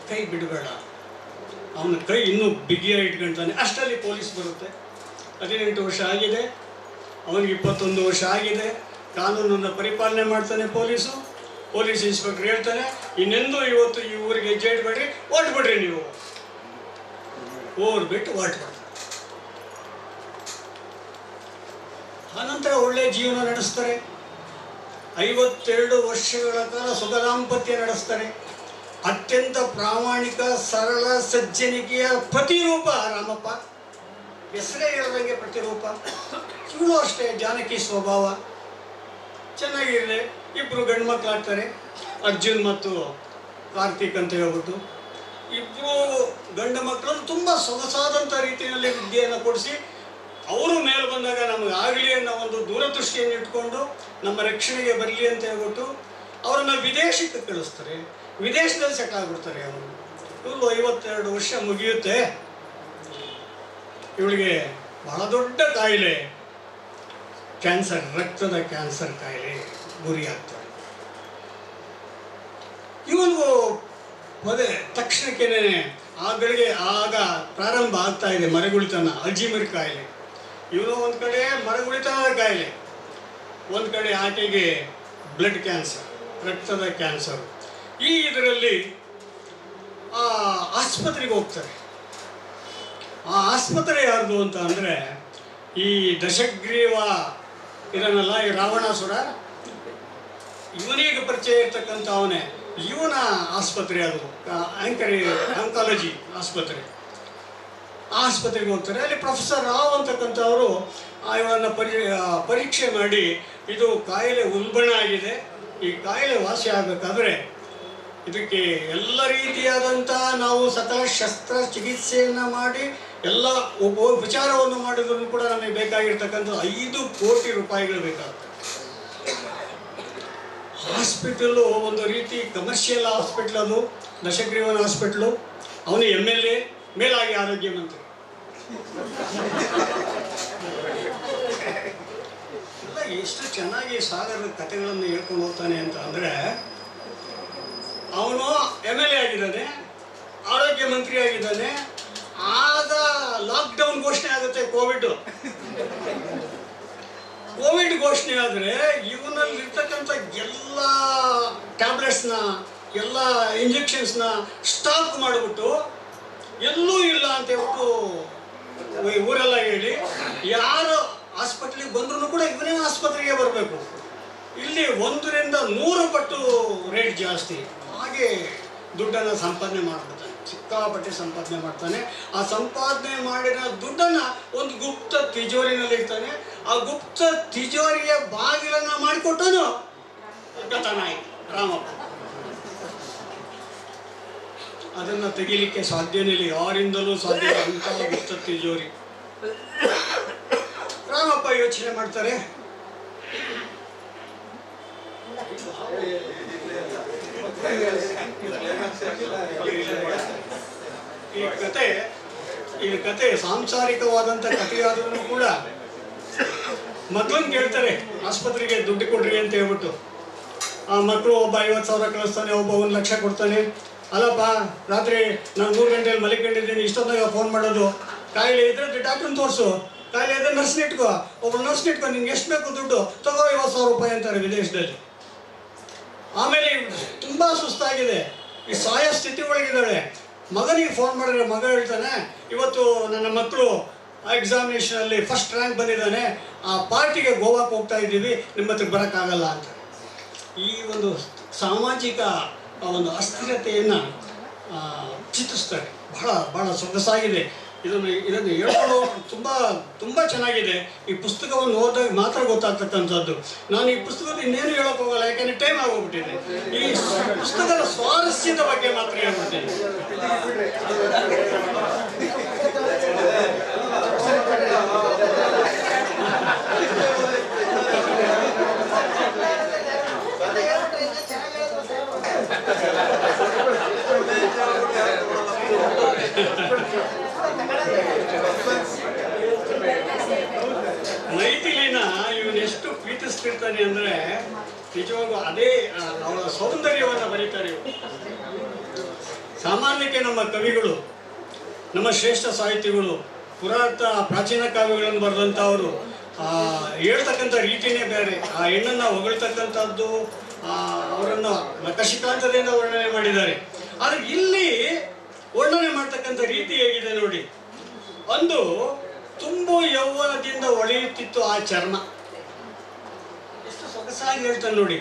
ಕೈ ಬಿಡಬೇಡ. ಅವನ ಕೈ ಇನ್ನೂ ಬಿಗಿಯಾಗಿ ಇಟ್ಕೊಳ್ತಾನೆ. ಅಷ್ಟರಲ್ಲಿ ಪೊಲೀಸ್ ಬರುತ್ತೆ. 18 ವರ್ಷ ಆಗಿದೆ, ಅವನಿಗೆ 21 ವರ್ಷ ಆಗಿದೆ. ಕಾನೂನನ್ನು ಪರಿಪಾಲನೆ ಮಾಡ್ತಾನೆ ಪೊಲೀಸ್ ಇನ್ಸ್ಪೆಕ್ಟರ್ ಹೇಳ್ತಾನೆ, ಇನ್ನೆಂದೂ ಇವತ್ತು ಈ ಊರಿಗೆ ಹೆಜ್ಜೆ ಇಡಬೇಡ್ರಿ, ಹೊರಟ್ಬಿಡ್ರಿ ನೀವು. ಬಿಟ್ಟು ಹೊರಟ್ಬಿಡ್ತಾರೆ. ಆನಂತರ ಒಳ್ಳೆಯ ಜೀವನ ನಡೆಸ್ತಾರೆ. 52 ವರ್ಷಗಳ ಕಾಲ ಸುಖ ದಾಂಪತ್ಯ ನಡೆಸ್ತಾರೆ. ಅತ್ಯಂತ ಪ್ರಾಮಾಣಿಕ, ಸರಳ, ಸಜ್ಜನಿಕೆಯ ಪ್ರತಿರೂಪ ರಾಮಪ್ಪ. ಹೆಸರೇ ಹೇಳ್ದಂಗೆ ಪ್ರತಿರೂಪ. ಇವಳು ಅಷ್ಟೇ, ಜಾನಕಿ ಸ್ವಭಾವ ಚೆನ್ನಾಗಿದೆ. ಇಬ್ಬರು ಗಂಡು ಮಕ್ಕಳಾಗ್ತಾರೆ, ಅರ್ಜುನ್ ಮತ್ತು ಕಾರ್ತಿಕ್ ಅಂತ ಹೇಳ್ಬಿಟ್ಟು. ಇಬ್ಬರು ಗಂಡು ಮಕ್ಕಳನ್ನು ತುಂಬ ಸೊಗಸಾದಂಥ ರೀತಿಯಲ್ಲಿ ವಿದ್ಯೆಯನ್ನು ಕೊಡಿಸಿ ಅವರು ಮೇಲೆ ಬಂದಾಗ ನಮಗೆ ಆಗಲಿ ಅನ್ನೋ ಒಂದು ದೂರದೃಷ್ಟಿಯನ್ನು ಇಟ್ಕೊಂಡು ನಮ್ಮ ರಕ್ಷಣೆಗೆ ಬರಲಿ ಅಂತ ಹೇಳ್ಬಿಟ್ಟು ಅವರನ್ನು ವಿದೇಶಕ್ಕೆ ಕಳಿಸ್ತಾರೆ. ವಿದೇಶದಲ್ಲಿ ಸೆಟ್ಲ್ ಆಗಿಬಿಡ್ತಾರೆ. ಅವರು ಇವರು 52 ವರ್ಷ ಮುಗಿಯುತ್ತೆ. ಇವಳಿಗೆ ಬಹಳ ದೊಡ್ಡ ಕಾಯಿಲೆ, ಕ್ಯಾನ್ಸರ್, ರಕ್ತದ ಕ್ಯಾನ್ಸರ್ ಕಾಯಿಲೆ ಗುರಿ ಆಗ್ತಾರೆ. ಇವನಿಗೂ ತಕ್ಷಣಕ್ಕೇನೆ ಆಗ ಪ್ರಾರಂಭ ಆಗ್ತಾ ಇದೆ ಮರಗುಳಿತನ, ಅಲ್ಜಿಮರ್ ಕಾಯಿಲೆ. ಇವನು ಒಂದು ಕಡೆ ಮರಗುಳಿತನದ ಕಾಯಿಲೆ, ಒಂದು ಕಡೆ ಆಕೆಗೆ ಬ್ಲಡ್ ಕ್ಯಾನ್ಸರ್, ರಕ್ತದ ಕ್ಯಾನ್ಸರ್. ಈ ಇದರಲ್ಲಿ ಆಸ್ಪತ್ರೆಗೆ ಹೋಗ್ತಾರೆ. ಆ ಆಸ್ಪತ್ರೆ ಯಾರ್ದು ಅಂತ ಅಂದರೆ ಈ ದಶಗ್ರೀವ ಇದನ್ನೆಲ್ಲ, ಈ ರಾವಣಾಸುರ, ಇವನಿಗೆ ಪರಿಚಯ ಇರ್ತಕ್ಕಂಥ ಅವನೇ, ಇವನ ಆಸ್ಪತ್ರೆ ಅದು ಆಂಕಾಲಜಿ ಆಸ್ಪತ್ರೆ. ಆ ಆಸ್ಪತ್ರೆಗೆ ಹೋಗ್ತಾರೆ. ಅಲ್ಲಿ ಪ್ರೊಫೆಸರ್ ರಾವ್ ಅಂತಕ್ಕಂಥವರು ಇವಳನ್ನು ಪರೀಕ್ಷೆ ಮಾಡಿ ಇದು ಕಾಯಿಲೆ ಉಲ್ಬಣ ಆಗಿದೆ, ಈ ಕಾಯಿಲೆ ವಾಸಿ ಆಗಬೇಕಾದ್ರೆ ಇದಕ್ಕೆ ಎಲ್ಲ ರೀತಿಯಾದಂಥ ನಾವು ಸಕಲ ಶಸ್ತ್ರ ಚಿಕಿತ್ಸೆಯನ್ನು ಮಾಡಿ ಎಲ್ಲ ಉಪಚಾರವನ್ನು ಮಾಡಿದ್ರು ಕೂಡ ನಮಗೆ ಬೇಕಾಗಿರ್ತಕ್ಕಂಥ 5 ಕೋಟಿ ರೂಪಾಯಿಗಳು ಬೇಕಾಗ್ತದೆ. ಹಾಸ್ಪಿಟಲು ಒಂದು ರೀತಿ ಕಮರ್ಷಿಯಲ್ ಹಾಸ್ಪಿಟ್ಲ್, ಅದು ದಶಗ್ರೀವನ ಹಾಸ್ಪಿಟ್ಲು. ಅವನು MLA, ಮೇಲಾಗಿ ಆರೋಗ್ಯ ಮಂತ್ರಿ. ಎಲ್ಲ ಎಷ್ಟು ಚೆನ್ನಾಗಿ ಸಾಗರದ ಕಥೆಗಳನ್ನು ಹೇಳ್ಕೊಂಡು ಹೋಗ್ತಾನೆ ಅಂತ ಅಂದರೆ, ಅವನು MLA ಆಗಿದ್ದಾನೆ, ಆರೋಗ್ಯ ಮಂತ್ರಿ ಆಗಿದ್ದಾನೆ. ಆಗ ಲಾಕ್ಡೌನ್ ಘೋಷಣೆ ಆಗುತ್ತೆ, ಕೋವಿಡ್ ಘೋಷಣೆ ಆದರೆ ಇವನಲ್ಲಿರ್ತಕ್ಕಂಥ ಎಲ್ಲ ಟ್ಯಾಬ್ಲೆಟ್ಸ್ನ, ಎಲ್ಲ ಇಂಜೆಕ್ಷನ್ಸ್ನ ಸ್ಟಾಕ್ ಮಾಡಿಬಿಟ್ಟು ಎಲ್ಲೂ ಇಲ್ಲ ಅಂತ ಹೇಳ್ಬಿಟ್ಟು ಊರೆಲ್ಲ ಹೇಳಿ, ಯಾರು ಹಾಸ್ಪಿಟ್ಲಿಗೆ ಬಂದ್ರೂ ಕೂಡ ಇವನೇ ಆಸ್ಪತ್ರೆಗೆ ಬರಬೇಕು. ಇಲ್ಲಿ 100ರಿಂದ 100 ಪಟ್ಟು ರೇಟ್ ಜಾಸ್ತಿ. ಹಾಗೆ ದುಡ್ಡನ್ನು ಸಂಪಾದನೆ ಮಾಡ್ಬಿಡ್ತಾನೆ, ಸಿಕ್ಕಾಪಟ್ಟೆ ಸಂಪಾದನೆ ಮಾಡ್ತಾನೆ. ಆ ಸಂಪಾದನೆ ಮಾಡಿದ ದುಡ್ಡನ್ನು ಒಂದು ಗುಪ್ತ ತಿಜೋರಿನಲ್ಲಿ ಇಡ್ತಾನೆ. ಆ ಗುಪ್ತ ತಿಜೋರಿಯ ಬಾಗಿಲನ್ನು ಮಾಡಿಕೊಟ್ಟನು ಗತನಾಯಿ ರಾಮಪ್ಪ. ಅದನ್ನು ತೆಗಿಲಿಕ್ಕೆ ಸಾಧ್ಯನೇ ಇಲ್ಲ, ಯಾರಿಂದಲೂ ಸಾಧ್ಯ ಅಂತ ಗುಪ್ತ ತಿಜೋರಿ. ರಾಮಪ್ಪ ಯೋಚನೆ ಮಾಡ್ತಾರೆ, ಈ ಕತೆ ಸಾಂಸಾರಿಕವಾದಂಥ ಕಥೆಯಾದ್ರೂ ಕೂಡ ಮಕ್ಕಳನ್ನ ಕೇಳ್ತಾರೆ ಆಸ್ಪತ್ರೆಗೆ ದುಡ್ಡು ಕೊಡ್ರಿ ಅಂತ ಹೇಳ್ಬಿಟ್ಟು. ಆ ಮಕ್ಕಳು ಒಬ್ಬ 50,000 ಕಳಿಸ್ತಾನೆ, ಒಬ್ಬ 1 ಲಕ್ಷ ಕೊಡ್ತಾನೆ. ಅಲ್ಲಪ್ಪ, ರಾತ್ರಿ ನಾನು 3 ಗಂಟೆಯಲ್ಲಿ ಮಲಿಕೊಂಡಿದ್ದೀನಿ, ಇಷ್ಟೊಂದಾಗ ಫೋನ್ ಮಾಡೋದು. ಕಾಯಿಲೆ ಇದ್ರೆ ಡಾಕ್ಟ್ರನ್ನ ತೋರಿಸು, ಕಾಯಿಲೆ ಇದ್ರೆ ನರ್ಸ್ನ ಇಟ್ಕೋ, ಒಬ್ಬ ನರ್ಸ್ನ ಇಟ್ಕೊ, ನಿನ್ಗೆ ಎಷ್ಟು ಬೇಕು ದುಡ್ಡು ತಗೋ, 50,000 ರೂಪಾಯಿ ಅಂತಾರೆ ವಿದೇಶದಲ್ಲಿ. ಆಮೇಲೆ ತುಂಬ ಸುಸ್ತಾಗಿದೆ, ಈ ಸಾಯೋ ಸ್ಥಿತಿ ಒಳಗಿದ್ದಾಳೆ. ಮಗನಿಗೆ ಫೋನ್ ಮಾಡಿದ್ರೆ ಮಗ ಹೇಳ್ತಾನೆ, ಇವತ್ತು ನನ್ನ ಮಕ್ಕಳು ಎಕ್ಸಾಮಿನೇಷನಲ್ಲಿ ಫಸ್ಟ್ ರ್ಯಾಂಕ್ ಬಂದಿದ್ದಾನೆ, ಆ ಪಾರ್ಟಿಗೆ ಗೋವಾಕ್ಕೆ ಹೋಗ್ತಾ ಇದ್ದೀವಿ, ನಿಮ್ಮ ಹತ್ರ ಬರೋಕ್ಕಾಗಲ್ಲ ಅಂತ. ಈ ಒಂದು ಸಾಮಾಜಿಕ ಒಂದು ಅಸ್ಥಿರತೆಯನ್ನು ಚಿತ್ರಿಸ್ತಾರೆ. ಬಹಳ ಸೊಗಸಾಗಿದೆ. ಇದನ್ನು ಹೇಳ್ಕೊಂಡು ತುಂಬ ಚೆನ್ನಾಗಿದೆ. ಈ ಪುಸ್ತಕವನ್ನು ಓದಿದಾಗ ಮಾತ್ರ ಗೊತ್ತಾಗ್ತಕ್ಕಂಥದ್ದು. ನಾನು ಈ ಪುಸ್ತಕದ ಇನ್ನೇನು ಹೇಳೋಕೆ ಹೋಗಲ್ಲ, ಯಾಕೆಂದರೆ ಟೈಮ್ ಆಗೋಗ್ಬಿಟ್ಟಿದೆ. ಈ ಪುಸ್ತಕದ ಸ್ವಾರಸ್ಯದ ಬಗ್ಗೆ ಮಾತ್ರ ಹೇಳ್ಬಿಡ್ತೀನಿ. ಮೈಥಿಲಿನ ಇವನೆಷ್ಟು ಪ್ರೀತಿಸ್ತಿರ್ತಾನೆ ಅಂದರೆ ನಿಜವಾಗೂ ಅದೇ ಅವಳ ಸೌಂದರ್ಯವನ್ನು ಬರೀತಾರೆ. ಸಾಮಾನ್ಯಕ್ಕೆ ನಮ್ಮ ಕವಿಗಳು, ನಮ್ಮ ಶ್ರೇಷ್ಠ ಸಾಹಿತಿಗಳು, ಪ್ರಾಚೀನ ಕಾವ್ಯಗಳನ್ನು ಬರೆದಂಥವರು ಹೇಳ್ತಕ್ಕಂಥ ರೀತಿಯೇ ಬೇರೆ. ಆ ಹೆಣ್ಣನ್ನು ಹೊಗಳ್ತಕ್ಕಂಥದ್ದು, ಅವರನ್ನು ನಖಶಿಕಾಂತದಿಂದ ವರ್ಣನೆ ಮಾಡಿದ್ದಾರೆ. ಆದರೆ ಇಲ್ಲಿ ವರ್ಣನೆ ಮಾಡ್ತಕ್ಕಂಥ ರೀತಿ ಹೇಗಿದೆ ನೋಡಿ. ಒಂದು ತುಂಬು ಯೌವನದಿಂದ ಹೊಳೆಯುತ್ತಿತ್ತು ಆ ಚರ್ಮ, ಎಷ್ಟು ಸೊಗಸಾಗಿ ಹೇಳ್ತಾನೆ ನೋಡಿ.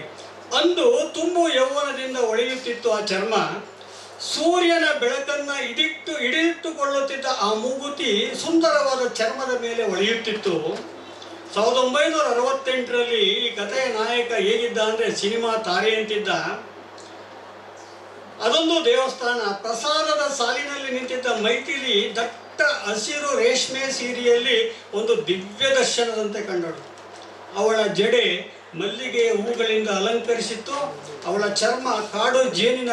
ಅಂದು ತುಂಬು ಯೌವನದಿಂದ ಹೊಳೆಯುತ್ತಿತ್ತು ಆ ಚರ್ಮ, ಸೂರ್ಯನ ಬೆಳಕನ್ನು ಹಿಡಿದಿಟ್ಟುಕೊಳ್ಳುತ್ತಿದ್ದ ಆ ಮೂಗುತಿ ಸುಂದರವಾದ ಚರ್ಮದ ಮೇಲೆ ಹೊಳೆಯುತ್ತಿತ್ತು. 1968ರಲ್ಲಿ ಈ ಕಥೆಯ ನಾಯಕ ಹೇಗಿದ್ದ ಅಂದರೆ ಸಿನಿಮಾ ತಾರೆ ಅಂತಿದ್ದ. ಅದೊಂದು ದೇವಸ್ಥಾನ. ಪ್ರಸಾದದ ಸಾಲಿನಲ್ಲಿ ನಿಂತಿದ್ದ ಮೈಥಿಲಿ ದಟ್ಟ ಹಸಿರು ರೇಷ್ಮೆ ಸೀರೆಯಲ್ಲಿ ಒಂದು ದಿವ್ಯ ದರ್ಶನದಂತೆ ಕಂಡಳು. ಅವಳ ಜಡೆ ಮಲ್ಲಿಗೆಯ ಹೂಗಳಿಂದ ಅಲಂಕರಿಸಿತ್ತು. ಅವಳ ಚರ್ಮ ಕಾಡು ಜೇನಿನ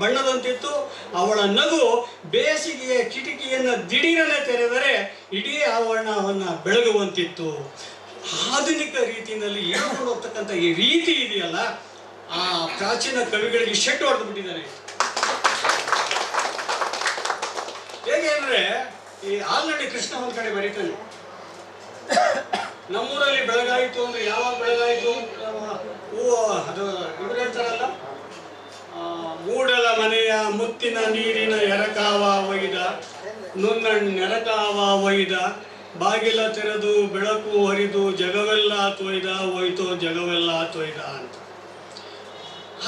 ಬಣ್ಣದಂತಿತ್ತು. ಅವಳ ನಗು ಬೇಸಿಗೆಯ ಕಿಟಕಿಯನ್ನು ದಿಢೀರನೆ ತೆರೆದರೆ ಇಡೀ ಆವರಣವನ್ನು ಬೆಳಗುವಂತಿತ್ತು. ಆಧುನಿಕ ರೀತಿಯಲ್ಲಿ ಹೇಳ್ಕೊಂಡು ಹೋಗ್ತಕ್ಕಂಥ ಈ ರೀತಿ ಇದೆಯಲ್ಲ, ಆ ಪ್ರಾಚೀನ ಕವಿಗಳಿಗೆ ಶೆಟ್ಟು ಹೊಡೆದು ಬಿಟ್ಟಿದ್ದಾರೆ. ಹೇಗೆ ಅಂದರೆ, ಈ ಆಲ್ನಳ್ಳಿ ಕೃಷ್ಣ ಒಂದು ಕಡೆ ಬರೀತಾನೆ, ನಮ್ಮೂರಲ್ಲಿ ಬೆಳಗಾಯಿತು ಅಂದ್ರೆ ಯಾವಾಗ ಬೆಳಗಾಯಿತು? ಹೂವು ಅದು ಇವ್ರು ಹೇಳ್ತಾರಲ್ಲ, ಮೂಡಲ ಮನೆಯ ಮುತ್ತಿನ ನೀರಿನ ಎರಕಾವ ಒಯ್ದ, ನೆರಕಾವ ಒಯ್ದ, ಬಾಗಿಲ ತೆರೆದು ಬೆಳಕು ಹರಿದು ಜಗವೆಲ್ಲ ತೊಯ್ದ ಹೋಯ್ತು, ಜಗವೆಲ್ಲ ತೊಯ್ದ ಅಂತ.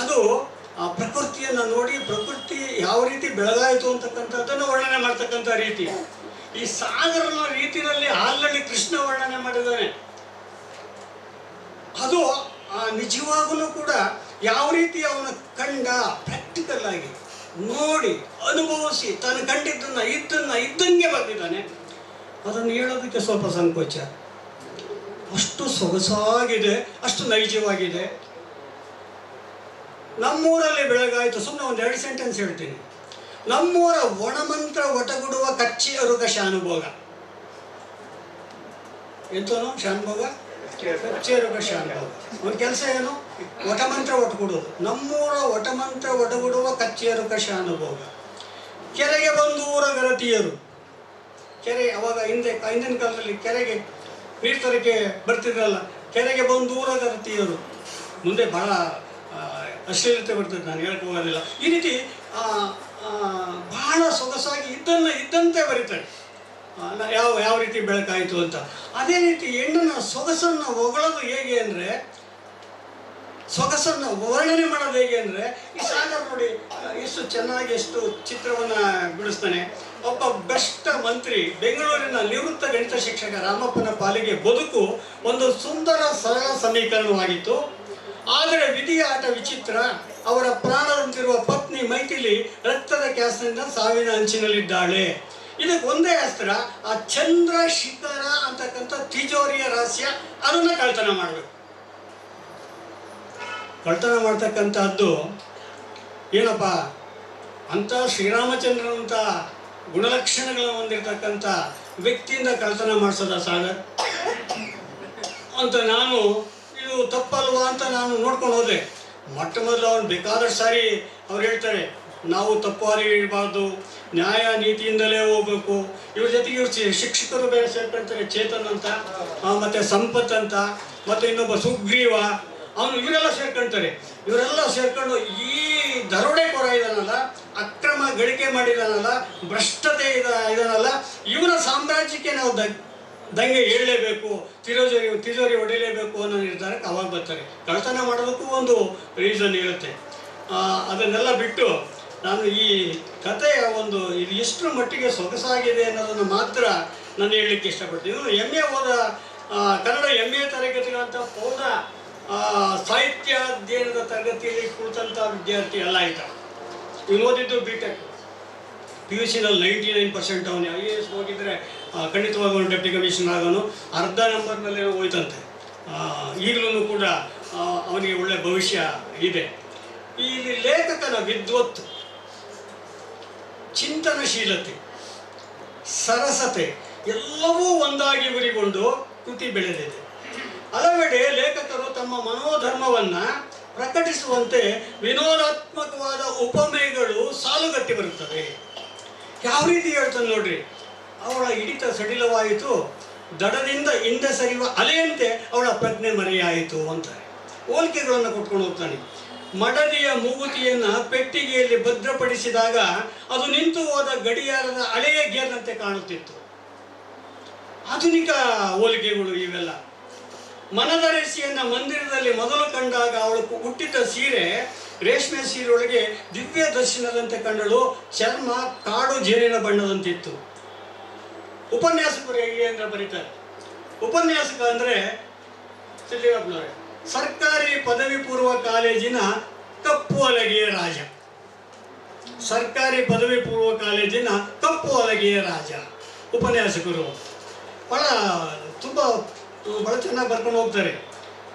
ಅದು ಆ ಪ್ರಕೃತಿಯನ್ನು ನೋಡಿ, ಪ್ರಕೃತಿ ಯಾವ ರೀತಿ ಬೆಳಗಾಯಿತು ಅಂತಕ್ಕಂಥದ್ದನ್ನು ವರ್ಣನೆ ಮಾಡ್ತಕ್ಕಂಥ ರೀತಿ. ಈ ಸಾಗರನ ರೀತಿಯಲ್ಲಿ ಆಲ್ನಳ್ಳಿ ಕೃಷ್ಣ ವರ್ಣನೆ ಮಾಡಿದ್ದಾನೆ. ಅದು ನಿಜವಾಗಲೂ ಕೂಡ ಯಾವ ರೀತಿ ಅವನ ಕಂಡ ಪ್ರಾಕ್ಟಿಕಲ್ ಆಗಿ ನೋಡಿ ಅನುಭವಿಸಿ ತಾನು ಕಂಡಿದ್ದನ್ನು ಇದ್ದಂಗೆ ಬಂದಿದ್ದಾನೆ. ಅದನ್ನು ಹೇಳೋದಕ್ಕೆ ಸ್ವಲ್ಪ ಸಂಕೋಚ. ಅಷ್ಟು ಸೊಗಸಾಗಿದೆ, ಅಷ್ಟು ನೈಜವಾಗಿದೆ. ನಮ್ಮೂರಲ್ಲಿ ಬೆಳಗಾಯಿತು, ಸುಮ್ಮನೆ ಒಂದು 2 ಸೆಂಟೆನ್ಸ್ ಹೇಳ್ತೀನಿ. ನಮ್ಮೂರ ಒಣಮಂತ್ರ ಒಟಗುಡುವ ಕಚ್ಚಿ ಅರುಗ ಶಾನುಭೋಗ. ಎಂತನು ಶಾನುಭೋಗ? ಕಚ್ಚಿ ಅರುಗ ಶಾನುಭೋಗ. ಒಂದು ಕೆಲಸ ಏನು? ಒಟಮಂತ್ರ ಒಟಗುಡುವುದು. ನಮ್ಮೂರ ಒಟಮಂತ್ರ ಒಟಗುಡುವ ಕಚ್ಚಿ ಅರುಗ ಶಾನುಭೋಗ. ಕೆರೆಗೆ ಬಂದು ಊರ ಗರತಿಯರು. ಕೆರೆ ಅವಾಗ ಹಿಂದಿನ ಕಾಲದಲ್ಲಿ ಕೆರೆಗೆ ನೀರು ತರಕ್ಕೆ ಬರ್ತಿದ್ರಲ್ಲ, ಕೆರೆಗೆ ಬಂದು ಊರ ಗರತಿಯರು. ಮುಂದೆ ಬಹಳ ಅಶ್ಲೀಲತೆ ಬರ್ತದೆ, ನಾನು ಹೇಳಕ್ಕೆ ಹೋಗೋದಿಲ್ಲ. ಈ ರೀತಿ ಬಹಳ ಸೊಗಸಾಗಿ ಇದ್ದಂತೆ ಬರೀತಾರೆ. ಯಾವ ರೀತಿ ಬೆಳಕಾಯಿತು ಅಂತ. ಅದೇ ರೀತಿ ಹೆಣ್ಣನ ಸೊಗಸನ್ನು ಹೊಗಳೋದು ಹೇಗೆ ಅಂದರೆ, ಸೊಗಸನ್ನು ವರ್ಣನೆ ಮಾಡೋದು ಹೇಗೆ ಅಂದರೆ, ಈ ಸಾಗರ್ ನೋಡಿ ಎಷ್ಟು ಚೆನ್ನಾಗಿ ಎಷ್ಟು ಚಿತ್ರವನ್ನು ಬಿಡಿಸ್ತಾನೆ. ಒಬ್ಬ ಭ್ರಷ್ಟ ಮಂತ್ರಿ, ಬೆಂಗಳೂರಿನ ನಿವೃತ್ತ ಗಣಿತ ಶಿಕ್ಷಕ ರಾಮಪ್ಪನ ಪಾಲಿಗೆ ಬದುಕು ಒಂದು ಸುಂದರ ಸರಳ ಸಮೀಕರಣವಾಗಿತ್ತು. ಆದರೆ ವಿಧಿಯ ಆಟ ವಿಚಿತ್ರ. ಅವರ ಪ್ರಾಣದಂತಿರುವ ಪತ್ನಿ ಮೈಥಿಲಿ ರಕ್ತದ ಕ್ಯಾಸ್ನಿಂದ ಸಾವಿನ ಅಂಚಿನಲ್ಲಿದ್ದಾಳೆ. ಇದಕ್ಕೆ ಒಂದೇ ಅಸ್ತ್ರ, ಆ ಚಂದ್ರ ಶಿಖರ ಅಂತಕ್ಕಂಥ ತಿಜೋರಿಯ ರಹಸ್ಯ, ಅದನ್ನು ಕಳ್ತನ ಮಾಡಬೇಕು. ಕಳ್ತನ ಮಾಡ್ತಕ್ಕಂಥದ್ದು ಏನಪ್ಪ ಅಂತ, ಶ್ರೀರಾಮಚಂದ್ರನಂಥ ಗುಣಲಕ್ಷಣಗಳನ್ನು ಹೊಂದಿರತಕ್ಕಂಥ ವ್ಯಕ್ತಿಯಿಂದ ಕಳ್ತನ ಮಾಡಿಸೋದ ಸಾಗರ್ ಅಂತ ನಾನು, ಇದು ತಪ್ಪಲ್ವಾ ಅಂತ ನಾನು ನೋಡ್ಕೊಂಡು ಹೋದೆ. ಮೊಟ್ಟ ಮೊದಲು ಅವ್ನು ಬೇಕಾದಷ್ಟು ಸಾರಿ ಅವ್ರು ಹೇಳ್ತಾರೆ, ನಾವು ತಪ್ಪು ಅರಿವಿರಬಾರ್ದು, ನ್ಯಾಯ ನೀತಿಯಿಂದಲೇ ಹೋಗ್ಬೇಕು. ಇವ್ರ ಜೊತೆಗೆ ಇವ್ರು ಶಿಕ್ಷಕರು ಬೇರೆ ಸೇರ್ಕೊಳ್ತಾರೆ, ಚೇತನ್ ಅಂತ, ಮತ್ತು ಸಂಪತ್ ಅಂತ, ಮತ್ತು ಇನ್ನೊಬ್ಬ ಸುಗ್ರೀವ, ಇವರೆಲ್ಲ ಸೇರ್ಕೊಳ್ತಾರೆ. ಇವರೆಲ್ಲ ಸೇರ್ಕೊಂಡು ಈ ದರೋಡೆಕೋರ ಇದಾನಲ್ಲ, ಅಕ್ರಮ ಗಳಿಕೆ ಮಾಡಿದಾನಲ್ಲ, ಭ್ರಷ್ಟತೆ ಇದಾನಲ್ಲ, ಇವನ ಸಾಮ್ರಾಜ್ಯಕ್ಕೆ ನಾವು ದಂಗೆ ಏಳಲೇಬೇಕು, ತಿಜೋರಿ ಹೊಡಿಲೇಬೇಕು ಅನ್ನೋ ನಿರ್ಧಾರಕ್ಕೆ ಅವಾಗ ಬರ್ತಾರೆ. ಕಳ್ತನ ಮಾಡೋದಕ್ಕೂ ಒಂದು ರೀಸನ್ ಇರುತ್ತೆ. ಅದನ್ನೆಲ್ಲ ಬಿಟ್ಟು ನಾನು ಈ ಕಥೆಯ ಒಂದು ಇದು ಎಷ್ಟರ ಮಟ್ಟಿಗೆ ಸೊಗಸಾಗಿದೆ ಅನ್ನೋದನ್ನು ಮಾತ್ರ ನಾನು ಹೇಳಲಿಕ್ಕೆ ಇಷ್ಟಪಡ್ತೀನಿ. MA ಓದ ಕನ್ನಡ MA ತರಗತಿಗಳಂತ ಪೌರ ಸಾಹಿತ್ಯ ಅಧ್ಯಯನದ ತರಗತಿಯಲ್ಲಿ ಕುಳಿತಂಥ ವಿದ್ಯಾರ್ಥಿ ಎಲ್ಲ ಆಯ್ತಾ. ಇವನು ಓದಿದ್ದು BTech, PUCನಲ್ಲಿ 99% ಅವನು. IAS ಹೋಗಿದ್ರೆ ಖಂಡಿತವಾಗಿ ಅವನು ಡೆಪ್ಟಿ ಕಮಿಷನರ್ ಆಗೋನು. ಅರ್ಧ ನಂಬರ್ನಲ್ಲೇ ಹೋಯ್ತಂತೆ. ಈಗಲೂ ಕೂಡ ಅವನಿಗೆ ಒಳ್ಳೆಯ ಭವಿಷ್ಯ ಇದೆ. ಇಲ್ಲಿ ಲೇಖಕನ ವಿದ್ವತ್ತು, ಚಿಂತನಶೀಲತೆ, ಸರಸತೆ ಎಲ್ಲವೂ ಒಂದಾಗಿ ಉರಿಗೊಂಡು ಕೃತಿ ಬೆಳೆದಿದೆ. ಹಲವೆಡೆ ಲೇಖಕರು ತಮ್ಮ ಮನೋಧರ್ಮವನ್ನು ಪ್ರಕಟಿಸುವಂತೆ ವಿನೋದಾತ್ಮಕವಾದ ಉಪಮೆಗಳು ಸಾಲುಗಟ್ಟಿ ಬರುತ್ತವೆ. ಯಾವ ರೀತಿ ಹೇಳ್ತಾನೆ ನೋಡ್ರಿ, ಅವಳ ಹಿಡಿತ ಸಡಿಲವಾಯಿತು, ದಡದಿಂದ ಹಿಂದೆ ಸರಿಯುವ ಅಲೆಯಂತೆ ಅವಳ ಪ್ರಜ್ಞೆ ಮರೆಯಾಯಿತು ಅಂತಾರೆ. ಹೋಲಿಕೆಗಳನ್ನು ಕೊಟ್ಕೊಂಡು ಹೋಗ್ತಾನೆ. ಮಡದಿಯ ಮೂಗುತಿಯನ್ನು ಪೆಟ್ಟಿಗೆಯಲ್ಲಿ ಭದ್ರಪಡಿಸಿದಾಗ ಅದು ನಿಂತು ಹೋದ ಗಡಿಯಾರದ ಹಳೆಯ ಗೇರ್ನಂತೆ ಕಾಣುತ್ತಿತ್ತು. ಆಧುನಿಕ ಹೋಲಿಕೆಗಳು ಇವೆಲ್ಲ. ಮನದರಸಿಯನ್ನು ಮಂದಿರದಲ್ಲಿ ಮೊದಲು ಕಂಡಾಗ ಅವಳು ಹುಟ್ಟಿದ್ದ ಸೀರೆ ರೇಷ್ಮೆ ಸೀರೆಯೊಳಗೆ ದಿವ್ಯ ದರ್ಶನದಂತೆ ಕಂಡಳು. ಚರ್ಮ ಕಾಡು ಜೇನಿನ ಬಣ್ಣದಂತಿತ್ತು. ಉಪನ್ಯಾಸಕರು ಹೇಗೆ ಅಂತ ಬರೀತಾರೆ. ಉಪನ್ಯಾಸಕ ಅಂದರೆ ಸರ್ಕಾರಿ ಪದವಿ ಪೂರ್ವ ಕಾಲೇಜಿನ ಕಪ್ಪು ಹಲಗೆಯ ರಾಜ. ಸರ್ಕಾರಿ ಪದವಿ ಪೂರ್ವ ಕಾಲೇಜಿನ ಕಪ್ಪು ಹಲಗೆಯ ರಾಜ ಉಪನ್ಯಾಸಕರು. ಬಹಳ ಚೆನ್ನಾಗಿ ಬರ್ಕೊಂಡು ಹೋಗ್ತಾರೆ.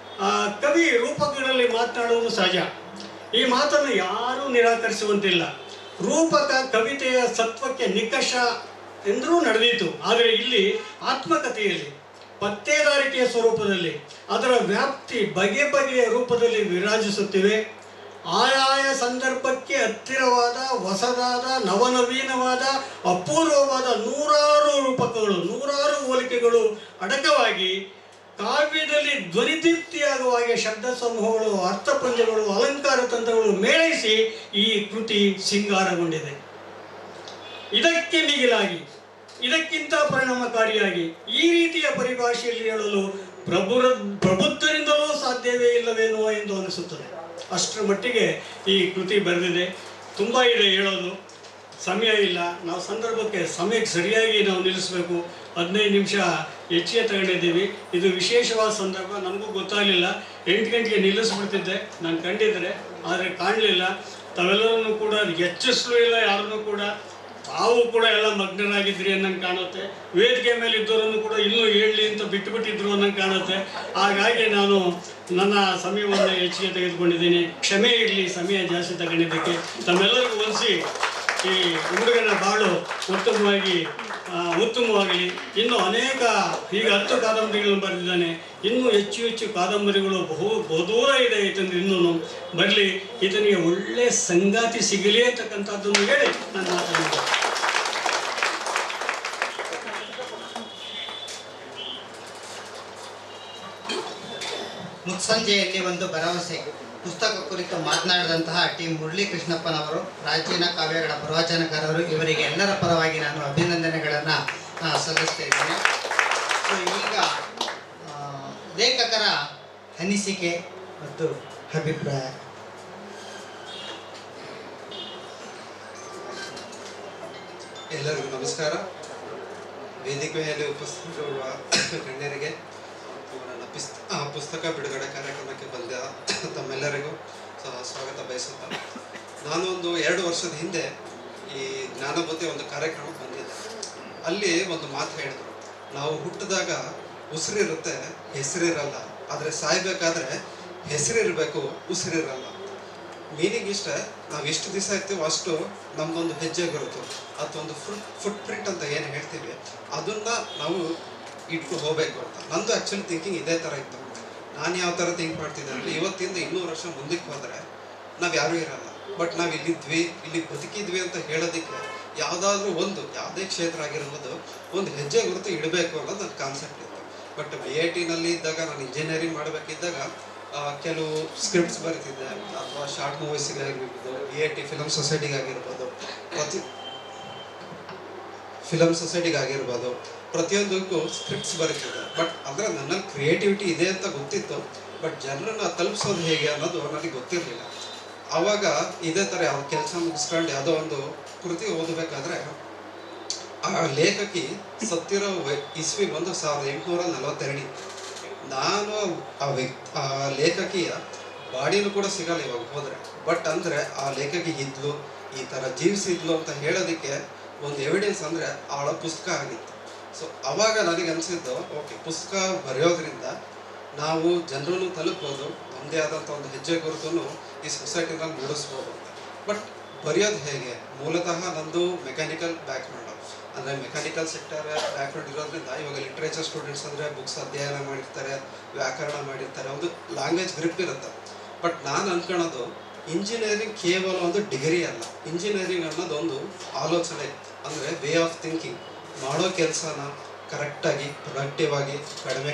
ಕವಿ ರೂಪಕಗಳಲ್ಲಿ ಮಾತನಾಡುವುದು ಸಹಜ. ಈ ಮಾತನ್ನು ಯಾರೂ ನಿರಾಕರಿಸುವಂತಿಲ್ಲ. ರೂಪಕ ಕವಿತೆಯ ಸತ್ವಕ್ಕೆ ನಿಕಷ ಎಂದರೂ ನಡೆದೀತು. ಆದರೆ ಇಲ್ಲಿ ಆತ್ಮಕಥೆಯಲ್ಲಿ ಪತ್ತೇದಾರಿಕೆಯ ಸ್ವರೂಪದಲ್ಲಿ ಅದರ ವ್ಯಾಪ್ತಿ ಬಗೆ ಬಗೆಯ ರೂಪದಲ್ಲಿ ವಿರಾಜಿಸುತ್ತಿವೆ. ಆಯಾಯ ಸಂದರ್ಭಕ್ಕೆ ಹತ್ತಿರವಾದ, ಹೊಸದಾದ, ನವನವೀನವಾದ, ಅಪೂರ್ವವಾದ ನೂರಾರು ರೂಪಕಗಳು, ನೂರಾರು ಹೋಲಿಕೆಗಳು ಅಡಕವಾಗಿ ಕಾವ್ಯದಲ್ಲಿ ಧ್ವನಿದೀಪ್ತಿಯಾಗುವ ಹಾಗೆ ಶಬ್ದ ಸಮೂಹಗಳು, ಅರ್ಥಪಂಜಗಳು, ಅಲಂಕಾರ ತಂತ್ರಗಳು ಮೇಳೈಸಿ ಈ ಕೃತಿ ಸಿಂಗಾರಗೊಂಡಿದೆ. ಇದಕ್ಕೆ ಮಿಗಿಲಾಗಿ, ಇದಕ್ಕಿಂತ ಪರಿಣಾಮಕಾರಿಯಾಗಿ ಈ ರೀತಿಯ ಪರಿಭಾಷೆಯಲ್ಲಿ ಹೇಳಲು ಪ್ರಬುದ್ಧರಿಂದಲೂ ಸಾಧ್ಯವೇ ಇಲ್ಲವೇನೋ ಎಂದು ಅನಿಸುತ್ತದೆ. ಅಷ್ಟರ ಮಟ್ಟಿಗೆ ಈ ಕೃತಿ ಬರೆದಿದೆ. ತುಂಬ ಇದೆ ಹೇಳೋದು, ಸಮಯ ಇಲ್ಲ. ನಾವು ಸಮಯಕ್ಕೆ ಸರಿಯಾಗಿ ನಾವು ನಿಲ್ಲಿಸಬೇಕು. 15 ನಿಮಿಷ ಹೆಚ್ಚಿಗೆ ತಗೊಂಡಿದ್ದೀವಿ. ಇದು ವಿಶೇಷವಾದ ಸಂದರ್ಭ. ನಮಗೂ ಗೊತ್ತಾಗಲಿಲ್ಲ. 8 ಗಂಟೆಗೆ ನಿಲ್ಲಿಸ್ಬಿಡ್ತಿದ್ದೆ ನಾನು ಕಂಡಿದ್ದರೆ, ಆದರೆ ಕಾಣಲಿಲ್ಲ. ತಾವೆಲ್ಲರನ್ನು ಕೂಡ ಎಚ್ಚರಿಸಲೂ ಇಲ್ಲ ಯಾರನ್ನೂ ಕೂಡ. ತಾವು ಕೂಡ ಎಲ್ಲ ಮಗ್ನರಾಗಿದ್ರಿ ಅನ್ನಂಗೆ ಕಾಣುತ್ತೆ. ವೇದಿಕೆ ಮೇಲೆ ಇದ್ದವರನ್ನು ಕೂಡ ಇನ್ನೂ ಹೇಳಲಿ ಅಂತ ಬಿಟ್ಟುಬಿಟ್ಟಿದ್ರು ಅನ್ನಂಗೆ ಕಾಣುತ್ತೆ. ಹಾಗಾಗಿ ನಾನು ನನ್ನ ಸಮಯವನ್ನು ಹೆಚ್ಚಿಗೆ ತೆಗೆದುಕೊಂಡಿದ್ದೀನಿ. ಕ್ಷಮೆ ಇರಲಿ ಸಮಯ ಜಾಸ್ತಿ ತಗೊಂಡಿದ್ದಕ್ಕೆ. ತಮ್ಮೆಲ್ಲರಿಗೂ ಹೊಲಿಸಿ ಈ ಹುಡುಗನ ಬಾಳು ಉತ್ತಮವಾಗಲಿ. ಇನ್ನೂ ಅನೇಕ ಈಗ 10 ಕಾದಂಬರಿಗಳನ್ನು ಬರೆದಿದ್ದಾನೆ. ಇನ್ನೂ ಹೆಚ್ಚು ಕಾದಂಬರಿಗಳು ಬಹುದೂರ ಇದೆ ಈತಂದ್ರೆ ಇನ್ನೂ ಬರಲಿ. ಈತನಿಗೆ ಒಳ್ಳೆ ಸಂಗಾತಿ ಸಿಗಲಿ ಅಂತಕ್ಕಂಥದ್ದನ್ನು ಹೇಳಿ ನಾನು ಮಾತಾಡಿದ್ದೆ. ಮುತ್ಸಂಜೆಯಲ್ಲಿ ಒಂದು ಭರವಸೆ ಪುಸ್ತಕ ಕುರಿತು ಮಾತನಾಡಿದಂತಹ ಟಿ ಮುರಳಿ ಕೃಷ್ಣಪ್ಪನವರು, ಪ್ರಾಚೀನ ಕಾವ್ಯಗಳ ಪ್ರವಚನಕಾರರು, ಇವರಿಗೆ ಎಲ್ಲರ ಪರವಾಗಿ ನಾನು ಅಭಿನಂದನೆಗಳನ್ನು ಸಲ್ಲಿಸ್ತಾ ಇದ್ದೇನೆ. ಸೊ ಈಗ ಲೇಖಕರ ಅನಿಸಿಕೆ ಮತ್ತು ಅಭಿಪ್ರಾಯ. ಎಲ್ಲರಿಗೂ ನಮಸ್ಕಾರ. ವೇದಿಕೆಯಲ್ಲಿ ಉಪಸ್ಥಿತರಿರುವ ಗಣ್ಯರಿಗೆ ನನ್ನ ಪುಸ್ತಕ ಬಿಡುಗಡೆ ಕಾರ್ಯಕ್ರಮಕ್ಕೆ ಬಂದ ತಮ್ಮೆಲ್ಲರಿಗೂ ಸ್ವಾಗತ ಬಯಸುತ್ತಾ, ನಾನೊಂದು 2 ವರ್ಷದ ಹಿಂದೆ ಈ ಜ್ಞಾನಬೋಧಿ ಒಂದು ಕಾರ್ಯಕ್ರಮಕ್ಕೆ ಬಂದಿದ್ದೆ. ಅಲ್ಲಿ ಒಂದು ಮಾತು ಹೇಳಿದ್ರು, ನಾವು ಹುಟ್ಟಿದಾಗ ಉಸಿರಿರುತ್ತೆ, ಹೆಸರಿರಲ್ಲ. ಆದರೆ ಸಾಯ್ಬೇಕಾದ್ರೆ ಹೆಸರಿರಬೇಕು, ಉಸಿರಿರಲ್ಲ. ಮೀನಿಂಗ್ ಇಷ್ಟೇ, ನಾವು ಎಷ್ಟು ದಿವಸ ಇರ್ತೀವೋ ಅಷ್ಟು ನಮ್ದೊಂದು ಹೆಜ್ಜೆ ಗುರುತು ಅಥವಾ ಒಂದು ಫುಟ್ ಪ್ರಿಂಟ್ ಅಂತ ಏನು ಹೇಳ್ತೀವಿ, ಅದನ್ನು ನಾವು ಇಟ್ಕೊಂಡು ಹೋಗಬೇಕು ಅಂತ. ನಂದು ಆ್ಯಕ್ಚುಲಿ ಥಿಂಕಿಂಗ್ ಇದೇ ಥರ ಇತ್ತು. ನಾನು ಯಾವ ಥರ ಥಿಂಕ್ ಮಾಡ್ತಿದ್ದೆ ಅಂದರೆ, ಇವತ್ತಿಂದ 200 ವರ್ಷ ಮುಂದಕ್ಕೆ ಹೋದರೆ ನಾವು ಯಾರೂ ಇರಲ್ಲ. ಬಟ್ ನಾವು ಇಲ್ಲಿದ್ವಿ, ಇಲ್ಲಿ ಬದುಕಿದ್ವಿ ಅಂತ ಹೇಳೋದಕ್ಕೆ ಯಾವುದಾದ್ರೂ ಯಾವುದೇ ಕ್ಷೇತ್ರ ಆಗಿರ್ಬೋದು, ಒಂದು ಹೆಜ್ಜೆ ಗುರುತು ಇಡಬೇಕು ಅನ್ನೋದು ನನ್ನ ಕಾನ್ಸೆಪ್ಟ್ ಇತ್ತು. ಬಟ್ BITನಲ್ಲಿ ಇದ್ದಾಗ, ನಾನು ಇಂಜಿನಿಯರಿಂಗ್ ಮಾಡಬೇಕಿದ್ದಾಗ ಕೆಲವು ಸ್ಕ್ರಿಪ್ಟ್ಸ್ ಬರೀತಿದ್ದೆ, ಅಥವಾ ಶಾರ್ಟ್ ಮೂವೀಸಿಗಾಗಿರ್ಬೋದು, BIT ಫಿಲಮ್ ಸೊಸೈಟಿಗಾಗಿರ್ಬೋದು, ಪ್ರತಿಯೊಂದಕ್ಕೂ ಸ್ಕ್ರಿಪ್ಟ್ಸ್ ಬರೀತಿದ್ದೆ. ಬಟ್ ಅಂದರೆ ನನ್ನಲ್ಲಿ ಕ್ರಿಯೇಟಿವಿಟಿ ಇದೆ ಅಂತ ಗೊತ್ತಿತ್ತು, ಬಟ್ ಜನರನ್ನು ತಲುಪಿಸೋದು ಹೇಗೆ ಅನ್ನೋದು ನನಗೆ ಗೊತ್ತಿರಲಿಲ್ಲ. ಆವಾಗ ಇದೇ ಥರ ಯಾವ ಕೆಲಸ ಮುಗಿಸ್ಕೊಂಡು ಯಾವುದೋ ಒಂದು ಕೃತಿ ಓದಬೇಕಾದ್ರೆ, ಆ ಲೇಖಕಿ ಸತ್ತಿರೋ ಇಸ್ವಿ ಬಂದು 1842. ನಾನು ಆ ಲೇಖಕಿಯ ಬಾಡಿನೂ ಕೂಡ ಸಿಗಲ್ಲ ಇವಾಗ ಹೋದರೆ. ಬಟ್ ಅಂದರೆ ಆ ಲೇಖಕಿ ಇದ್ಲು, ಈ ಥರ ಜೀವಿಸಿದ್ಲು ಅಂತ ಹೇಳೋದಕ್ಕೆ ಒಂದು ಎವಿಡೆನ್ಸ್ ಅಂದರೆ ಅವಳ ಪುಸ್ತಕ ಆಗಿತ್ತು. ಸೊ ಅವಾಗ ನನಗೆ ಅನಿಸಿದ್ದು, ಓಕೆ, ಪುಸ್ತಕ ಬರೆಯೋದ್ರಿಂದ ನಾವು ಜನರನ್ನು ತಲುಪ್ಬೋದು, ನಮ್ಮದೇ ಆದಂಥ ಒಂದು ಹೆಜ್ಜೆ ಗುರುತನ್ನು ಈ ಸೊಸೈಟಿನಲ್ಲಿ ಮೂಡಿಸ್ಬೋದು ಅಂತ. ಬಟ್ ಬರೆಯೋದು ಹೇಗೆ? ಮೂಲತಃ ನಂದು ಮೆಕ್ಯಾನಿಕಲ್ ಬ್ಯಾಕ್ಗ್ರೌಂಡು, ಅಂದರೆ ಮೆಕ್ಯಾನಿಕಲ್ ಸೆಕ್ಟರ್ ಬ್ಯಾಕ್ಗ್ರೌಂಡ್ ಇರೋದ್ರಿಂದ ಇವಾಗ ಲಿಟ್ರೇಚರ್ ಸ್ಟೂಡೆಂಟ್ಸ್ ಅಂದರೆ ಬುಕ್ಸ್ ಅಧ್ಯಯನ ಮಾಡಿರ್ತಾರೆ, ವ್ಯಾಕರಣ ಮಾಡಿರ್ತಾರೆ, ಒಂದು ಲ್ಯಾಂಗ್ವೇಜ್ ಗ್ರಿಪ್ ಇರುತ್ತೆ. ಬಟ್ ನಾನು ಅಂದ್ಕೊಳ್ಳೋದು, ಇಂಜಿನಿಯರಿಂಗ್ ಕೇವಲ ಒಂದು ಡಿಗ್ರಿ ಅಲ್ಲ. ಇಂಜಿನಿಯರಿಂಗ್ ಅನ್ನೋದು ಒಂದು ಆಲೋಚನೆ, ಅಂದರೆ ವೇ ಆಫ್ ಥಿಂಕಿಂಗ್. ಮಾಡೋ ಕೆಲಸನ ಕರೆಕ್ಟಾಗಿ, ಪ್ರೊಡಕ್ಟಿವ್ ಆಗಿ, ಕಡಿಮೆ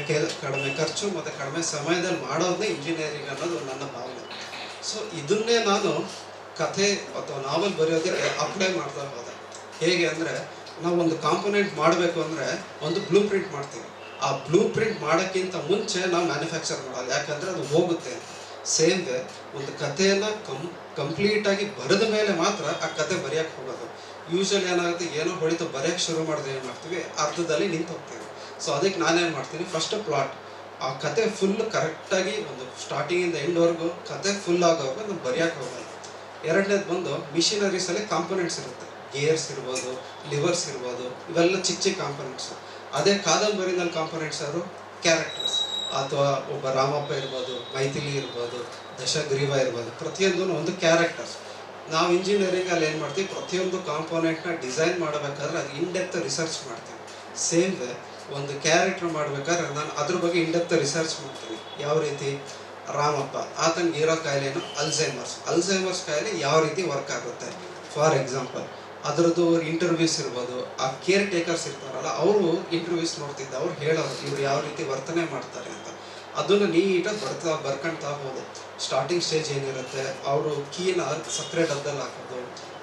ಖರ್ಚು ಮತ್ತು ಕಡಿಮೆ ಸಮಯದಲ್ಲಿ ಮಾಡೋದನ್ನೇ ಇಂಜಿನಿಯರಿಂಗ್ ಅನ್ನೋದು ನನ್ನ ಭಾವನೆ. ಸೊ ಇದನ್ನೇ ನಾನು ಕಥೆ ಅಥವಾ ನಾವೆಲ್ ಬರೆಯೋದಕ್ಕೆ ಅಪ್ಲೈ ಮಾಡ್ತಾ ಹೋದೆ. ಹೇಗೆ ಅಂದರೆ, ನಾವು ಒಂದು ಕಾಂಪೊನೆಂಟ್ ಮಾಡಬೇಕು ಅಂದರೆ ಒಂದು ಬ್ಲೂ ಪ್ರಿಂಟ್ ಮಾಡ್ತೀವಿ. ಆ ಬ್ಲೂ ಪ್ರಿಂಟ್ ಮಾಡೋಕ್ಕಿಂತ ಮುಂಚೆ ನಾವು ಮ್ಯಾನುಫ್ಯಾಕ್ಚರ್ ಮಾಡಲ್ಲ, ಯಾಕಂದರೆ ಅದು ಹೋಗುತ್ತೆ. ಸೇಮ್ ವೇ ಒಂದು ಕಥೆಯನ್ನು ಕಂಪ್ಲೀಟಾಗಿ ಬರೆದ ಮೇಲೆ ಮಾತ್ರ ಆ ಕತೆ ಬರೆಯೋಕ್ಕೆ ಹೋಗೋದು. ಯೂಶ್ವಲಿ ಏನಾಗುತ್ತೆ, ಏನೋ ಹೊಡಿತು ಬರೆಯೋಕ್ಕೆ ಶುರು ಮಾಡಿದ್ರೆ ಏನು ಮಾಡ್ತೀವಿ, ಅರ್ಧದಲ್ಲಿ ನಿಂತು ಹೋಗ್ತೀವಿ. ಸೊ ಅದಕ್ಕೆ ನಾನೇನು ಮಾಡ್ತೀನಿ, ಫಸ್ಟ್ ಆ ಕತೆ ಫುಲ್ ಕರೆಕ್ಟಾಗಿ ಒಂದು ಸ್ಟಾರ್ಟಿಂಗಿಂದ ಎಂಡ್ವರೆಗೂ ಕತೆ ಫುಲ್ ಆಗೋವಾಗ ನಾವು ಬರೆಯೋಕೆ ಹೋಗಲ್ಲ. ಎರಡನೇದು ಬಂದು ಮಿಷಿನರೀಸಲ್ಲಿ ಕಾಂಪೊನೆಂಟ್ಸ್ ಇರುತ್ತೆ, ಗೇರ್ಸ್ ಇರ್ಬೋದು, ಲಿವರ್ಸ್ ಇರ್ಬೋದು, ಇವೆಲ್ಲ ಚಿಕ್ಕ ಚಿಕ್ಕ ಕಾಂಪೊನೆಂಟ್ಸ್. ಅದೇ ಕಾದಂಬರಿನಲ್ಲಿ ಕಾಂಪೊನೆಂಟ್ಸ್ ಯಾರು? ಕ್ಯಾರೆಕ್ಟರ್ಸ್. ಅಥವಾ ಒಬ್ಬ ರಾಮಪ್ಪ ಇರ್ಬೋದು, ಮೈಥಿಲಿ ಇರ್ಬೋದು, ದಶಗ್ರೀವ ಇರ್ಬೋದು, ಪ್ರತಿಯೊಂದೂ ಒಂದು ಕ್ಯಾರೆಕ್ಟರ್ಸ್. ನಾವು ಇಂಜಿನಿಯರಿಂಗಲ್ಲಿ ಏನು ಮಾಡ್ತೀವಿ, ಪ್ರತಿಯೊಂದು ಕಾಂಪೊನೆಂಟ್ನ ಡಿಸೈನ್ ಮಾಡಬೇಕಾದ್ರೆ ಅದು ಇನ್ಡೆಪ್ತ್ ರಿಸರ್ಚ್ ಮಾಡ್ತೀವಿ. ಸೇಮ್ ವೇ ಒಂದು ಕ್ಯಾರೆಕ್ಟರ್ ಮಾಡಬೇಕಾದ್ರೆ ನಾನು ಅದ್ರ ಬಗ್ಗೆ ಇನ್ಡೆಪ್ತ್ ರಿಸರ್ಚ್ ಮಾಡ್ತೀನಿ. ಯಾವ ರೀತಿ? ರಾಮಪ್ಪ ಆತನಿಗೆ ಇರೋ ಕಾಯಿಲೆನು ಅಲ್ಝೈಮರ್ಸ್ ಕಾಯಿಲೆ ಯಾವ ರೀತಿ ವರ್ಕ್ ಆಗುತ್ತೆ. ಫಾರ್ ಎಕ್ಸಾಂಪಲ್ ಅದರದ್ದು ಇಂಟರ್ವ್ಯೂಸ್ ಇರ್ಬೋದು, ಆ ಕೇರ್ ಟೇಕರ್ಸ್ ಇರ್ತಾರಲ್ಲ ಅವರು ಇಂಟರ್ವ್ಯೂಸ್ ನೋಡ್ತಿದ್ದೆ, ಅವ್ರು ಹೇಳೋರು ಇವ್ರು ಯಾವ ರೀತಿ ವರ್ತನೆ ಮಾಡ್ತಾರೆ ಅಂತ. ಅದನ್ನು ನೀಟಾಗಿ ಬರ್ಕೊಳ್ತಾ ಹೋದೆ. ಸ್ಟಾರ್ಟಿಂಗ್ ಸ್ಟೇಜ್ ಏನಿರುತ್ತೆ, ಅವರು ಕೀನ ಸಕ್ಕರೆ ಡಬ್ಬದಲ್ಲಿ ಹಾಕೋದು,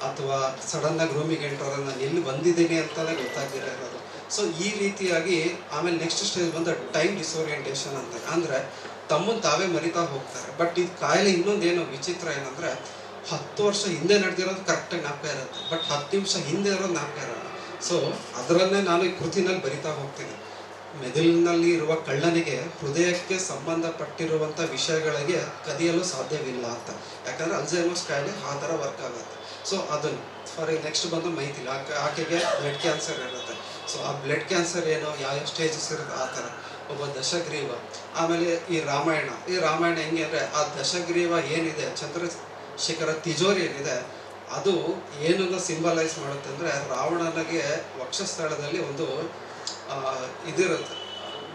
ಅಥವಾ ಸಡನ್ನಾಗಿ ರೂಮಿಗೆ ಎಂಟ್ರಾಗ ನಾನು ಎಲ್ಲಿ ಬಂದಿದ್ದೀನಿ ಅಂತಲೇ ಗೊತ್ತಾಗಿರೋದು. ಸೊ ಈ ರೀತಿಯಾಗಿ ಆಮೇಲೆ ನೆಕ್ಸ್ಟ್ ಸ್ಟೇಜ್ ಬಂದ ಟೈಮ್ ಡಿಸೋರಿಯೆಂಟೇಷನ್ ಅಂತ, ಅಂದರೆ ತಮ್ಮನ್ನು ತಾವೇ ಮರಿತಾ ಹೋಗ್ತಾರೆ. ಬಟ್ ಇದು ಕಾಯಿಲೆ ಇನ್ನೊಂದೇನು ವಿಚಿತ್ರ ಏನಂದರೆ 10 ವರ್ಷ ಹಿಂದೆ ನಡೆದಿರೋದು ಕರೆಕ್ಟಾಗಿ ಜ್ಞಾಪಕ ಇರುತ್ತೆ, ಬಟ್ 10 ನಿಮಿಷ ಹಿಂದೆ ಇರೋದು ಜ್ಞಾಪಕ ಇರೋಲ್ಲ. ಸೊ ಅದರನ್ನೇ ನಾನು ಈ ಕೃತಿನಲ್ಲಿ ಬರಿತಾ ಹೋಗ್ತೀನಿ. ಮೆದುಳಿನಲ್ಲಿ ಇರುವ ಕಳ್ಳನಿಗೆ ಹೃದಯಕ್ಕೆ ಸಂಬಂಧಪಟ್ಟಿರುವಂಥ ವಿಷಯಗಳಿಗೆ ಕದಿಯಲು ಸಾಧ್ಯವಿಲ್ಲ ಅಂತ. ಯಾಕಂದರೆ ಅಲ್ಝೈಮರ್ಸ್ ಕಾಯಿಲೆ ಆ ಥರ ವರ್ಕ್ ಆಗುತ್ತೆ. ಸೊ ಅದನ್ನು ನೆಕ್ಸ್ಟ್ ಬಂದು ಮೈಥಿಲಿ, ಆಕೆಗೆ ಬ್ಲಡ್ ಕ್ಯಾನ್ಸರ್ ಇರುತ್ತೆ. ಸೊ ಆ ಬ್ಲಡ್ ಕ್ಯಾನ್ಸರ್ ಏನೋ ಯಾವ ಸ್ಟೇಜಸ್ ಇರುತ್ತೆ ಆ ಥರ. ಒಬ್ಬ ದಶಗ್ರೀವ. ಆಮೇಲೆ ಈ ರಾಮಾಯಣ ಹೆಂಗೆ ಅಂದರೆ, ಆ ದಶಗ್ರೀವ ಏನಿದೆ, ಚಂದ್ರಶೇಖರ ತಿಜೋರಿ ಏನಿದೆ, ಅದು ಏನನ್ನು ಸಿಂಬಲೈಸ್ ಮಾಡುತ್ತೆ ಅಂದರೆ, ರಾವಣನಿಗೆ ವಕ್ಷಸ್ಥಳದಲ್ಲಿ ಒಂದು ಇದಿರುತ್ತೆ,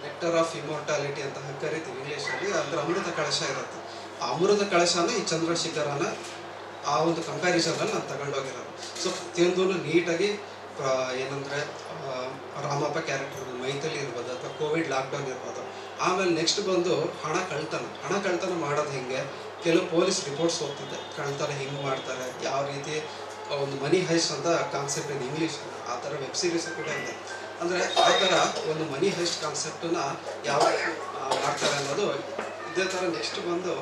ನೆಕ್ಟರ್ ಆಫ್ ಇಮೋರ್ಟಾಲಿಟಿ ಅಂತ ಕರಿತೀವಿ ಇಂಗ್ಲೀಷಲ್ಲಿ, ಅಂದರೆ ಅಮೃತ ಕಳಶ ಇರುತ್ತೆ. ಆ ಅಮೃತ ಕಳಶನ ಈ ಚಂದ್ರಶೇಖರನ ಆ ಒಂದು ಕಂಪ್ಯಾರಿಸನಲ್ಲಿ ನಾನು ತಗೊಂಡೋಗಿರೋದು. ಸೊ ಪ್ರತಿಯೊಂದೂ ನೀಟಾಗಿ ಏನಂದರೆ ರಾಮಪ್ಪ ಕ್ಯಾರೆಕ್ಟರ್, ಮೈಥಿಲಿ ಇರ್ಬೋದು, ಅಥವಾ ಕೋವಿಡ್ ಲಾಕ್ಡೌನ್ ಇರ್ಬೋದು. ಆಮೇಲೆ ನೆಕ್ಸ್ಟ್ ಬಂದು ಹಣ ಕಳ್ತನ ಮಾಡೋದು ಹೆಂಗೆ, ಕೆಲವು ಪೊಲೀಸ್ ರಿಪೋರ್ಟ್ಸ್ ಹೋಗ್ತಿದ್ದೆ, ಕಳ್ತನ ಹೆಂಗೆ ಮಾಡ್ತಾರೆ, ಯಾವ ರೀತಿ ಒಂದು ಮನಿ ಹೈಸ್ಟ್ ಅಂತ ಕಾನ್ಸೆಪ್ಟ್ ಇದೆ ಇಂಗ್ಲೀಷ್, ಆ ಥರ ವೆಬ್ ಸೀರೀಸ್ ಕೂಡ ಇದೆ. ಅಂದರೆ ಆ ಥರ ಒಂದು ಮನಿ ಹೈಸ್ಟ್ ಕಾನ್ಸೆಪ್ಟನ್ನ ಯಾವ ಮಾಡ್ತಾರೆ ಅನ್ನೋದು ಇದೇ ಥರ. ನೆಕ್ಸ್ಟ್ ಬಂದು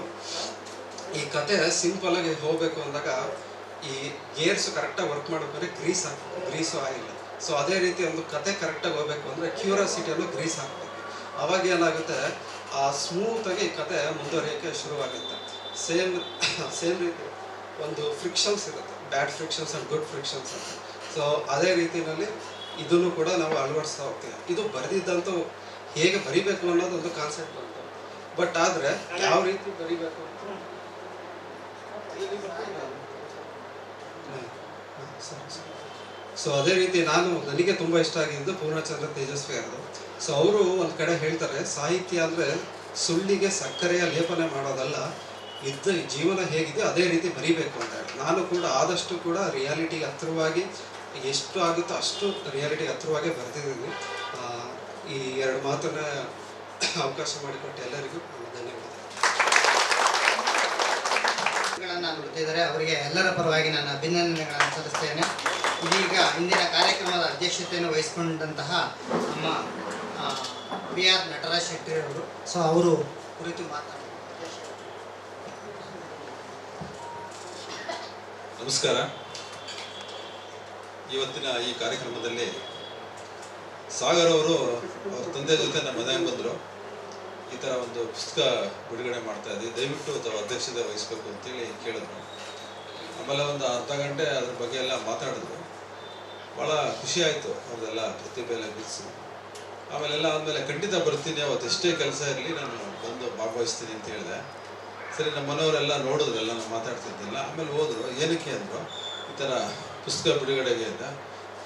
ಈ ಕತೆ ಸಿಂಪಲಾಗಿ ಹೋಗಬೇಕು ಅಂದಾಗ ಈ ಗೇರ್ಸ್ ಕರೆಕ್ಟಾಗಿ ವರ್ಕ್ ಮಾಡಬೇಕಾದ್ರೆ ಗ್ರೀಸು ಆಗಿಲ್ಲ. ಸೊ ಅದೇ ರೀತಿ ಒಂದು ಕತೆ ಕರೆಕ್ಟಾಗಿ ಹೋಗಬೇಕು ಅಂದರೆ ಕ್ಯೂರಿಯಾಸಿಟಿಯನ್ನು ಗ್ರೀಸ್ ಹಾಕಬೇಕು. ಅವಾಗ ಏನಾಗುತ್ತೆ, ಆ ಸ್ಮೂತಾಗಿ ಕತೆ ಮುಂದುವರಿಯೋಕ್ಕೆ ಶುರುವಾಗುತ್ತೆ. ಸೇಮ್ ರೀತಿ ಒಂದು ಫ್ರಿಕ್ಷನ್ಸ್ ಇರುತ್ತೆ, ಬ್ಯಾಡ್ ಫ್ರಿಕ್ಷನ್ಸ್ ಆ್ಯಂಡ್ ಗುಡ್ ಫ್ರಿಕ್ಷನ್ಸ್ ಅಂತ. ಸೊ ಅದೇ ರೀತಿಯಲ್ಲಿ ಇದನ್ನು ಕೂಡ ನಾವು ಅಳವಡಿಸ್ತಾ ಹೋಗ್ತೀವಿ. ಇದು ಬರೆದಿದ್ದಂತೂ ಹೇಗೆ ಬರಿಬೇಕು ಅನ್ನೋದು ಒಂದು ಕಾನ್ಸೆಪ್ಟ್ ಅಂತ. ಬಟ್ ಆದರೆ ಯಾವ ರೀತಿ ಬರಿಬೇಕು ಅಂತ ಸೊ ಅದೇ ರೀತಿ ನನಗೆ ತುಂಬ ಇಷ್ಟ ಆಗಿದ್ದು ಪೂರ್ಣಚಂದ್ರ ತೇಜಸ್ವಿ ಅವರು. ಸೊ ಅವರು ಒಂದು ಕಡೆ ಹೇಳ್ತಾರೆ, ಸಾಹಿತ್ಯ ಅಂದರೆ ಸುಳ್ಳಿಗೆ ಸಕ್ಕರೆಯ ಲೇಪನೆ ಮಾಡೋದಲ್ಲ, ಇದ್ದ ಜೀವನ ಹೇಗಿದೆ ಅದೇ ರೀತಿ ಬರಿಬೇಕು ಅಂತ ಹೇಳಿ. ನಾನು ಕೂಡ ಆದಷ್ಟು ಕೂಡ ರಿಯಾಲಿಟಿಗೆ ಹತ್ತಿರವಾಗಿ ಎಷ್ಟು ಆಗುತ್ತೋ ಅಷ್ಟು ರಿಯಾಲಿಟಿಗೆ ಹತ್ತಿರವಾಗೇ ಬರೆದಿದ್ದೀನಿ. ಈ 2 ಮಾತನ್ನ ಅವಕಾಶ ಮಾಡಿಕೊಟ್ಟು ಎಲ್ಲರಿಗೂ ಧನ್ಯವಾದ. ನುಡಿದಿದ್ದಾರೆ, ಅವರಿಗೆ ಎಲ್ಲರ ಪರವಾಗಿ ನಾನು ಅಭಿನಂದನೆಗಳನ್ನು ಸಲ್ಲಿಸ್ತೇನೆ. ಇದೀಗ ಇಂದಿನ ಕಾರ್ಯಕ್ರಮದ ಅಧ್ಯಕ್ಷತೆಯನ್ನು ವಹಿಸಿಕೊಂಡಂತಹ ನಮ್ಮ BR ನಟರಾಜ್ ಶೆಟ್ಟಿ ಅವರು, ಸೊ ಅವರು ಕುರಿತು ಮಾತಾಡ್ತಾರೆ. ನಮಸ್ಕಾರ. ಇವತ್ತಿನ ಈ ಕಾರ್ಯಕ್ರಮದಲ್ಲಿ ಸಾಗರ್ ಅವರು ಅವ್ರ ತಂದೆ ಜೊತೆ ನಮ್ಮ ಮನೆಗೆ ಬಂದರು. ಈ ಥರ ಒಂದು ಪುಸ್ತಕ ಬಿಡುಗಡೆ ಮಾಡ್ತಾ ಇದ್ದೀವಿ, ದಯವಿಟ್ಟು ತಾವು ಅಧ್ಯಕ್ಷತೆ ವಹಿಸಬೇಕು ಅಂತೇಳಿ ಕೇಳಿದ್ರು. ಆಮೇಲೆ ಒಂದು ಅರ್ಧ ಗಂಟೆ ಅದ್ರ ಬಗ್ಗೆ ಎಲ್ಲ ಮಾತಾಡಿದ್ರು. ಭಾಳ ಖುಷಿ ಆಯಿತು ಅವ್ರದ್ದೆಲ್ಲ ಪ್ರತಿಭೆ ಎಲ್ಲ ಬಿಡಿಸಿ. ಆಮೇಲೆಲ್ಲ ಆದಮೇಲೆ ಖಂಡಿತ ಬರ್ತೀನಿ, ಅವತ್ತು ಎಷ್ಟೇ ಕೆಲಸ ಇರಲಿ ನಾನು ಬಂದು ಭಾಗವಹಿಸ್ತೀನಿ ಅಂತ ಹೇಳಿದೆ. ಸರಿ, ನಮ್ಮ ಮನೆಯವರೆಲ್ಲ ನೋಡಿದ್ರು, ಎಲ್ಲ ನಾವು ಮಾತಾಡ್ತಿದ್ದಿಲ್ಲ. ಆಮೇಲೆ ಹೋದರು. ಏನಕ್ಕೆ ಅಂದರು, ಈ ಥರ ಪುಸ್ತಕ ಬಿಡುಗಡೆಗೆ ಅಂತ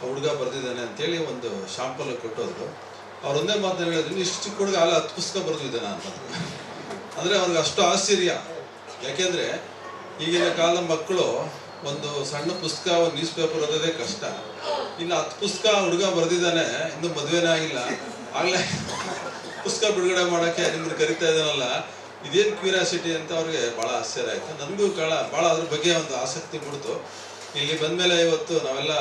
ಹುಡುಗ ಬರೆದಿದ್ದಾನೆ ಅಂತೇಳಿ ಒಂದು ಶಾಂಪಲ್ ಕೊಟ್ಟೋದ್ರು. ಅವ್ರು ಒಂದೇ ಮಾತನ್ನು ಹೇಳಿದ್ರು, ಇಷ್ಟು ಚಿಕ್ಕ ಹುಡುಗ ಅಲ್ಲ 10 ಪುಸ್ತಕ ಬರೆದಿದ್ದಾನೆ ಅನ್ನೋದು. ಅಂದರೆ ಅವ್ರಿಗೆ ಅಷ್ಟು ಆಶ್ಚರ್ಯ. ಯಾಕೆಂದರೆ ಈಗಿನ ಕಾಲದ ಮಕ್ಕಳು ಒಂದು ಸಣ್ಣ ಪುಸ್ತಕ, ಒಂದು ನ್ಯೂಸ್ ಪೇಪರ್ ಓದೋದೇ ಕಷ್ಟ. ಇನ್ನು 10 ಪುಸ್ತಕ ಹುಡುಗ ಬರೆದಿದ್ದಾನೆ, ಇನ್ನೂ ಮದುವೆನೇ ಆಗಿಲ್ಲ, ಆಗಲೇ ಪುಸ್ತಕ ಬಿಡುಗಡೆ ಮಾಡೋಕ್ಕೆ ನಿಮ್ಮನ್ನು ಕರಿತಾ ಇದ್ದಾನಲ್ಲ, ಇದೇನು ಕ್ಯೂರಿಯಾಸಿಟಿ ಅಂತ ಅವ್ರಿಗೆ ಭಾಳ ಆಶ್ಚರ್ಯ ಆಯಿತು. ನನಗೂ ಭಾಳ ಅದ್ರ ಬಗ್ಗೆ ಒಂದು ಆಸಕ್ತಿ ಮೂಡಿತು. ಇಲ್ಲಿ ಬಂದಮೇಲೆ ಇವತ್ತು ನಾವೆಲ್ಲ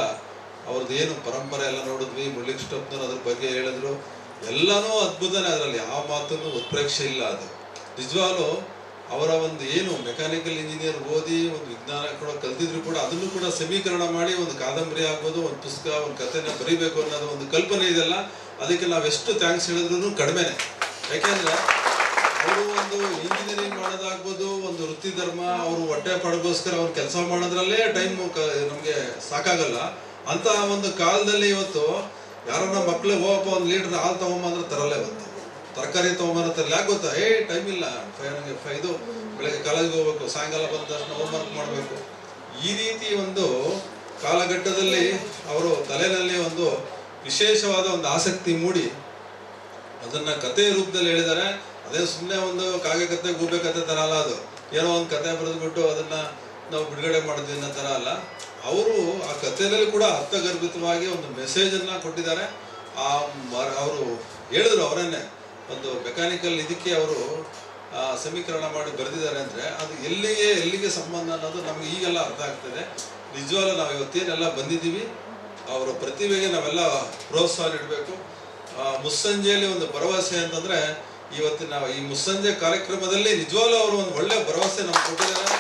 ಅವ್ರದ್ದು ಏನು ಪರಂಪರೆ ಎಲ್ಲ ನೋಡಿದ್ವಿ. ಮುರಳೀಕೃಷ್ಣಪ್ಪನವ್ರು ಅದ್ರ ಬಗ್ಗೆ ಹೇಳಿದ್ರು. ಎಲ್ಲನೂ ಅದ್ಭುತನೇ, ಅದರಲ್ಲಿ ಯಾವ ಮಾತನ್ನು ಉತ್ಪ್ರೇಕ್ಷೆ ಇಲ್ಲ. ಅದು ನಿಜವಾಗ್ಲೂ ಅವರ ಒಂದು ಏನು ಮೆಕ್ಯಾನಿಕಲ್ ಇಂಜಿನಿಯರ್ ಓದಿ ಒಂದು ವಿಜ್ಞಾನ ಕೂಡ ಕಲ್ತಿದ್ರು ಕೂಡ ಅದನ್ನು ಕೂಡ ಸಮೀಕರಣ ಮಾಡಿ ಒಂದು ಕಾದಂಬರಿ ಆಗ್ಬೋದು, ಒಂದು ಪುಸ್ತಕ, ಒಂದು ಕಥೆನ ಬರೀಬೇಕು ಅನ್ನೋದು ಒಂದು ಕಲ್ಪನೆ ಇದೆಲ್ಲ. ಅದಕ್ಕೆ ನಾವೆಷ್ಟು ಥ್ಯಾಂಕ್ಸ್ ಹೇಳಿದ್ರು ಕಡಿಮೆನೆ. ಯಾಕೆಂದ್ರೆ ಅವರು ಒಂದು ಇಂಜಿನಿಯರಿಂಗ್ ಮಾಡೋದಾಗ್ಬೋದು, ಒಂದು ವೃತ್ತಿ ಧರ್ಮ, ಅವರು ಹೊಟ್ಟೆ ಪಡಗೋಸ್ಕರ ಅವ್ರು ಕೆಲಸ ಮಾಡೋದ್ರಲ್ಲೇ ಟೈಮ್ ನಮಗೆ ಸಾಕಾಗಲ್ಲ. ಅಂತ ಒಂದು ಕಾಲದಲ್ಲಿ ಇವತ್ತು ಯಾರನ್ನ ಮಕ್ಳು ಹೋಗಪ್ಪ ಒಂದು ಲೀಟರ್ ಹಾಲು ತಗೊಂಬಂದ್ರೆ ತರಲ್ಲೇ ಬಂತು, ತರಕಾರಿ ತಗೊಂಬಂದ್ರೆ ತರಲ್ಲ. ಯಾಕೆ ಗೊತ್ತಾ? ಟೈಮ್ ಇಲ್ಲ, ಇದು ಬೆಳಗ್ಗೆ ಕಾಲೇಜ್ಗೆ ಹೋಗ್ಬೇಕು, ಸಾಯಂಕಾಲ ಬಂದ ತಕ್ಷಣ ಹೋಮ್ವರ್ಕ್ ಮಾಡಬೇಕು. ಈ ರೀತಿ ಒಂದು ಕಾಲಘಟ್ಟದಲ್ಲಿ ಅವರು ತಲೆಯಲ್ಲಿ ಒಂದು ವಿಶೇಷವಾದ ಒಂದು ಆಸಕ್ತಿ ಮೂಡಿ ಅದನ್ನ ಕಥೆ ರೂಪದಲ್ಲಿ ಹೇಳಿದ್ದಾರೆ. ಅದೇ ಸುಮ್ಮನೆ ಒಂದು ಕಾಗೆ ಕತೆ ಗೂಬೆ ಕತೆ ಥರ ಅಲ್ಲ, ಅದು ಏನೋ ಒಂದು ಕತೆ ಬರೆದ್ಬಿಟ್ಟು ಅದನ್ನ ನಾವು ಬಿಡುಗಡೆ ಮಾಡಿದ್ವಿ ಅನ್ನೋ ಥರ ಅಲ್ಲ. ಅವರು ಆ ಕಥೆಯಲ್ಲಿ ಕೂಡ ಅರ್ಥಗರ್ಭಿತವಾಗಿ ಒಂದು ಮೆಸೇಜನ್ನು ಕೊಟ್ಟಿದ್ದಾರೆ. ಅವರು ಹೇಳಿದ್ರು, ಅವರನ್ನೇ ಒಂದು ಮೆಕ್ಯಾನಿಕಲ್ ಇದಕ್ಕೆ ಅವರು ಸಮೀಕರಣ ಮಾಡಿ ಬರೆದಿದ್ದಾರೆ ಅಂದರೆ ಅದು ಎಲ್ಲಿಗೆ ಸಂಬಂಧ ಅನ್ನೋದು ನಮಗೆ ಈಗೆಲ್ಲ ಅರ್ಥ ಆಗ್ತದೆ. ನಿಜವಾಗ್ಲೂ ನಾವು ಇವತ್ತೇನೆಲ್ಲ ಬಂದಿದ್ದೀವಿ, ಅವರ ಪ್ರತಿಭೆಗೆ ನಾವೆಲ್ಲ ಪ್ರೋತ್ಸಾಹ ನೀಡಬೇಕು. ಮುಸ್ಸಂಜೆಯಲ್ಲಿ ಒಂದು ಭರವಸೆ ಅಂತಂದರೆ ಇವತ್ತಿನ ಈ ಮುಸ್ಸಂಜೆ ಕಾರ್ಯಕ್ರಮದಲ್ಲಿ ನಿಜವಾಗ್ಲೂ ಅವರು ಒಂದು ಒಳ್ಳೆ ಭರವಸೆ ನಮ್ಗೆ ಕೊಟ್ಟಿದ್ದಾರೆ,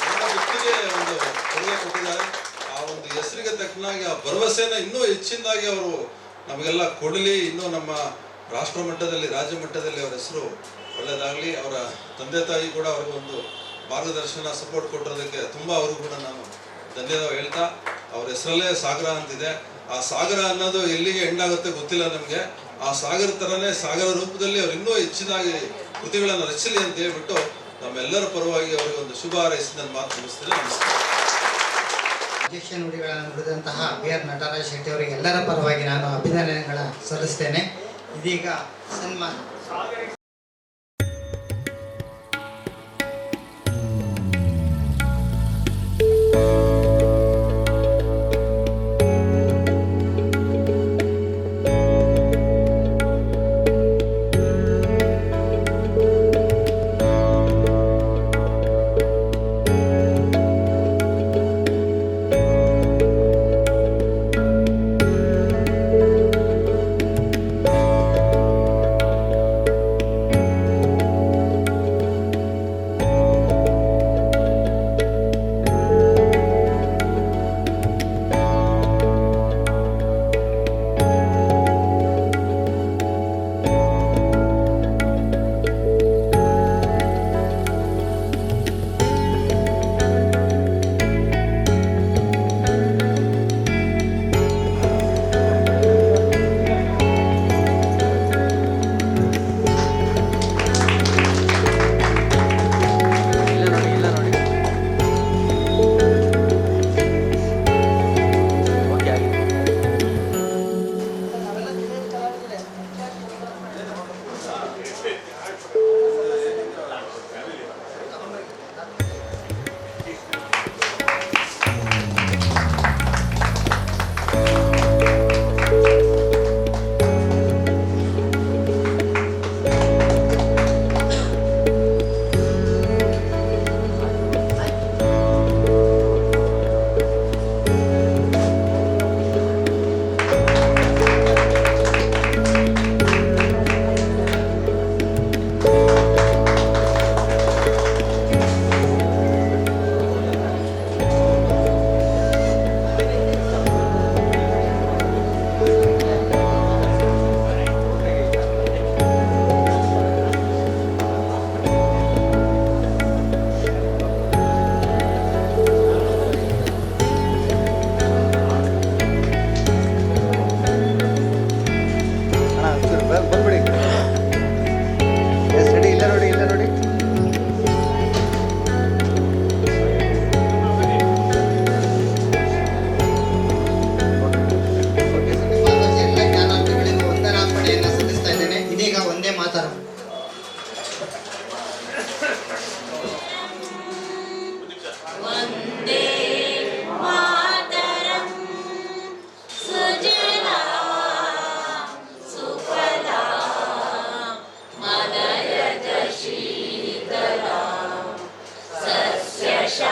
ನಮ್ಮ ವ್ಯಕ್ತಿಗೆ ಒಂದು ಕೊಡುಗೆ ಕೊಟ್ಟಿದ್ದಾರೆ. ಆ ಒಂದು ಹೆಸರಿಗೆ ತಕ್ಕನಾಗಿ ಆ ಭರವಸೆನ ಇನ್ನೂ ಹೆಚ್ಚಿನದಾಗಿ ಅವರು ನಮಗೆಲ್ಲ ಕೊಡಲಿ. ಇನ್ನೂ ನಮ್ಮ ರಾಷ್ಟ್ರ ಮಟ್ಟದಲ್ಲಿ, ರಾಜ್ಯ ಮಟ್ಟದಲ್ಲಿ ಅವರ ಹೆಸರು ಒಳ್ಳೆಯದಾಗಲಿ. ಅವರ ತಂದೆ ತಾಯಿ ಕೂಡ ಅವ್ರಿಗೊಂದು ಮಾರ್ಗದರ್ಶನ ಸಪೋರ್ಟ್ ಕೊಟ್ಟಿರೋದಕ್ಕೆ ತುಂಬ ಅವ್ರಿಗೂ ಕೂಡ ನಾನು ಧನ್ಯವಾದ ಹೇಳ್ತಾ, ಅವ್ರ ಹೆಸರಲ್ಲೇ ಸಾಗರ ಅಂತಿದೆ. ಆ ಸಾಗರ ಅನ್ನೋದು ಎಲ್ಲಿಗೆ ಎಂಡಾಗುತ್ತೆ ಗೊತ್ತಿಲ್ಲ ನಮಗೆ. ಆ ಸಾಗರ ಥರನೇ ಸಾಗರ ರೂಪದಲ್ಲಿ ಅವ್ರು ಇನ್ನೂ ಹೆಚ್ಚಿನಾಗಿ ಕೃತಿಗಳನ್ನು ರಚಿಸಲಿ ಅಂತ ಹೇಳ್ಬಿಟ್ಟು ನಮ್ಮೆಲ್ಲರ ಪರವಾಗಿ ಅವರಿಗೆ ಒಂದು ಶುಭ ಹಾರೈಸಿ ನನ್ನ ಮಾತು ಮುಗಿಸ್ತೇನೆ. ನಮಸ್ಕಾರ. ಅಧ್ಯಕ್ಷ ನುಡಿಗಳನ್ನು ನುಡಿದಂತಹ BR ನಟರಾಜ ಶೆಟ್ಟಿ ಅವರಿಗೆ ಎಲ್ಲರ ಪರವಾಗಿ ನಾನು ಅಭಿನಂದನೆಗಳ ಸಲ್ಲಿಸ್ತೇನೆ. ಇದೀಗ ಸನ್ಮಾನ ಶಾ